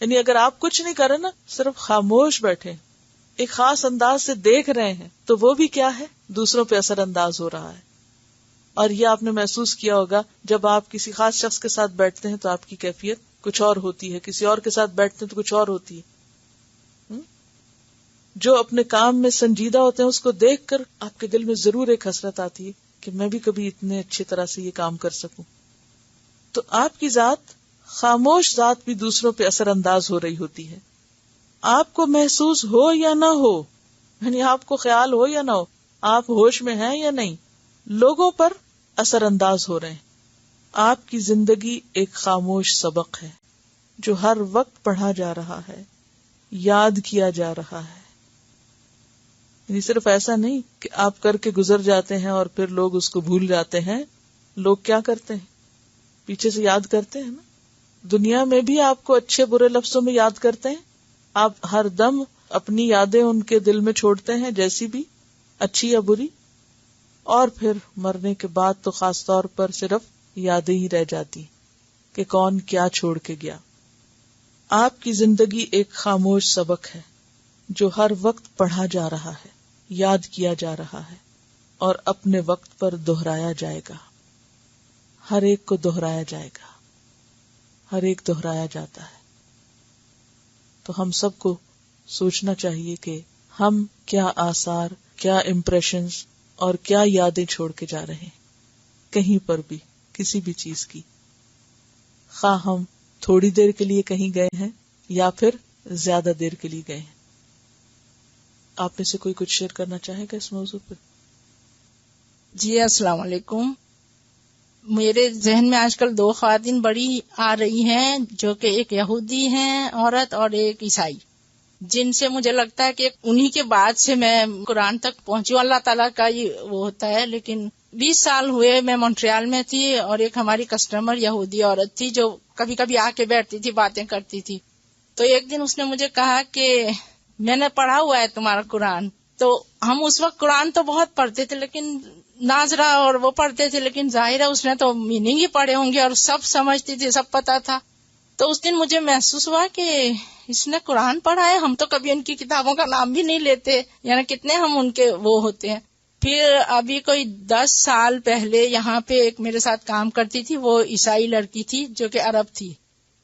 یعنی اگر آپ کچھ نہیں کریں نا، صرف خاموش بیٹھے ایک خاص انداز سے دیکھ رہے ہیں، تو وہ بھی کیا ہے، دوسروں پہ اثر انداز ہو رہا ہے. اور یہ آپ نے محسوس کیا ہوگا جب آپ کسی خاص شخص کے ساتھ بیٹھتے ہیں تو آپ کی کیفیت کچھ اور ہوتی ہے، کسی اور کے ساتھ بیٹھتے ہیں تو کچھ اور ہوتی ہے. جو اپنے کام میں سنجیدہ ہوتے ہیں اس کو دیکھ کر آپ کے دل میں ضرور ایک حسرت آتی ہے کہ میں بھی کبھی اتنے اچھی طرح سے یہ کام کر سکوں. تو آپ کی ذات، خاموش ذات بھی دوسروں پہ اثر انداز ہو رہی ہوتی ہے. آپ کو محسوس ہو یا نہ ہو، یعنی آپ کو خیال ہو یا نہ ہو، آپ ہوش میں ہیں یا نہیں، لوگوں پر اثر انداز ہو رہے ہیں. آپ کی زندگی ایک خاموش سبق ہے جو ہر وقت پڑھا جا رہا ہے، یاد کیا جا رہا ہے. یعنی صرف ایسا نہیں کہ آپ کر کے گزر جاتے ہیں اور پھر لوگ اس کو بھول جاتے ہیں. لوگ کیا کرتے ہیں، پیچھے سے یاد کرتے ہیں نا. دنیا میں بھی آپ کو اچھے برے لفظوں میں یاد کرتے ہیں. آپ ہر دم اپنی یادیں ان کے دل میں چھوڑتے ہیں، جیسی بھی، اچھی یا بری. اور پھر مرنے کے بعد تو خاص طور پر صرف یادیں ہی رہ جاتی کہ کون کیا چھوڑ کے گیا. آپ کی زندگی ایک خاموش سبق ہے جو ہر وقت پڑھا جا رہا ہے، یاد کیا جا رہا ہے، اور اپنے وقت پر دہرایا جائے گا. ہر ایک کو دہرایا جائے گا، ہر ایک دہرایا جاتا ہے. تو ہم سب کو سوچنا چاہیے کہ ہم کیا آثار، کیا امپریشنز اور کیا یادیں چھوڑ کے جا رہے ہیں، کہیں پر بھی، کسی بھی چیز کی. خواہ ہم تھوڑی دیر کے لیے کہیں گئے ہیں یا پھر زیادہ دیر کے لیے گئے ہیں. آپ میں سے کوئی کچھ شیئر کرنا چاہے گا اس موضوع پر؟ جی السلام علیکم. میرے ذہن میں آج کل 2 خواتین بڑی آ رہی ہیں، جو کہ ایک یہودی ہیں عورت اور ایک عیسائی، جن سے مجھے لگتا ہے کہ انہی کے بعد سے میں قرآن تک پہنچی ہوں. اللہ تعالیٰ کا ہی وہ ہوتا ہے. لیکن 20 سال ہوئے میں مونٹریال میں تھی، اور ایک ہماری کسٹمر یہودی عورت تھی جو کبھی کبھی آ کے بیٹھتی تھی، باتیں کرتی تھی. تو ایک دن اس نے مجھے کہا کہ میں نے پڑھا ہوا ہے تمہارا قرآن. تو ہم اس وقت قرآن تو بہت پڑھتے تھے، لیکن ناظرہ اور وہ پڑھتے تھے، لیکن ظاہر ہے اس نے تو میننگ ہی پڑھے ہوں گے اور سب سمجھتی تھی، سب پتا تھا. تو اس دن مجھے محسوس ہوا کہ اس نے قرآن پڑھا ہے، ہم تو کبھی ان کی کتابوں کا نام بھی نہیں لیتے، یعنی کتنے ہم ان کے وہ ہوتے ہیں. پھر ابھی کوئی 10 سال پہلے یہاں پہ ایک میرے ساتھ کام کرتی تھی، وہ عیسائی لڑکی تھی جو کہ عرب تھی.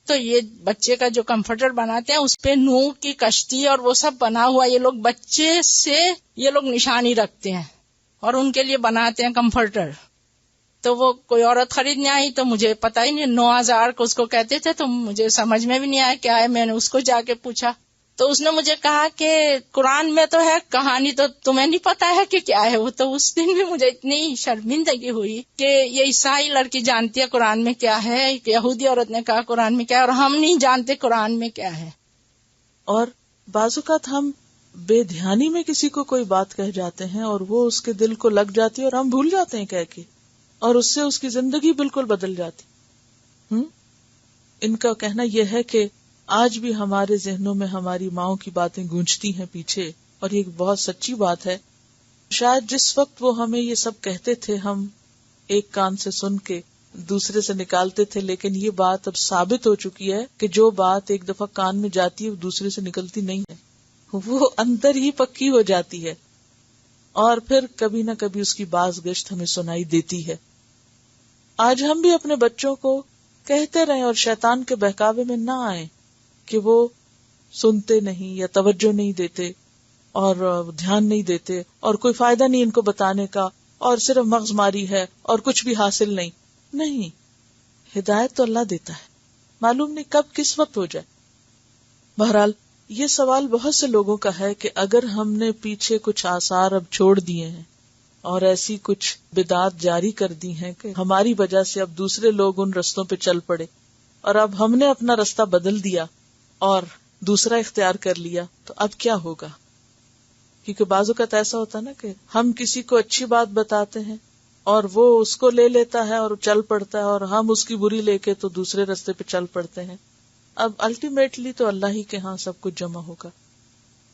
تو یہ بچے کا جو کمفرٹر بناتے ہیں اس پہ نوح کی کشتی اور وہ سب بنا ہوا، یہ لوگ بچے سے یہ لوگ نشانی رکھتے ہیں اور ان کے لیے بناتے ہیں کمفرٹر. تو وہ کوئی عورت خریدنے آئی تو مجھے پتا ہی نہیں، 9000 کو اس کو کہتے تھے، تو مجھے سمجھ میں بھی نہیں آیا کیا ہے. میں نے اس کو جا کے پوچھا تو اس نے مجھے کہا کہ قرآن میں تو ہے کہانی، تو تمہیں نہیں پتا ہے کہ کیا ہے وہ. تو اس دن بھی مجھے اتنی شرمندگی ہوئی کہ یہ عیسائی لڑکی جانتی ہے قرآن میں کیا ہے، یہودی عورت نے کہا قرآن میں کیا ہے، اور ہم نہیں جانتے قرآن میں کیا ہے. اور بعض اوقات ہم بے دھیانی میں کسی کو کوئی بات کہہ جاتے ہیں اور وہ اس کے دل کو لگ جاتی ہے اور ہم بھول جاتے ہیں کہہ کے، اور اس سے اس کی زندگی بالکل بدل جاتی. ان کا کہنا یہ ہے کہ آج بھی ہمارے ذہنوں میں ہماری ماؤں کی باتیں گونجتی ہیں پیچھے، اور یہ بہت سچی بات ہے. شاید جس وقت وہ ہمیں یہ سب کہتے تھے ہم ایک کان سے سن کے دوسرے سے نکالتے تھے، لیکن یہ بات اب ثابت ہو چکی ہے کہ جو بات ایک دفعہ کان میں جاتی ہے وہ دوسرے سے نکلتی نہیں ہے. وہ اندر ہی پکی ہو جاتی ہے اور پھر کبھی نہ کبھی اس کی باز گشت ہمیں سنائی دیتی ہے. آج ہم بھی اپنے بچوں کو کہتے رہیں اور شیطان کے بہکاوے میں نہ آئیں کہ وہ سنتے نہیں یا توجہ نہیں دیتے اور دھیان نہیں دیتے اور کوئی فائدہ نہیں ان کو بتانے کا اور صرف مغز ماری ہے اور کچھ بھی حاصل نہیں. نہیں، ہدایت تو اللہ دیتا ہے، معلوم نہیں کب کس وقت ہو جائے. بہرحال یہ سوال بہت سے لوگوں کا ہے کہ اگر ہم نے پیچھے کچھ آثار اب چھوڑ دیے ہیں اور ایسی کچھ بدعات جاری کر دی ہیں کہ ہماری وجہ سے اب دوسرے لوگ ان رستوں پہ چل پڑے اور اب ہم نے اپنا رستہ بدل دیا اور دوسرا اختیار کر لیا، تو اب کیا ہوگا؟ کیونکہ بعض اوقات ایسا ہوتا ہے نا کہ ہم کسی کو اچھی بات بتاتے ہیں اور وہ اس کو لے لیتا ہے اور چل پڑتا ہے اور ہم اس کی بری لے کے تو دوسرے رستے پہ چل پڑتے ہیں. اب الٹیمیٹلی تو اللہ ہی کے ہاں سب کچھ جمع ہوگا.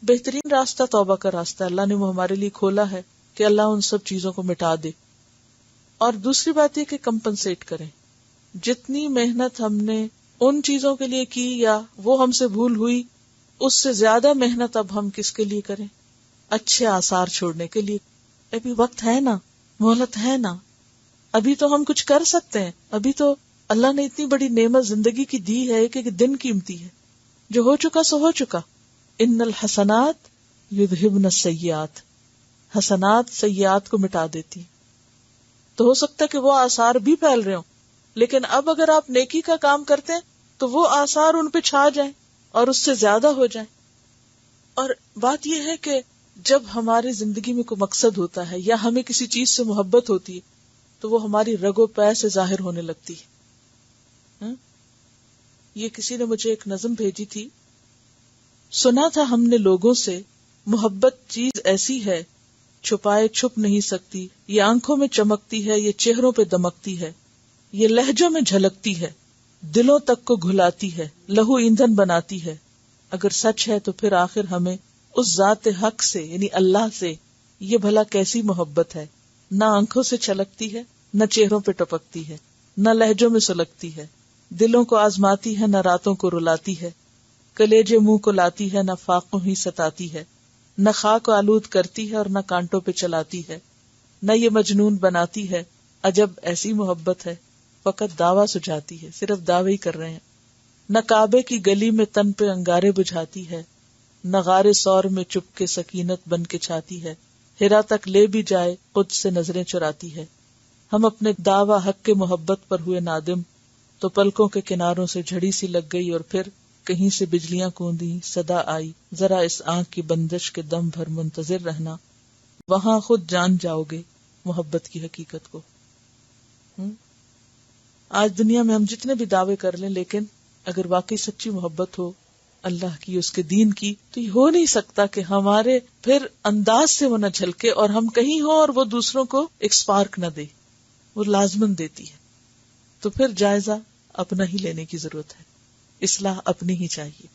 بہترین راستہ توبہ کا راستہ اللہ نے وہ ہمارے لیے کھولا ہے کہ اللہ ان سب چیزوں کو مٹا دے. اور دوسری بات یہ کہ کمپنسیٹ کریں. جتنی محنت ہم نے ان چیزوں کے لیے کی یا وہ ہم سے بھول ہوئی، اس سے زیادہ محنت اب ہم کس کے لیے کریں؟ اچھے آثار چھوڑنے کے لیے. ابھی وقت ہے نا، مہلت ہے نا، ابھی تو ہم کچھ کر سکتے ہیں. ابھی تو اللہ نے اتنی بڑی نعمت زندگی کی دی ہے کہ دن قیمتی ہے. جو ہو چکا سو ہو چکا. ان الحسنات یذہبن السیئات، حسنات سیئات کو مٹا دیتی. تو ہو سکتا ہے کہ وہ آثار بھی پھیل رہے ہوں، لیکن اب اگر آپ نیکی کا کام کرتے ہیں تو وہ آثار ان پہ چھا جائیں اور اس سے زیادہ ہو جائیں. اور بات یہ ہے کہ جب ہماری زندگی میں کوئی مقصد ہوتا ہے یا ہمیں کسی چیز سے محبت ہوتی ہے تو وہ ہماری رگ و پے سے ظاہر ہونے لگتی ہے. یہ کسی نے مجھے ایک نظم بھیجی تھی. سنا تھا ہم نے لوگوں سے، محبت چیز ایسی ہے چھپائے چھپ نہیں سکتی. یہ آنکھوں میں چمکتی ہے، یہ چہروں پہ دمکتی ہے، یہ لہجوں میں جھلکتی ہے، دلوں تک کو گھلاتی ہے، لہو ایندھن بناتی ہے. اگر سچ ہے تو پھر آخر ہمیں اس ذات حق سے یعنی اللہ سے یہ بھلا کیسی محبت ہے؟ نہ آنکھوں سے چھلکتی ہے، نہ چہروں پہ ٹپکتی ہے، نہ لہجوں میں سلگتی ہے، دلوں کو آزماتی ہے، نہ راتوں کو رلاتی ہے، کلیجے منہ کو لاتی ہے، نہ فاقوں ہی ستاتی ہے، نہ خاک آلود کرتی ہے اور نہ کانٹوں پہ چلاتی ہے، نہ یہ مجنون بناتی ہے. عجب ایسی محبت ہے، فقط دعویٰ سجاتی ہے، صرف دعوے ہی کر رہے ہیں. نہ کعبے کی گلی میں تن پہ انگارے بجھاتی ہے، نہ غار سور میں چپ کے سکینت بن کے چھاتی ہے، ہرا تک لے بھی جائے خود سے نظریں چراتی ہے. ہم اپنے دعویٰ حق کے محبت پر ہوئے نادم تو پلکوں کے کناروں سے جھڑی سی لگ گئی اور پھر کہیں سے بجلیاں کوندی، صدا آئی، ذرا اس آنکھ کی بندش کے دم بھر منتظر رہنا، وہاں خود جان جاؤ گے محبت کی حقیقت کو. آج دنیا میں ہم جتنے بھی دعوے کر لیں، لیکن اگر واقعی سچی محبت ہو اللہ کی، اس کے دین کی، تو یہ ہو نہیں سکتا کہ ہمارے پھر انداز سے وہ نہ جھلکے اور ہم کہیں ہوں اور وہ دوسروں کو ایک سپارک نہ دے. وہ لازمن دیتی ہے. تو پھر جائزہ اپنا ہی لینے کی ضرورت ہے، اصلاح اپنی ہی چاہیے.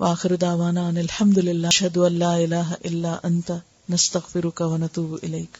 وآخر دعوانا ان الحمد للہ اشہد ان لا الہ الا انت نستغفرک ونتوب الیک.